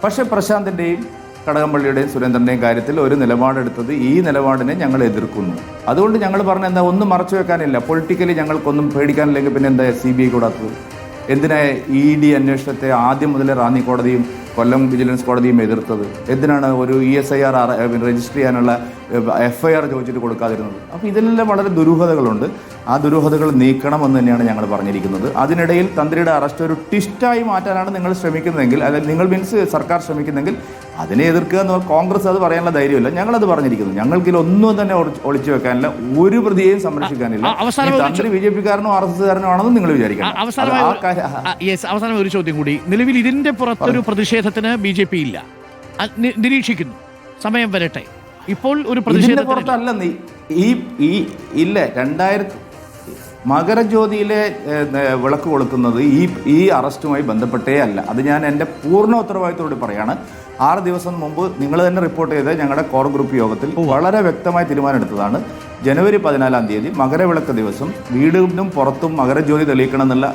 പക്ഷേ പ്രശാന്തിന്റെയും കടകംപള്ളിയുടെയും സുരേന്ദ്രൻ്റെയും കാര്യത്തിൽ ഒരു നിലപാടെടുത്തത്, ഈ നിലപാടിനെ ഞങ്ങൾ എതിർക്കുന്നു. അതുകൊണ്ട് ഞങ്ങൾ പറഞ്ഞ എന്താ, ഒന്നും മറച്ചു വെക്കാനില്ല. പൊളിറ്റിക്കലി ഞങ്ങൾക്കൊന്നും പേടിക്കാനില്ലെങ്കിൽ പിന്നെ എന്താ CBI കൂടാത്തത്? എന്തിനാ ED അന്വേഷണത്തെ ആദ്യം മുതലേ റാന്നി കോടതിയും കൊല്ലം വിജിലൻസ് കോടതിയും എതിർത്തത്? എന്തിനാണ് ഒരു ESIR രജിസ്റ്റർ ചെയ്യാനുള്ള FIR ചോദിച്ചിട്ട് കൊടുക്കാതിരുന്നത്? അപ്പോൾ ഇതിലെല്ലാം വളരെ ദുരൂഹതകളുണ്ട്. ആ ദുരൂഹതകൾ നീക്കണമെന്ന് തന്നെയാണ് ഞങ്ങൾ പറഞ്ഞിരിക്കുന്നത്. അതിനിടയിൽ തന്ത്രിയുടെ അറസ്റ്റ് ഒരു ട്വിസ്റ്റായി മാറ്റാനാണ് നിങ്ങൾ ശ്രമിക്കുന്നതെങ്കിൽ, അല്ലെങ്കിൽ നിങ്ങൾ മീൻസ് സർക്കാർ ശ്രമിക്കുന്നെങ്കിൽ അതിനെ എതിർക്കുക എന്ന് കോൺഗ്രസ് അത് പറയാനുള്ള ധൈര്യമില്ല. ഞങ്ങളത് പറഞ്ഞിരിക്കുന്നു. ഞങ്ങൾക്കിലൊന്നും തന്നെ ഒളിച്ചു വെക്കാനില്ല, ഒരു പ്രതിയെയും സംരക്ഷിക്കാനില്ല. തന്ത്രി BJP-കാരനോ RSS-കാരനോ ആണെന്ന് നിങ്ങൾ വിചാരിക്കണം. അവസാനം ഒരു ചോദ്യം കൂടി. നിലവിൽ ഇതിന്റെ പുറത്തൊരു പ്രതിഷേധത്തിന് BJP ഇല്ല, നിരീക്ഷിക്കുന്നു, സമയം വരട്ടെ. ഇപ്പോൾ ഒരു പ്രതിഷേധം പുറത്തല്ല ഇല്ല. 2000 മകരജ്യോതിയിലെ വിളക്ക് കൊളുത്തുന്നത് ഈ അറസ്റ്റുമായി ബന്ധപ്പെട്ടേ അല്ല. അത് ഞാൻ എൻ്റെ പൂർണ്ണ ഉത്തരവാദിത്തോടെ പറയാണ്. 6 ദിവസം മുമ്പ് നിങ്ങൾ തന്നെ റിപ്പോർട്ട് ചെയ്ത ഞങ്ങളുടെ കോർ ഗ്രൂപ്പ് യോഗത്തിൽ വളരെ വ്യക്തമായ തീരുമാനമെടുത്തതാണ്. ജനുവരി 14-ാം തീയതി മകരവിളക്ക് ദിവസം വീടിനും പുറത്തും മകരജ്യോതി തെളിയിക്കണം എന്നുള്ള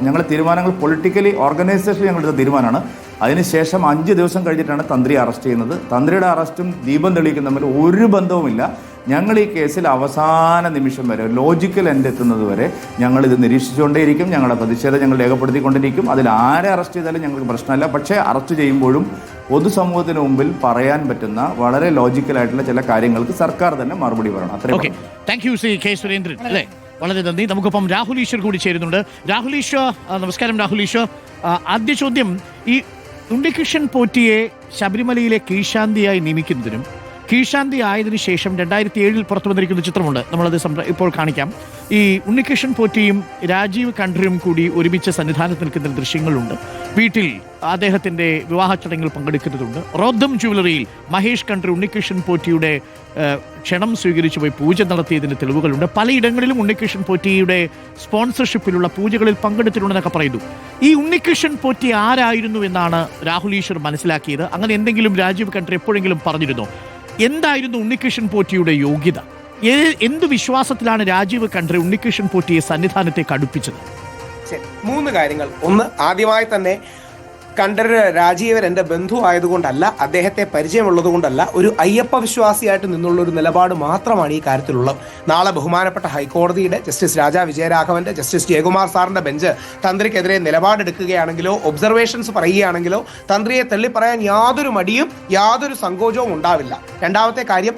ഞങ്ങളുടെ തീരുമാനങ്ങൾ പൊളിറ്റിക്കലി ഓർഗനൈസേഷൻ ഞങ്ങളുടെ തീരുമാനമാണ്. അതിനുശേഷം 5 ദിവസം കഴിഞ്ഞിട്ടാണ് തന്ത്രി അറസ്റ്റ് ചെയ്യുന്നത്. തന്ത്രിയുടെ അറസ്റ്റും ദീപം തെളിയിക്കുന്ന തമ്മിൽ ഒരു ബന്ധവുമില്ല. ഞങ്ങൾ ഈ കേസിൽ അവസാന നിമിഷം വരെ, ലോജിക്കൽ എൻഡ് എത്തുന്നത് വരെ ഞങ്ങളിത് നിരീക്ഷിച്ചുകൊണ്ടേയിരിക്കും. ഞങ്ങളുടെ പ്രതിഷേധം ഞങ്ങൾ രേഖപ്പെടുത്തിക്കൊണ്ടിരിക്കും. അതിൽ ആരെ അറസ്റ്റ് ചെയ്താലും ഞങ്ങൾക്ക് പ്രശ്നമല്ല. പക്ഷേ അറസ്റ്റ് ചെയ്യുമ്പോഴും പൊതുസമൂഹത്തിന് മുമ്പിൽ പറയാൻ പറ്റുന്ന വളരെ ലോജിക്കലായിട്ടുള്ള ചില കാര്യങ്ങൾക്ക് സർക്കാർ തന്നെ മറുപടി പറയണം. അത്രയും. Thank you K. സുരേന്ദ്രൻ. അല്ലേ, വളരെ നന്ദി. നമുക്കിപ്പം രാഹുൽ ഈശ്വർ കൂടി ചേരുന്നുണ്ട്. രാഹുൽ ഈശ്വർ, നമസ്കാരം രാഹുൽ ഈശ്വർ. ആദ്യ ചോദ്യം, ഈ ഉണ്ണികൃഷ്ണൻ പോറ്റിയെ ശബരിമലയിലെ കീഴ്ശാന്തിയായി നിയമിക്കുന്നതിനും കീഴ്ശാന്തി ആയതിനു ശേഷം 2007 പുറത്തു വന്നിരിക്കുന്ന ചിത്രമുണ്ട്, നമ്മളത് ഇപ്പോൾ കാണിക്കാം. ഈ ഉണ്ണികൃഷ്ണൻ പോറ്റിയും രാജീവ് കണ്ഠരും കൂടി ഒരുമിച്ച് സന്നിധാനത്ത് നിൽക്കുന്ന ദൃശ്യങ്ങളുണ്ട്. വീട്ടിൽ അദ്ദേഹത്തിന്റെ വിവാഹ ചടങ്ങിൽ പങ്കെടുക്കുന്നതുണ്ട്. റോദ്ധം ജ്വല്ലറിയിൽ മഹേഷ് കണ്ഠർ ഉണ്ണികൃഷ്ണൻ പോറ്റിയുടെ ക്ഷണം സ്വീകരിച്ചു പോയി പൂജ നടത്തിയതിന് തെളിവുകളുണ്ട്. പലയിടങ്ങളിലും ഉണ്ണികൃഷ്ണൻ പോറ്റിയുടെ സ്പോൺസർഷിപ്പിലുള്ള പൂജകളിൽ പങ്കെടുത്തിട്ടുണ്ടെന്നൊക്കെ പറയുന്നു. ഈ ഉണ്ണികൃഷ്ണൻ പോറ്റി ആരായിരുന്നു എന്നാണ് രാഹുൽ ഈശ്വർ മനസ്സിലാക്കിയത്? അങ്ങനെ എന്തെങ്കിലും രാജീവ് കണ്ഠർ എപ്പോഴെങ്കിലും പറഞ്ഞിരുന്നോ? എന്തായിരുന്നു ഉണ്ണികൃഷ്ണൻ പോറ്റിയുടെ യോഗ്യത? എന്ത് വിശ്വാസത്തിലാണ് രാജീവ് കണ്ഠർ ഉണ്ണികൃഷ്ണൻ പോറ്റിയെ സന്നിധാനത്തേക്ക് അടുപ്പിച്ചത്? 3 കാര്യങ്ങൾ. ഒന്ന്, ആദ്യമായി തന്നെ കണ്ഠർ രാജീവൻ എൻ്റെ ബന്ധു ആയതുകൊണ്ടല്ല, അദ്ദേഹത്തെ പരിചയമുള്ളത് കൊണ്ടല്ല, ഒരു അയ്യപ്പ വിശ്വാസിയായിട്ട് നിന്നുള്ള ഒരു നിലപാട് മാത്രമാണ് ഈ കാര്യത്തിലുള്ളത്. നാളെ ബഹുമാനപ്പെട്ട ഹൈക്കോടതിയുടെ ജസ്റ്റിസ് രാജാ വിജയരാഘവന്റെ, ജസ്റ്റിസ് ജയകുമാർ സാറിന്റെ ബെഞ്ച് തന്ത്രിക്കെതിരെ നിലപാടെടുക്കുകയാണെങ്കിലോ ഒബ്സർവേഷൻസ് പറയുകയാണെങ്കിലോ തന്ത്രിയെ തള്ളിപ്പറയാൻ യാതൊരു മടിയും യാതൊരു സങ്കോചവും ഉണ്ടാവില്ല. രണ്ടാമത്തെ കാര്യം,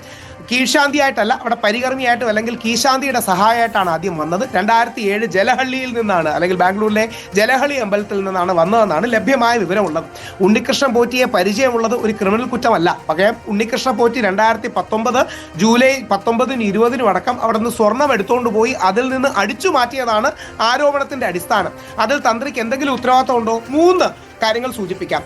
കീഴ്ശാന്തിയായിട്ടല്ല, അവിടെ പരികർമ്മിയായിട്ടും അല്ലെങ്കിൽ കീഴ്ശാന്തിയുടെ സഹായമായിട്ടാണ് ആദ്യം വന്നത്. 2007 ജലഹള്ളിയിൽ നിന്നാണ്, അല്ലെങ്കിൽ ബാംഗ്ലൂരിലെ ജലഹള്ളി അമ്പലത്തിൽ നിന്നാണ് വന്നതെന്നാണ് ലഭ്യമായ വിവരമുള്ളത്. ഉണ്ണികൃഷ്ണൻ പോറ്റിയെ പരിചയമുള്ളത് ഒരു ക്രിമിനൽ കുറ്റമല്ല. പകരം ഉണ്ണികൃഷ്ണൻ പോറ്റി 2019 ജൂലൈ 19-നും 20-നും അടക്കം അവിടെ നിന്ന് സ്വർണം എടുത്തുകൊണ്ട് പോയി അതിൽ നിന്ന് അടിച്ചു മാറ്റിയതാണ് ആരോപണത്തിന്റെ അടിസ്ഥാനം. അതിൽ തന്ത്രിക്ക് എന്തെങ്കിലും ഉത്തരവാദിത്വം ഉണ്ടോ? 3 കാര്യങ്ങൾ സൂചിപ്പിക്കാം.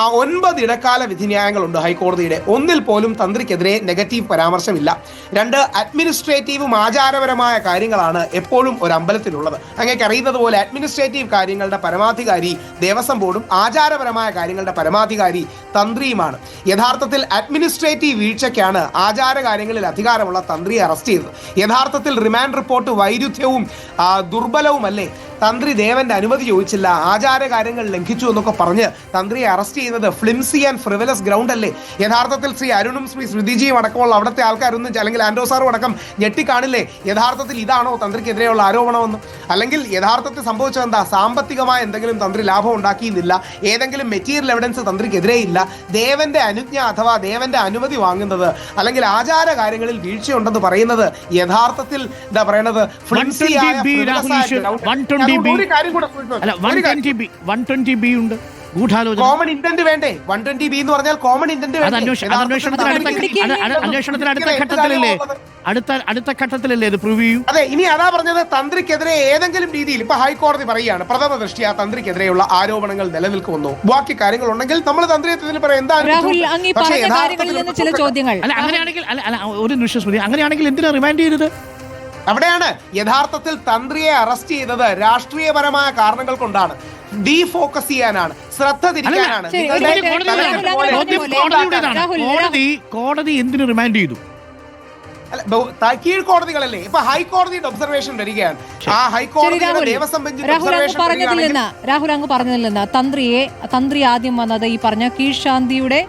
9 ഇടക്കാല വിധിന്യായങ്ങളുണ്ട് ഹൈക്കോടതിയുടെ. ഒന്നിൽ പോലും തന്ത്രിക്കെതിരെ നെഗറ്റീവ് പരാമർശമില്ല. 2 അഡ്മിനിസ്ട്രേറ്റീവും ആചാരപരമായ കാര്യങ്ങളാണ് എപ്പോഴും ഒരു അമ്പലത്തിലുള്ളത്. അങ്ങേക്ക് അറിയുന്നത് പോലെ അഡ്മിനിസ്ട്രേറ്റീവ് കാര്യങ്ങളുടെ പരമാധികാരി ദേവസ്വം ബോർഡും ആചാരപരമായ കാര്യങ്ങളുടെ പരമാധികാരി തന്ത്രിയുമാണ്. യഥാർത്ഥത്തിൽ അഡ്മിനിസ്ട്രേറ്റീവ് വീഴ്ചയ്ക്കാണ് ആചാര കാര്യങ്ങളിൽ അധികാരമുള്ള തന്ത്രിയെ അറസ്റ്റ് ചെയ്തത്. യഥാർത്ഥത്തിൽ റിമാൻഡ് റിപ്പോർട്ട് വൈരുദ്ധ്യവും ദുർബലവുമല്ലേ? തന്ത്രി ദേവന്റെ അനുമതി ചോദിച്ചില്ല, ആചാര കാര്യങ്ങൾ ലംഘിച്ചു എന്നൊക്കെ പറഞ്ഞ് തന്ത്രിയെ അറസ്റ്റ് ചെയ്യുന്നത് ഫ്ലിംസി ആൻഡ് ഫ്രിവലസ് ഗ്രൗണ്ട് അല്ലേ? യഥാർത്ഥത്തിൽ ശ്രീ അരുണും ശ്രീ ശ്രുതിജിയും അടക്കമുള്ള അവിടുത്തെ ആൾക്കാരൊന്നും, അല്ലെങ്കിൽ ആൻഡോസാറും അടക്കം ഞെട്ടിക്കാണില്ലേ യഥാർത്ഥത്തിൽ ഇതാണോ തന്ത്രിക്കെതിരെയുള്ള ആരോപണമെന്ന്? അല്ലെങ്കിൽ യഥാർത്ഥത്തിൽ സംഭവിച്ചത് എന്താ? സാമ്പത്തികമായ എന്തെങ്കിലും തന്ത്രി ലാഭം ഉണ്ടാക്കിയെന്നില്ല, ഏതെങ്കിലും മെറ്റീരിയൽ എവിഡൻസ് തന്ത്രിക്കെതിരെ ഇല്ല. ദേവന്റെ അനുജ്ഞ അഥവാ ദേവന്റെ അനുമതി വാങ്ങുന്നത് അല്ലെങ്കിൽ ആചാര കാര്യങ്ങളിൽ വീഴ്ചയുണ്ടെന്ന് പറയുന്നത് യഥാർത്ഥത്തിൽ എന്താ പറയുന്നത് ഫ്ലിംസി ആയ കോമൺ ഇന്റന്റ് വേണ്ടേ? 120B എന്ന് പറഞ്ഞാൽ കോമൺ ഇന്റന്റ് അടുത്ത ഘട്ടത്തിലല്ലേ ഇത് പ്രൂവ് ചെയ്യൂ? അതെ, ഇനി അതാ പറഞ്ഞത്, തന്ത്രിക്കെതിരെ ഏതെങ്കിലും രീതിയിൽ ഇപ്പൊ ഹൈക്കോടതി പറയുകയാണ് പ്രഥമ ദൃഷ്ട്യാ തന്ത്രിക്കെതിരെയുള്ള ആരോപണങ്ങൾ നിലനിൽക്കുമെന്നോ ബാക്കി കാര്യങ്ങൾ ഉണ്ടെങ്കിൽ നമ്മൾ തന്ത്രിയെ പറയാം. എന്താ ചില ചോദ്യങ്ങൾ അങ്ങനെയാണെങ്കിൽ ഒരു നിമിഷം സ്മൃതി, അങ്ങനെയാണെങ്കിൽ എന്തിനാ റിമാൻഡ് ചെയ്തത്? അവിടെയാണ് യഥാർത്ഥത്തിൽ തന്ത്രിയെ അറസ്റ്റ് ചെയ്തത് രാഷ്ട്രീയപരമായ കാരണങ്ങൾ കൊണ്ടാണ്. ഡീഫോക്കസ് ചെയ്യാനാണ്, ശ്രദ്ധ തിരിക്കാനാണ്. കോടതി എന്തിനു റിമാൻഡ് ചെയ്തു? കീഴ്ക്കോടതികളല്ലേ? ഇപ്പൊ ഹൈക്കോടതിയുടെ ഒബ്സർവേഷൻ വരികയാണ്. ആ ഹൈക്കോടതിയുടെ ദേവസ്വം ബെഞ്ചിന്റെ രാഹുൽ അങ്ങ് പറഞ്ഞതിൽ നിന്ന് തന്ത്രി ആദ്യം വന്നത് ഈ പറഞ്ഞ കീഴ്ശാന്തിയുടെ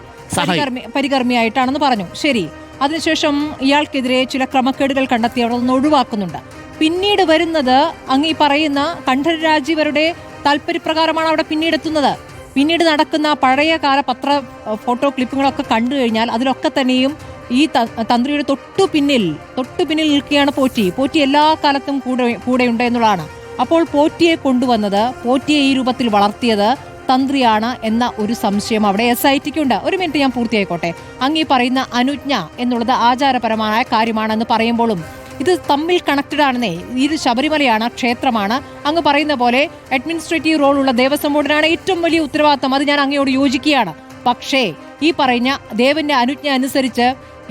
പരികർമ്മിയായിട്ടാണെന്ന് പറഞ്ഞു. ശരി, അതിനുശേഷം ഇയാൾക്കെതിരെ ചില ക്രമക്കേടുകൾ കണ്ടെത്തി അവിടെ നിന്ന് ഒഴിവാക്കുന്നുണ്ട്. പിന്നീട് വരുന്നത് അങ്ങ് ഈ പറയുന്ന കണ്ഠര് രാജീവരുടെ താല്പര്യപ്രകാരമാണ് അവിടെ പിന്നീട് എത്തുന്നത്. പിന്നീട് നടക്കുന്ന പഴയകാല ഫോട്ടോ ക്ലിപ്പുകളൊക്കെ കണ്ടു കഴിഞ്ഞാൽ അതിലൊക്കെ തന്നെയും ഈ തന്ത്രിയുടെ തൊട്ടു പിന്നിൽ നിൽക്കുകയാണ് പോറ്റി എല്ലാ കാലത്തും കൂടെയുണ്ട് എന്നുള്ളതാണ്. അപ്പോൾ പോറ്റിയെ കൊണ്ടുവന്നത്, പോറ്റിയെ ഈ രൂപത്തിൽ വളർത്തിയത് തന്ത്രിയാണ് എന്ന ഒരു സംശയം അവിടെ SITക്കുണ്ട്. ഒരു മിനിറ്റ്, ഞാൻ പൂർത്തിയായിക്കോട്ടെ. അങ്ങ് ഈ പറയുന്ന അനുജ്ഞ എന്നുള്ളത് ആചാരപരമായ കാര്യമാണെന്ന് പറയുമ്പോഴും ഇത് തമ്മിൽ കണക്റ്റഡ് ആണെന്നേ. ഇത് ശബരിമലയാണ്, ക്ഷേത്രമാണ്. അങ്ങ് പറയുന്ന പോലെ അഡ്മിനിസ്ട്രേറ്റീവ് റോളുള്ള ദേവസ്വം ബോർഡിനാണ് ഏറ്റവും വലിയ ഉത്തരവാദിത്തം. അത് ഞാൻ അങ്ങയോട് യോജിക്കുകയാണ്. പക്ഷേ ഈ പറഞ്ഞ ദേവന്റെ അനുജ്ഞ അനുസരിച്ച്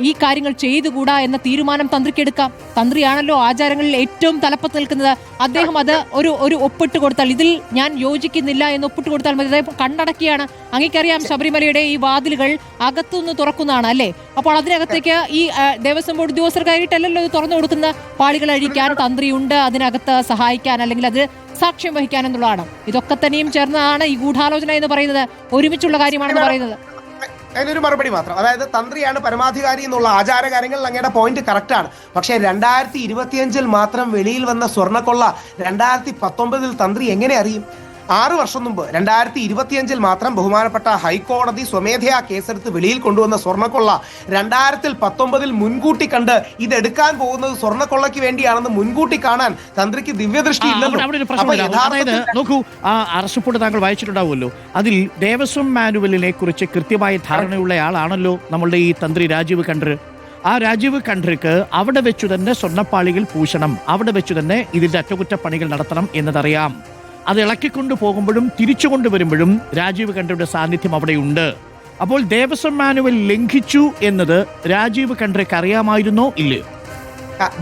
ഈ കാര്യങ്ങൾ ചെയ്തുകൂടാ എന്ന തീരുമാനം തന്ത്രിക്കെടുക്കാം. തന്ത്രിയാണല്ലോ ആചാരങ്ങളിൽ ഏറ്റവും തലപ്പത്ത് നിൽക്കുന്നത്. അദ്ദേഹം അത് ഒരു ഒപ്പിട്ട് കൊടുത്താൽ, ഇതിൽ ഞാൻ യോജിക്കുന്നില്ല എന്ന് ഒപ്പിട്ട് കൊടുത്താൽ മതി. അദ്ദേഹം കണ്ടടക്കിയാണ്. അങ്ങേക്കറിയാം ശബരിമലയുടെ ഈ വാതിലുകൾ അകത്തുനിന്ന് തുറക്കുന്നതാണ് അല്ലേ? അപ്പോൾ അതിനകത്തേക്ക് ഈ ദേവസ്വം ബോർഡ് ഉദ്യോഗസ്ഥർക്കായിട്ടല്ലല്ലോ ഇത് തുറന്നു കൊടുക്കുന്ന. പാളികൾ അഴിക്കാൻ തന്ത്രിയുണ്ട്, അതിനകത്ത് സഹായിക്കാൻ അല്ലെങ്കിൽ അത് സാക്ഷ്യം വഹിക്കാൻ എന്നുള്ളതാണ്. ഇതൊക്കെ തന്നെയും ചേർന്നതാണ് ഈ ഗൂഢാലോചന എന്ന് പറയുന്നത്. ഒരുമിച്ചുള്ള കാര്യമാണെന്ന് പറയുന്നത്. അതിനൊരു മറുപടി മാത്രം, അതായത് തന്ത്രിയാണ് പരമാധികാരി എന്നുള്ള ആചാര കാര്യങ്ങളിൽ അങ്ങയുടെ പോയിന്റ് കറക്റ്റ് ആണ്. പക്ഷേ 2025 മാത്രം വെളിയിൽ വന്ന സ്വർണ്ണക്കൊള്ള 2019 തന്ത്രി എങ്ങനെ അറിയും? 6 വർഷം മുമ്പ് 2025 മാത്രം ബഹുമാനപ്പെട്ട ഹൈക്കോടതി സ്വമേധയാ കേസെടുത്ത് വെളിയിൽ കൊണ്ടുവന്ന സ്വർണ്ണക്കൊള്ള 2019 മുൻകൂട്ടി കണ്ട് ഇതെടുക്കാൻ പോകുന്നത് സ്വർണ്ണക്കൊള്ളയ്ക്ക് വേണ്ടിയാണെന്ന് മുൻകൂട്ടി കാണാൻ തന്ത്രിക്ക് ദിവ്യദൃഷ്ടി അതായത് നോക്കൂ, ആ അറസ്റ്റ് റിപ്പോർട്ട് താങ്കൾ വായിച്ചിട്ടുണ്ടാവുമല്ലോ. അതിൽ ദേവസ്വം മാനുവലിനെ കുറിച്ച് കൃത്യമായ ധാരണയുള്ളയാളാണല്ലോ നമ്മളുടെ ഈ തന്ത്രി രാജീവ് കണ്ഠര്. ആ രാജീവ് കണ്ഠർക്ക് അവിടെ വെച്ചു തന്നെ സ്വർണ്ണപ്പാളികൾ പൂശണം, അവിടെ വെച്ചു തന്നെ ഇതിന്റെ അറ്റകുറ്റപ്പണികൾ നടത്തണം എന്നതറിയാം. അത് ഇളക്കിക്കൊണ്ടു പോകുമ്പോഴും തിരിച്ചു കൊണ്ടുവരുമ്പോഴും രാജീവ് കണ്ഠരുടെ സാന്നിധ്യം അവിടെയുണ്ട്. അപ്പോൾ ദേവസ്വം മാനുവൽ ലംഘിച്ചു എന്നത് രാജീവ് കണ്ഠർക്ക് അറിയാമായിരുന്നോ ഇല്ലയോ?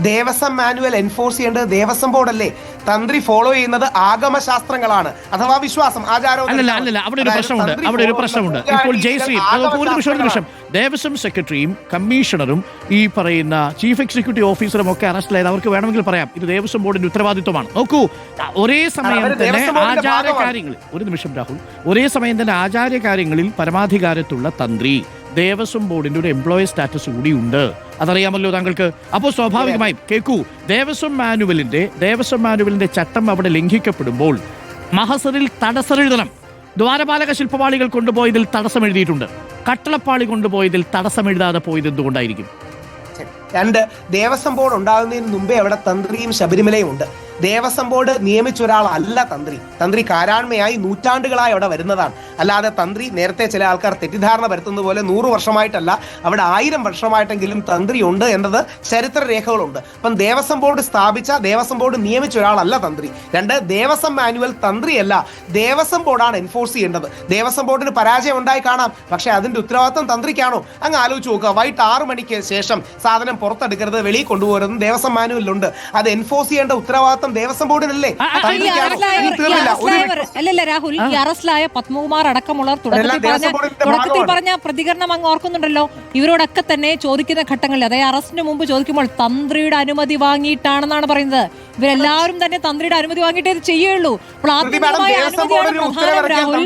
ദേവസ്വം മാനുവൽ എൻഫോഴ്സ് ചെയ്യേണ്ടത് ദേവസ്വം ബോർഡല്ലേ? തന്ത്രി ഫോളോ ചെയ്യുന്നത് ആഗമശാസ്ത്രങ്ങളാണ് അഥവാ വിശ്വാസം, ആചാരം. അല്ലല്ല, അവിടെ ഒരു പ്രശ്നമുണ്ട്. ഇപ്പോൾ ജയശ്രീ ഒരു നിമിഷം, ദേവസ്വം സെക്രട്ടറിയും കമ്മീഷണറും ഈ പറയുന്ന ചീഫ് എക്സിക്യൂട്ടീവ് ഓഫീസറും ഒക്കെ അറസ്റ്റിലായത് അവർക്ക് വേണമെങ്കിൽ പറയാം ഇത് ദേവസ്വം ബോർഡിന്റെ ഉത്തരവാദിത്വമാണ്. നോക്കൂ, ഒരേ സമയം തന്നെ ആചാര കാര്യങ്ങളിൽ, ഒരു നിമിഷം രാഹുൽ, ഒരേ സമയം തന്നെ ആചാര്യ കാര്യങ്ങളിൽ പരമാധികാരത്തുള്ള തന്ത്രി ദേവസ്വം ബോർഡിന്റെ ഒരു എംപ്ലോയി സ്റ്റാറ്റസ് കൂടി ഉണ്ട്. അതറിയാമല്ലോ താങ്കൾക്ക്. അപ്പോൾ സ്വാഭാവികമായും കേൾക്കൂ, ദേവസ്വം മാനുവലിന്റെ ചട്ടം അവിടെ ലംഘിക്കപ്പെടുമ്പോൾ മഹസറിൽ തടസ്സമെഴുതണം. ദ്വാരപാലക ശില്പപാളികൾ കൊണ്ടുപോയതിൽ തടസ്സം എഴുതിയിട്ടുണ്ട്. കട്ടളപ്പാളി കൊണ്ടുപോയതിൽ തടസ്സം എഴുതാതെ പോയത് എന്തുകൊണ്ടായിരിക്കും? രണ്ട്, ദേവസ്വം ബോർഡ് ഉണ്ടാകുന്നതിന് മുമ്പേ അവിടെ തന്ത്രിയും ശബരിമലയും ഉണ്ട്. ദേവസ്വം ബോർഡ് നിയമിച്ച ഒരാളല്ല തന്ത്രി കാരാണ്മയായി നൂറ്റാണ്ടുകളായി അവിടെ വരുന്നതാണ്. അല്ലാതെ തന്ത്രി നേരത്തെ ചില ആൾക്കാർ തെറ്റിദ്ധാരണ വരുത്തുന്നത് പോലെ 100 വർഷമായിട്ടല്ല, അവിടെ 1000 വർഷമായിട്ടെങ്കിലും തന്ത്രി ഉണ്ട് എന്നത് ചരിത്ര രേഖകളുണ്ട്. അപ്പം ദേവസ്വം ബോർഡ് സ്ഥാപിച്ച, ദേവസ്വം ബോർഡ് നിയമിച്ച ഒരാളല്ല തന്ത്രി. രണ്ട്, ദേവസ്വം മാനുവൽ തന്ത്രിയല്ല, ദേവസ്വം ബോർഡാണ് എൻഫോഴ്സ് ചെയ്യേണ്ടത്. ദേവസ്വം ബോർഡിന് പരാജയം ഉണ്ടായി കാണാം, പക്ഷേ അതിന്റെ ഉത്തരവാദിത്വം തന്ത്രിക്കാണോ? അങ്ങ് ആലോചിച്ച് നോക്കുക. വൈകിട്ട് 6 മണിക്ക് ശേഷം സാധനം പുറത്തെടുക്കരുത്, വെളിയിൽ കൊണ്ടുപോകരുത് ദേവസ്വം മാനുവലിലുണ്ട്. അത് എൻഫോഴ്സ് ചെയ്യേണ്ട ഉത്തരവാദിത്വം ദേവസ്വം ബോർഡിനല്ലേ? അല്ലല്ല രാഹുൽ, ഈ അറസ്റ്റിലായ പത്മകുമാർ അടക്കമുള്ളവർ തുടക്കത്തിൽ പറഞ്ഞ പ്രതികരണം അങ്ങ് ഓർക്കുന്നുണ്ടല്ലോ. ഇവരോടൊക്കെ തന്നെ ചോദിക്കുന്ന ഘട്ടങ്ങളിൽ, അതായത് അറസ്റ്റിന് മുമ്പ് ചോദിക്കുമ്പോൾ തന്ത്രിയുടെ അനുമതി വാങ്ങിയിട്ടാണെന്നാണ് പറയുന്നത്. ഇവരെല്ലാവരും തന്നെ തന്ത്രിയുടെ അനുമതി വാങ്ങിയിട്ടേ ഇത് ചെയ്യുള്ളൂ. അപ്പോൾ ആത്മീയമായ അനുമതിയാണ് പ്രധാനം രാഹുൽ.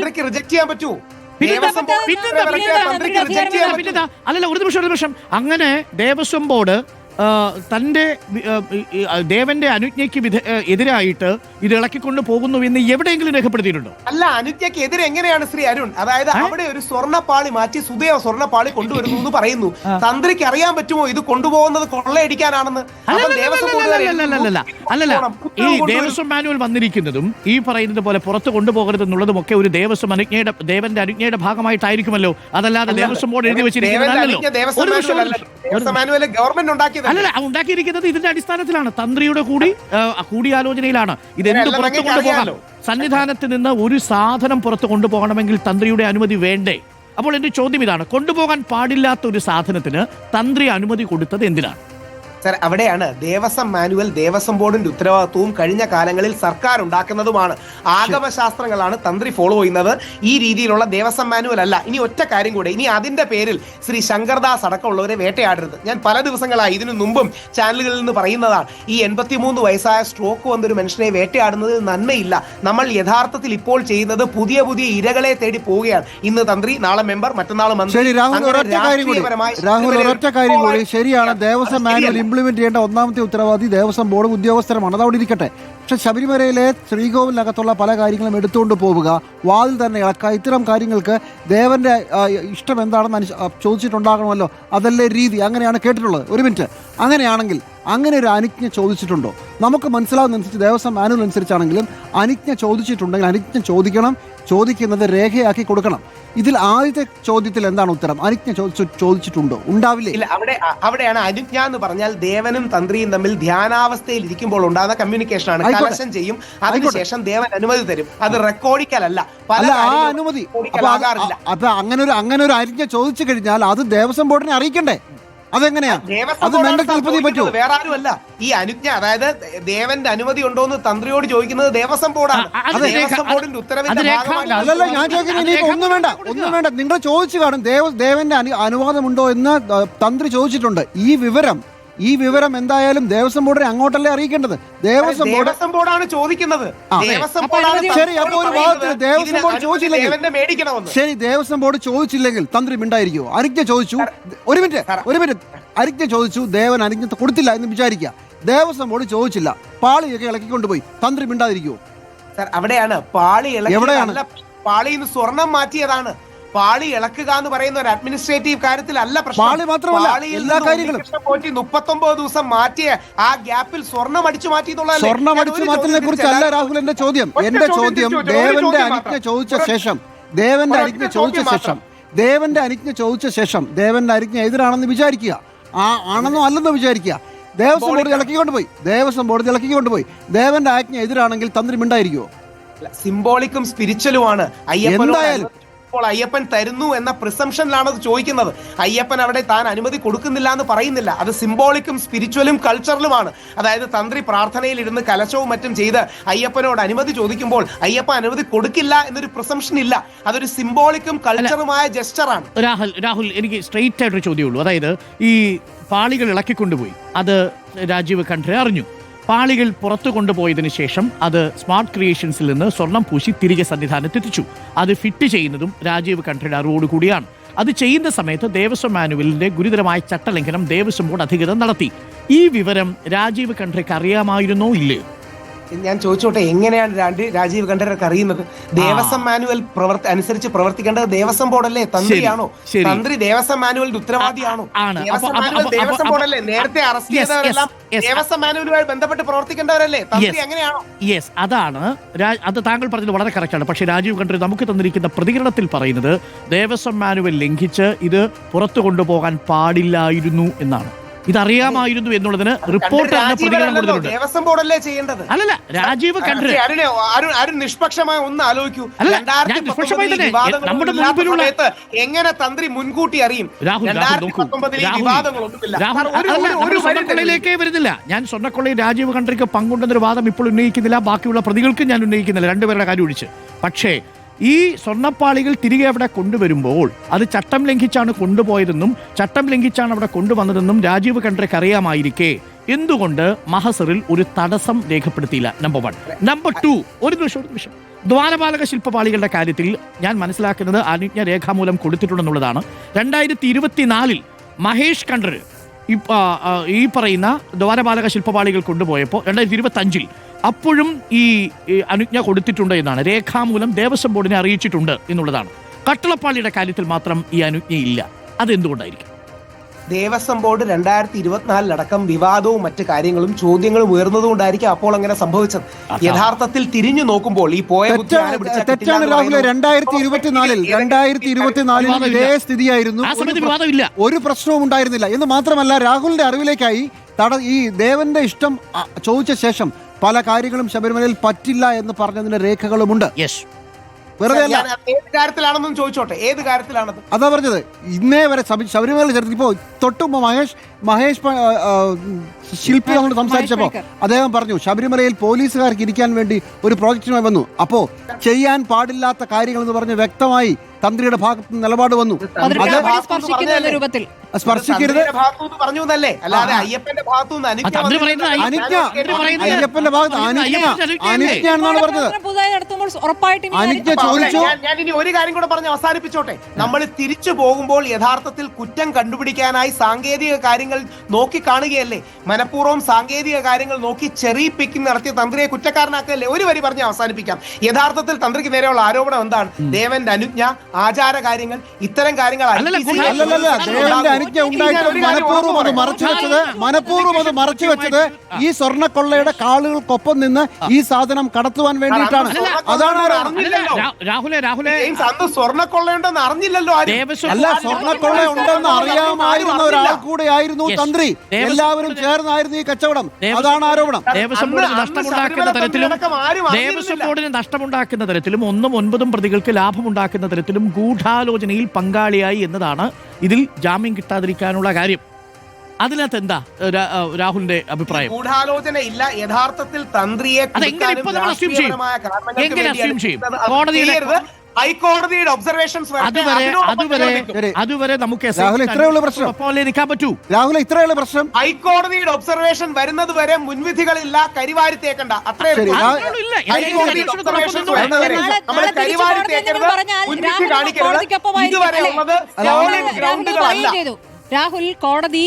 അല്ലല്ല, ഒരു നിമിഷം. അങ്ങനെ ദേവസ്വം ബോർഡ് തന്റെ ദേവന്റെ അനുജ്ഞയ്ക്ക് എതിരായിട്ട് ഇത് ഇളക്കിക്കൊണ്ട് പോകുന്നു എന്ന് എവിടെയെങ്കിലും രേഖപ്പെടുത്തിയിട്ടുണ്ടോ? അല്ല, അനുജ്ഞയ്ക്ക് എതിരെ എങ്ങനെയാണ് ശ്രീ അരുൺ? അതായത് അവിടെ ഒരു സ്വർണ്ണപ്പാളി മാറ്റി സുധയോ സ്വർണ്ണപ്പാളി കൊണ്ടുവരുന്നു എന്ന് പറയുന്നു. തന്ത്രിക്ക് അറിയാൻ പറ്റുമോ ഇത് കൊണ്ടുപോകുന്നത് കൊള്ളയടിക്കാനാണെന്ന്? അല്ലല്ല, ഈ ദേവസ്വം മാനുവൽ വന്നിരിക്കുന്നതും ഈ പറയുന്നത് പോലെ പുറത്ത് കൊണ്ടുപോകരുത് എന്നുള്ളതും ഒക്കെ ഒരു ദേവന്റെ അനുജ്ഞയുടെ ഭാഗമായിട്ടായിരിക്കുമല്ലോ. അതല്ലാതെ ദേവസ്വം ബോർഡ് എഴുതി വെച്ചിരിക്കുന്നതല്ലോ. അല്ലല്ല, ഉണ്ടാക്കിയിരിക്കുന്നത് ഇതിന്റെ അടിസ്ഥാനത്തിലാണ്, തന്ത്രിയുടെ കൂടിയാലോചനയിലാണ്. ഇതെന്ത് പുറത്തു കൊണ്ടുപോകാം? സന്നിധാനത്ത് നിന്ന് ഒരു സാധനം പുറത്ത് കൊണ്ടുപോകണമെങ്കിൽ തന്ത്രിയുടെ അനുമതി വേണ്ടേ? അപ്പോൾ എന്റെ ചോദ്യം ഇതാണ്, കൊണ്ടുപോകാൻ പാടില്ലാത്ത ഒരു സാധനത്തിന് തന്ത്രി അനുമതി കൊടുത്തത് എന്തിനാണ്? സർ, അവിടെയാണ് ദേവസ്വം മാനുവൽ ദേവസ്വം ബോർഡിന്റെ ഉത്തരവാദിത്വവും കഴിഞ്ഞ കാലങ്ങളിൽ സർക്കാർ ഉണ്ടാക്കുന്നതുമാണ്. ആഗമശാസ്ത്രങ്ങളാണ് തന്ത്രി ഫോളോ ചെയ്യുന്നത്. ഈ രീതിയിലുള്ള ദേവസ്വം മാനുവൽ അല്ല. ഇനി ഒറ്റ കാര്യം കൂടെ, ഇനി അതിന്റെ പേരിൽ ശ്രീ ശങ്കർദാസ് അടക്കമുള്ളവരെ വേട്ടയാടരുത്. ഞാൻ പല ദിവസങ്ങളായി ഇതിനു മുമ്പും ചാനലുകളിൽ നിന്ന് പറയുന്നതാണ്, ഈ 83 വയസ്സായ സ്ട്രോക്ക് വന്നൊരു മനുഷ്യനെ വേട്ടയാടുന്നത് നന്മയില്ല. നമ്മൾ യഥാർത്ഥത്തിൽ ഇപ്പോൾ ചെയ്യുന്നത് പുതിയ പുതിയ ഇരകളെ തേടി പോവുകയാണ്. ഇന്ന് തന്ത്രി, നാളെ മെമ്പർ, മറ്റന്നാൾ മന്ത്രി. ശരിയാണ്, ദേവസ്വം മാനുവൽ ഇംപ്ലിമെന്റ് ചെയ്യേണ്ട ഒന്നാമത്തെ ഉത്തരവാദി ദേവസ്വം ബോർഡ് ഉദ്യോഗസ്ഥരുമാണ്. അതവിടെ ഇരിക്കട്ടെ. പക്ഷെ ശബരിമലയിലെ ശ്രീകോവിലിനകത്തുള്ള പല കാര്യങ്ങളും എടുത്തുകൊണ്ട് പോവുക, വാതിൽ തന്നെ ഇളക്കുക, ഇത്തരം കാര്യങ്ങൾക്ക് ദേവന്റെ ഇഷ്ടം എന്താണെന്ന് ചോദിച്ചിട്ടുണ്ടാകണമല്ലോ. അതല്ലേ രീതി? അങ്ങനെയാണ് കേട്ടിട്ടുള്ളത്. ഒരു മിനിറ്റ്, അങ്ങനെയാണെങ്കിൽ അങ്ങനെ ഒരു അനുജ്ഞ ചോദിച്ചിട്ടുണ്ടോ? നമുക്ക് മനസ്സിലാവുന്നതനുസരിച്ച് ദേവസ്വം മാനുവൽ അനുസരിച്ചാണെങ്കിലും അനുജ്ഞ ചോദിച്ചിട്ടുണ്ടെങ്കിൽ അനുജ്ഞ ചോദിക്കണം, ചോദിക്കുന്നത് രേഖയാക്കി കൊടുക്കണം. ഇതിൽ ആദ്യത്തെ ചോദ്യത്തിൽ എന്താണ് ഉത്തരം? അനുജ്ഞ ചോദിച്ചിട്ടുണ്ടോ? ഉണ്ടാവില്ലേ? ഇല്ല, അവിടെയാണ് അനുജ്ഞ എന്ന് പറഞ്ഞാൽ ദേവനും തന്ത്രിയും തമ്മിൽ ധ്യാനാവസ്ഥയിൽ ഇരിക്കുമ്പോൾ ഉണ്ടാകുന്ന കമ്മ്യൂണിക്കേഷൻ ആണ്. കലശം ചെയ്യും, അതിനുശേഷം ദേവൻ അനുമതി തരും. അത് റെക്കോർഡിക്കലല്ല, ആ അനുമതി. അപ്പൊ അങ്ങനെ ഒരു അനുജ്ഞ ചോദിച്ചു കഴിഞ്ഞാൽ അത് ദേവസ്വം ബോർഡിനെ അറിയിക്കണ്ടേ? അതെങ്ങനെയാ? അത് പറ്റുമോ? വേറെ ആരുമല്ല. ഈ അനുജ്ഞ, അതായത് ദേവന്റെ അനുമതി ഉണ്ടോന്ന് തന്ത്രിയോട് ചോദിക്കുന്നത് ദേവസ്വം ബോർഡാണ്. ദേവസ്വം ബോർഡിന്റെ ഉത്തരവിന്റെ ഭാഗമായിട്ട്. അല്ലല്ല, ഞാൻ ചോദിക്കുന്നത് ഒന്നും വേണ്ട. നിങ്ങൾ ചോദിച്ചു കാണും ദേവന്റെ അനുവാദമുണ്ടോ എന്ന് തന്ത്രി ചോദിച്ചിട്ടുണ്ട്. ഈ വിവരം എന്തായാലും ദേവസ്വം ബോർഡിനെ അങ്ങോട്ടല്ലേ അറിയിക്കേണ്ടത്? ദേവസ്വം ബോർഡാണ് ചോദിക്കുന്നത്. ശരി, അപ്പോൾ ഒരു ഭാഗത്ത് ദേവസ്വം ബോർഡ് ചോദിച്ചില്ലെങ്കിൽ, ശരി, ദേവസ്വം ബോർഡ് ചോദിച്ചില്ലെങ്കിൽ തന്ത്രി മിണ്ടായിരിക്കുമോ? അനുജ്ഞ ചോദിച്ചു, ഒരു മിനിറ്റ്, അനുജ്ഞ ചോദിച്ചു, ദേവൻ അനുജ്ഞ കൊടുത്തില്ല എന്ന് വിചാരിക്കുക. ദേവസ്വം ബോർഡ് ചോദിച്ചില്ല, പാളിയൊക്കെ ഇളക്കിക്കൊണ്ടുപോയി, തന്ത്രി മിണ്ടാതിരിക്കുമോ? അവിടെയാണ് പാളി. എവിടെയാണ്? പാളിന്ന് സ്വർണം മാറ്റിയതാണ്. പാളി ഇളക്കുക എന്ന് പറയുന്ന ഒരു അഡ്മിനിസ്ട്രേറ്റീവ് കാര്യത്തിലല്ല പ്രശ്നം. 39 ദിവസം മാറ്റിയ ആ ഗ്യാപ്പിൽ സ്വർണം അടിച്ചു മാറ്റിയതിനെ കുറിച്ചല്ല രാഹുൽ എന്റെ ചോദ്യം. ദേവന്റെ അനുജ്ഞ ചോദിച്ച ശേഷം ദേവന്റെ അനുജ്ഞ എതിരാണെന്ന് വിചാരിക്കുക, ആണെന്നോ അല്ലെന്നോ വിചാരിക്കുക. ദേവസ്വം ബോർഡ് ഇളക്കിക്കൊണ്ടുപോയി. ദേവന്റെ ആജ്ഞ എതിരാണെങ്കിൽ തന്ത്രി മിണ്ടായിരിക്കുമോ? സിംബോളിക്കും സ്പിരിച്വലുമാണ്. അയ്യപ്പൻ തരുന്നു എന്ന പ്രിസംഷനിലാണ് അത് ചോദിക്കുന്നത്. അയ്യപ്പൻ അവിടെ താൻ അനുമതി കൊടുക്കുന്നില്ല എന്ന് പറയുന്നില്ല. അത് സിംബോളിക്കും സ്പിരിച്വലും കൾച്ചറലുമാണ്. അതായത് തന്ത്രി പ്രാർത്ഥനയിൽ ഇരുന്ന് കലശവും മറ്റും ചെയ്ത് അയ്യപ്പനോട് അനുമതി ചോദിക്കുമ്പോൾ അയ്യപ്പൻ അനുമതി കൊടുക്കില്ല എന്നൊരു പ്രിസംഷൻ ഇല്ല. അതൊരു സിംബോളിക്കും കൾച്ചറുമായ ജസ്റ്ററാണ്. രാഹുൽ, എനിക്ക് സ്ട്രെയിറ്റ് ആയിട്ടൊരു ചോദ്യമുള്ളൂ. അതായത് ഈ പാളികൾ ഇളക്കിക്കൊണ്ടുപോയി, അത് രാജീവ് ഖണ്ഡ്രെ അറിഞ്ഞു. പാളികൾ പുറത്തു കൊണ്ടുപോയതിനു ശേഷം അത് സ്മാർട്ട് ക്രിയേഷൻസിൽ നിന്ന് സ്വർണം പൂശി തിരികെ സന്നിധാനത്തെത്തിച്ചു. അത് ഫിറ്റ് ചെയ്യുന്നതും രാജീവ് ഖണ്ഡ്രയുടെ അറിവോട് കൂടിയാണ്. അത് ചെയ്യുന്ന സമയത്ത് ദേവസ്വം മാനുവലിന്റെ ഗുരുതരമായ ചട്ടലംഘനം ദേവസ്വം ബോർഡ് അധികൃതർ നടത്തി. ഈ വിവരം രാജീവ് ഖണ്ഡ്രയ്ക്ക് അറിയാമായിരുന്നോ ഇല്ലയോ? ഞാൻ ചോദിച്ചോട്ടെ, എങ്ങനെയാണ് രാജീവ് കണ്ഠരർക്ക് അറിയുന്നത്? ദേവസ്വം മാനുവൽ അനുസരിച്ച് പ്രവർത്തിക്കേണ്ടത് ദേവസ്വം ബോർഡല്ലേ? തന്ത്രിയാണോ? ശരി. തന്ത്രി ദേവസ്വം മാനുവലിന്റെ ഉത്തരവാദിയാണോ? ആണ്. ദേവസ്വം മാനുവൽ ദേവസ്വം ബോർഡല്ലേ? നേരത്തെ അറസ്റ്റ് ചെയ്തവരെല്ലാം ദേവസ്വം മാനുവലുമായി ബന്ധപ്പെട്ട് പ്രവർത്തിക്കേണ്ടവരല്ലേ? തന്ത്രി എങ്ങനെയാണോ? യെസ്, അതാണ് അത് താങ്കൾ പറഞ്ഞത് വളരെ കറക്റ്റാണ്. പക്ഷേ രാജീവ് കണ്ഠർ നമുക്ക് തന്നിരിക്കുന്ന പ്രതികരണത്തിൽ പറയുന്നത് ദേവസ്വം മാനുവൽ ലംഘിച്ച് ഇത് പുറത്തു കൊണ്ടുപോകാൻ പാടില്ലായിരുന്നു എന്നാണ്. ഇതറിയാമായിരുന്നു എന്നുള്ളതിന് റിപ്പോർട്ട് തന്നെ പ്രതികരണം കൊടുത്തിട്ടുണ്ട്. ദേവസ്വം ബോർഡല്ലേ ചെയ്യേണ്ടത്? അല്ലല്ല, രാജീവ് കണ്ഠർ അരുൺ നിഷ്പക്ഷമായി ഒന്ന് ആലോചിക്കൂ. നമ്മുടെ മുൻപിലുള്ള എങ്ങനെ തന്ത്രി മുൻകൂട്ടി അറിയും? സ്വർണ്ണക്കൊള്ളയിലേക്കേ വരുന്നില്ല. ഞാൻ സ്വർണ്ണക്കൊള്ളയിൽ രാജീവ് കണ്ഠർക്ക് പങ്കുണ്ടെന്നൊരു വാദം ഇപ്പോൾ ഉന്നയിക്കുന്നില്ല, ബാക്കിയുള്ള പ്രതികൾക്കും ഞാൻ ഉന്നയിക്കുന്നില്ല, രണ്ടുപേരുടെ കാര്യം ഒഴിച്ച്. പക്ഷേ ഈ സ്വർണ്ണപ്പാളികൾ തിരികെ അവിടെ കൊണ്ടുവരുമ്പോൾ അത് ചട്ടം ലംഘിച്ചാണ് കൊണ്ടുപോയതെന്നും ചട്ടം ലംഘിച്ചാണ് അവിടെ കൊണ്ടുവന്നതെന്നും രാജീവ് കണ്ഠർക്ക് അറിയാമായിരിക്കെ എന്തുകൊണ്ട് മഹസറിൽ ഒരു തടസ്സം രേഖപ്പെടുത്തിയില്ല? നമ്പർ 1. നമ്പർ 2, ഒരു നിമിഷം, ദ്വാരപാലക ശില്പപാളികളുടെ കാര്യത്തിൽ ഞാൻ മനസ്സിലാക്കുന്നത് അനുജ്ഞ രേഖാമൂലം കൊടുത്തിട്ടുണ്ടെന്നുള്ളതാണ്. 2024 മഹേഷ് കണ്ഠർ ഈ പറയുന്ന ദ്വാരപാലക ശില്പപാളികൾ കൊണ്ടുപോയപ്പോൾ 2025 അപ്പോഴും ഈ അനുജ്ഞ കൊടുത്തിട്ടുണ്ട് എന്നാണ്, രേഖാമൂലം ദേവസ്വം ബോർഡിനെ അറിയിച്ചിട്ടുണ്ട് എന്നുള്ളതാണ്. കട്ടളപ്പാളിയുടെ കാര്യത്തിൽ മാത്രം ഈ അനുജ്ഞയില്ല. അതെന്തുകൊണ്ടായിരിക്കും? ദേവസ്വം ബോർഡ് 2024 വിവാദവും മറ്റു കാര്യങ്ങളും ചോദ്യങ്ങളും ഉയർന്നതുകൊണ്ടായിരിക്കും അപ്പോൾ അങ്ങനെ സംഭവിച്ചത്. യഥാർത്ഥത്തിൽ തിരിഞ്ഞു നോക്കുമ്പോൾ ഈ പോയ തെറ്റാണ് രാഹുലെ. 2024 ഇതേ സ്ഥിതിയായിരുന്നു, ഒരു പ്രശ്നവും ഉണ്ടായിരുന്നില്ല എന്ന് മാത്രമല്ല, രാഹുലിന്റെ അറിവിലേക്കായി ഈ ദേവന്റെ ഇഷ്ടം ചോദിച്ച ശേഷം പല കാര്യങ്ങളും ശബരിമലയിൽ പറ്റില്ല എന്ന് പറഞ്ഞതിന്റെ രേഖകളുമുണ്ട്. വെറുതെ ഏത് കാര്യത്തിലാണെന്നും ചോദിച്ചോട്ടെ, ഏത് കാര്യത്തിലാണത്? അതാ പറഞ്ഞത്. ഇന്നേ വരെ ശബരിമല ചരിത്രത്തിൽ ഇപ്പോ തൊട്ടുമ്പോ മഹേഷ് ശില്പി നമ്മൾ സംസാരിച്ചപ്പോ അദ്ദേഹം പറഞ്ഞു ശബരിമലയിൽ പോലീസുകാർക്ക് ഇരിക്കാൻ വേണ്ടി ഒരു പ്രോജക്റ്റുമായി വന്നു. അപ്പോ ചെയ്യാൻ പാടില്ലാത്ത കാര്യങ്ങൾ എന്ന് പറഞ്ഞ് വ്യക്തമായി തന്ത്രിയുടെ ഭാഗത്ത് നിലപാട് വന്നു. സ്പർശിക്കരുത് പറഞ്ഞു എന്നല്ലേ, അല്ലാതെ അയ്യപ്പന്റെ ഭാഗത്തുനിന്ന് അയ്യപ്പന്റെ ഭാഗത്ത് അനുജ്ഞയാണെന്നാണ് പറഞ്ഞത്. അനുജ്ഞ ചോദിച്ചു. ഞാൻ ഇനി ഒരു കാര്യം കൂടെ പറഞ്ഞ് അവസാനിപ്പിച്ചോട്ടെ. നമ്മൾ തിരിച്ചു പോകുമ്പോൾ യഥാർത്ഥത്തിൽ കുറ്റം കണ്ടുപിടിക്കാനായി സാങ്കേതിക കാര്യങ്ങൾ നോക്കി കാണുകയല്ലേ? മനഃപൂർവ്വം സാങ്കേതിക കാര്യങ്ങൾ നോക്കി ചെറി പിക്കിംഗ് നടത്തിയ തന്ത്രിയെ കുറ്റക്കാരനാക്കല്ലേ? ഒരു വരി പറഞ്ഞ് അവസാനിപ്പിക്കാം. യഥാർത്ഥത്തിൽ തന്ത്രിക്ക് നേരെയുള്ള ആരോപണം എന്താണ്? ദേവന്റെ അനുജ്ഞ, ആചാര കാര്യങ്ങൾ, ഇത്തരം കാര്യങ്ങൾ മനഃപൂർവ്വം അത് മറച്ചു വെച്ചത് ഈ സ്വർണ്ണക്കൊള്ളയുടെ കാളുകൾക്കൊപ്പം നിന്ന് ഈ സാധനം കടത്തുവാൻ വേണ്ടിയിട്ടാണ്. അതാണ് സ്വർണ്ണക്കൊള്ളയുണ്ടെന്ന് അറിഞ്ഞില്ലല്ലോ. അല്ല, സ്വർണ്ണക്കൊള്ള ഉണ്ടെന്ന് അറിയാമായിരുന്ന ഒരാൾ കൂടെ ആയിരുന്നു തന്ത്രി. എല്ലാവരും ചേർന്നായിരുന്നു ഈ കച്ചവടം. അതാണ് ആരോപണം. ദേവസ്വം ബോർഡിന് നഷ്ടമുണ്ടാക്കുന്ന തരത്തിലും 1ഉം 9ഉം പ്രതികൾക്ക് ലാഭമുണ്ടാക്കുന്ന തരത്തിലും ഗൂഢാലോചനയിൽ പങ്കാളിയായി എന്നതാണ് ഇതിൽ ജാമ്യം കിട്ടാതിരിക്കാനുള്ള കാര്യം. അതിനകത്ത് എന്താ രാഹുലിന്റെ അഭിപ്രായം? ഗൂഢാലോചന ഇല്ല. യഥാർത്ഥത്തിൽ തന്ത്രിയെ ഹൈക്കോടതിയുടെ ഒബ്സർവേഷൻസ് അതുവരെ നമുക്ക് രാഹുൽ ഇത്രയുള്ള പ്രശ്നം. ഹൈക്കോടതിയുടെ ഒബ്സർവേഷൻ വരുന്നത് വരെ മുൻവിധികളില്ല, കരിവാരി തേക്കണ്ട. അത്രേ നമ്മൾ കരിവാരി തേക്കരുത്, മുൻവിധി കാണിക്കരുത്. ഇതുവരെ ഉള്ളത് ഗ്രൗണ്ടുകളല്ല. രാഹുൽ കോടതി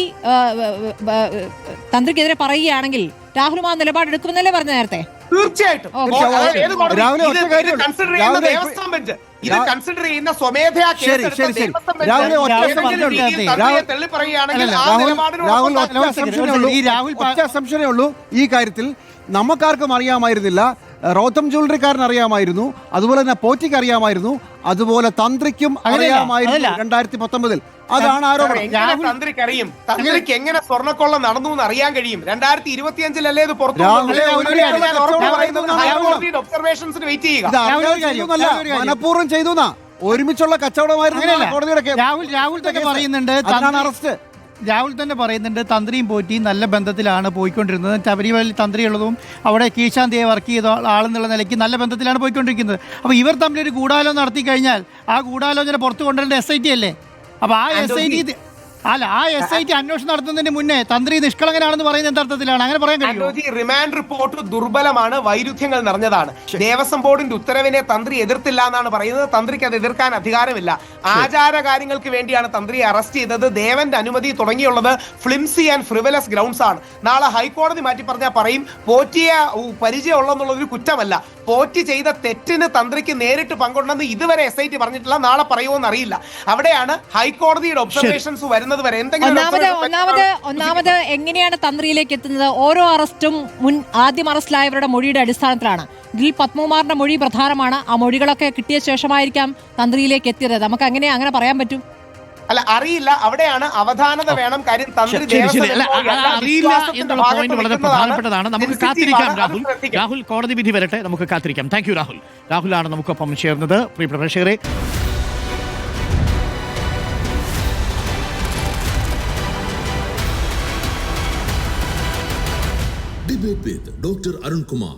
തന്ത്രിക്കെതിരെ പറയുകയാണെങ്കിൽ രാഹുൽ ആ നിലപാടെടുക്കുമെന്നല്ലേ പറഞ്ഞ നേരത്തെ? തീർച്ചയായിട്ടും. ഇത് കൺസിഡർ ചെയ്യുന്ന സ്വമേധയാ സംശയമേ ഉള്ളൂ ഈ കാര്യത്തിൽ. നമുക്കാർക്കും അറിയാമായിരുന്നില്ല. റോത്തം ജ്വല്ലറിക്കാരൻ അറിയാമായിരുന്നു, അതുപോലെ തന്നെ പോറ്റിക്ക് അറിയാമായിരുന്നു, അതുപോലെ തന്ത്രിക്കും അറിയാമായിരുന്നു 2019. അതാണ് ആരോപണം. തന്ത്രിക്ക് അറിയും. തന്ത്രിക്ക് എങ്ങനെ സ്വർണ്ണക്കൊള്ള നടന്നു എന്ന് അറിയാൻ കഴിയും. 2025 ഇത് പുറത്തു. മനഃപൂർവ്വം ചെയ്തു. ഒരുമിച്ചുള്ള കച്ചവടമായിരുന്നു കോടതിയുടെ. രാഹുൽ തന്നെ പറയുന്നുണ്ട് തന്ത്രിയും പോറ്റിയും നല്ല ബന്ധത്തിലാണ് പോയിക്കൊണ്ടിരുന്നത്. ശബരിമലയിൽ തന്ത്രിയുള്ളതും അവിടെ കീശാന്തിയെ വർക്ക് ചെയ്ത ആളെന്നുള്ള നിലയ്ക്ക് നല്ല ബന്ധത്തിലാണ് പോയിക്കൊണ്ടിരിക്കുന്നത്. അപ്പോൾ ഇവർ തമ്മിലൊരു ഗൂഢാലോചന നടത്തി കഴിഞ്ഞാൽ ആ ഗൂഢാലോചന പുറത്തു കൊണ്ടുവരേണ്ട SIT അല്ലേ? അപ്പോൾ ആ SIT അല്ല ആ SIT അന്വേഷണം നടത്തുന്നതിന് മുന്നേ തന്ത്രി നിഷ്കളങ്കനാണെന്ന് പറയുന്നത് എന്തർത്ഥത്തിലാണ്? അങ്ങനെ പറയാൻ കഴിയുമോ? റിമാൻഡ് റിപ്പോർട്ട് ദുർബലമാണ്, വൈരുദ്ധ്യങ്ങൾ നിറഞ്ഞതാണ്. ദേവസ്വം ബോർഡിന്റെ ഉത്തരവിനെ തന്ത്രി എതിർത്തില്ല എന്നാണ് പറയുന്നത്. തന്ത്രിക്ക് അത് എതിർക്കാൻ അധികാരമില്ല. ആചാര കാര്യങ്ങൾക്ക് വേണ്ടിയാണ് തന്ത്രിയെ അറസ്റ്റ് ചെയ്തത്. ദേവന്റെ അനുമതി തുടങ്ങിയുള്ളത് ഫ്ലിംസി ആൻഡ് ഫ്രിവലസ് ഗ്രൗണ്ട്സ് ആണ്. നാളെ ഹൈക്കോടതി മാറ്റി പറഞ്ഞാൽ പറയും പോറ്റിയെ പരിചയമുള്ളതെന്നുള്ളൊരു കുറ്റമല്ല. പോറ്റി ചെയ്ത തെറ്റിന് തന്ത്രിക്ക് നേരിട്ട് പങ്കുണ്ടെന്ന് ഇതുവരെ SIT പറഞ്ഞിട്ടില്ല. നാളെ പറയുമോന്ന് അറിയില്ല. അവിടെയാണ് ഹൈക്കോടതിയുടെ ഒബ്സർവേഷൻസ് വരുന്നത് വരെ ഒന്നാമത് എങ്ങനെയാണ് തന്ത്രിയിലേക്ക് എത്തുന്നത്? ഓരോ അറസ്റ്റും ആദ്യം അറസ്റ്റിലായവരുടെ മൊഴിയുടെ അടിസ്ഥാനത്തിലാണ്. ഇതിൽ പത്മകുമാറിന്റെ മൊഴി പ്രധാനമാണ്. ആ മൊഴികളൊക്കെ കിട്ടിയ ശേഷമായിരിക്കാം തന്ത്രിയിലേക്ക് എത്തിയത്. നമുക്ക് അങ്ങനെ പറയാൻ പറ്റും? അല്ല, അറിയില്ല. അവിടെയാണ് അവധാനത വേണം. കാര്യം തന്ത്രി അറിയില്ല എന്നുള്ള പോയിന്റ് വളരെ പ്രധാനപ്പെട്ടതാണ്. നമുക്ക് കാത്തിരിക്കാം രാഹുൽ കോടതി വിധി വരട്ടെ, നമുക്ക് കാത്തിരിക്കാം. താങ്ക് യു രാഹുലാണ് നമുക്കൊപ്പം ചേർന്നത്. പ്രിയ പ്രേക്ഷകരെ, Debate with Dr. Arun Kumar.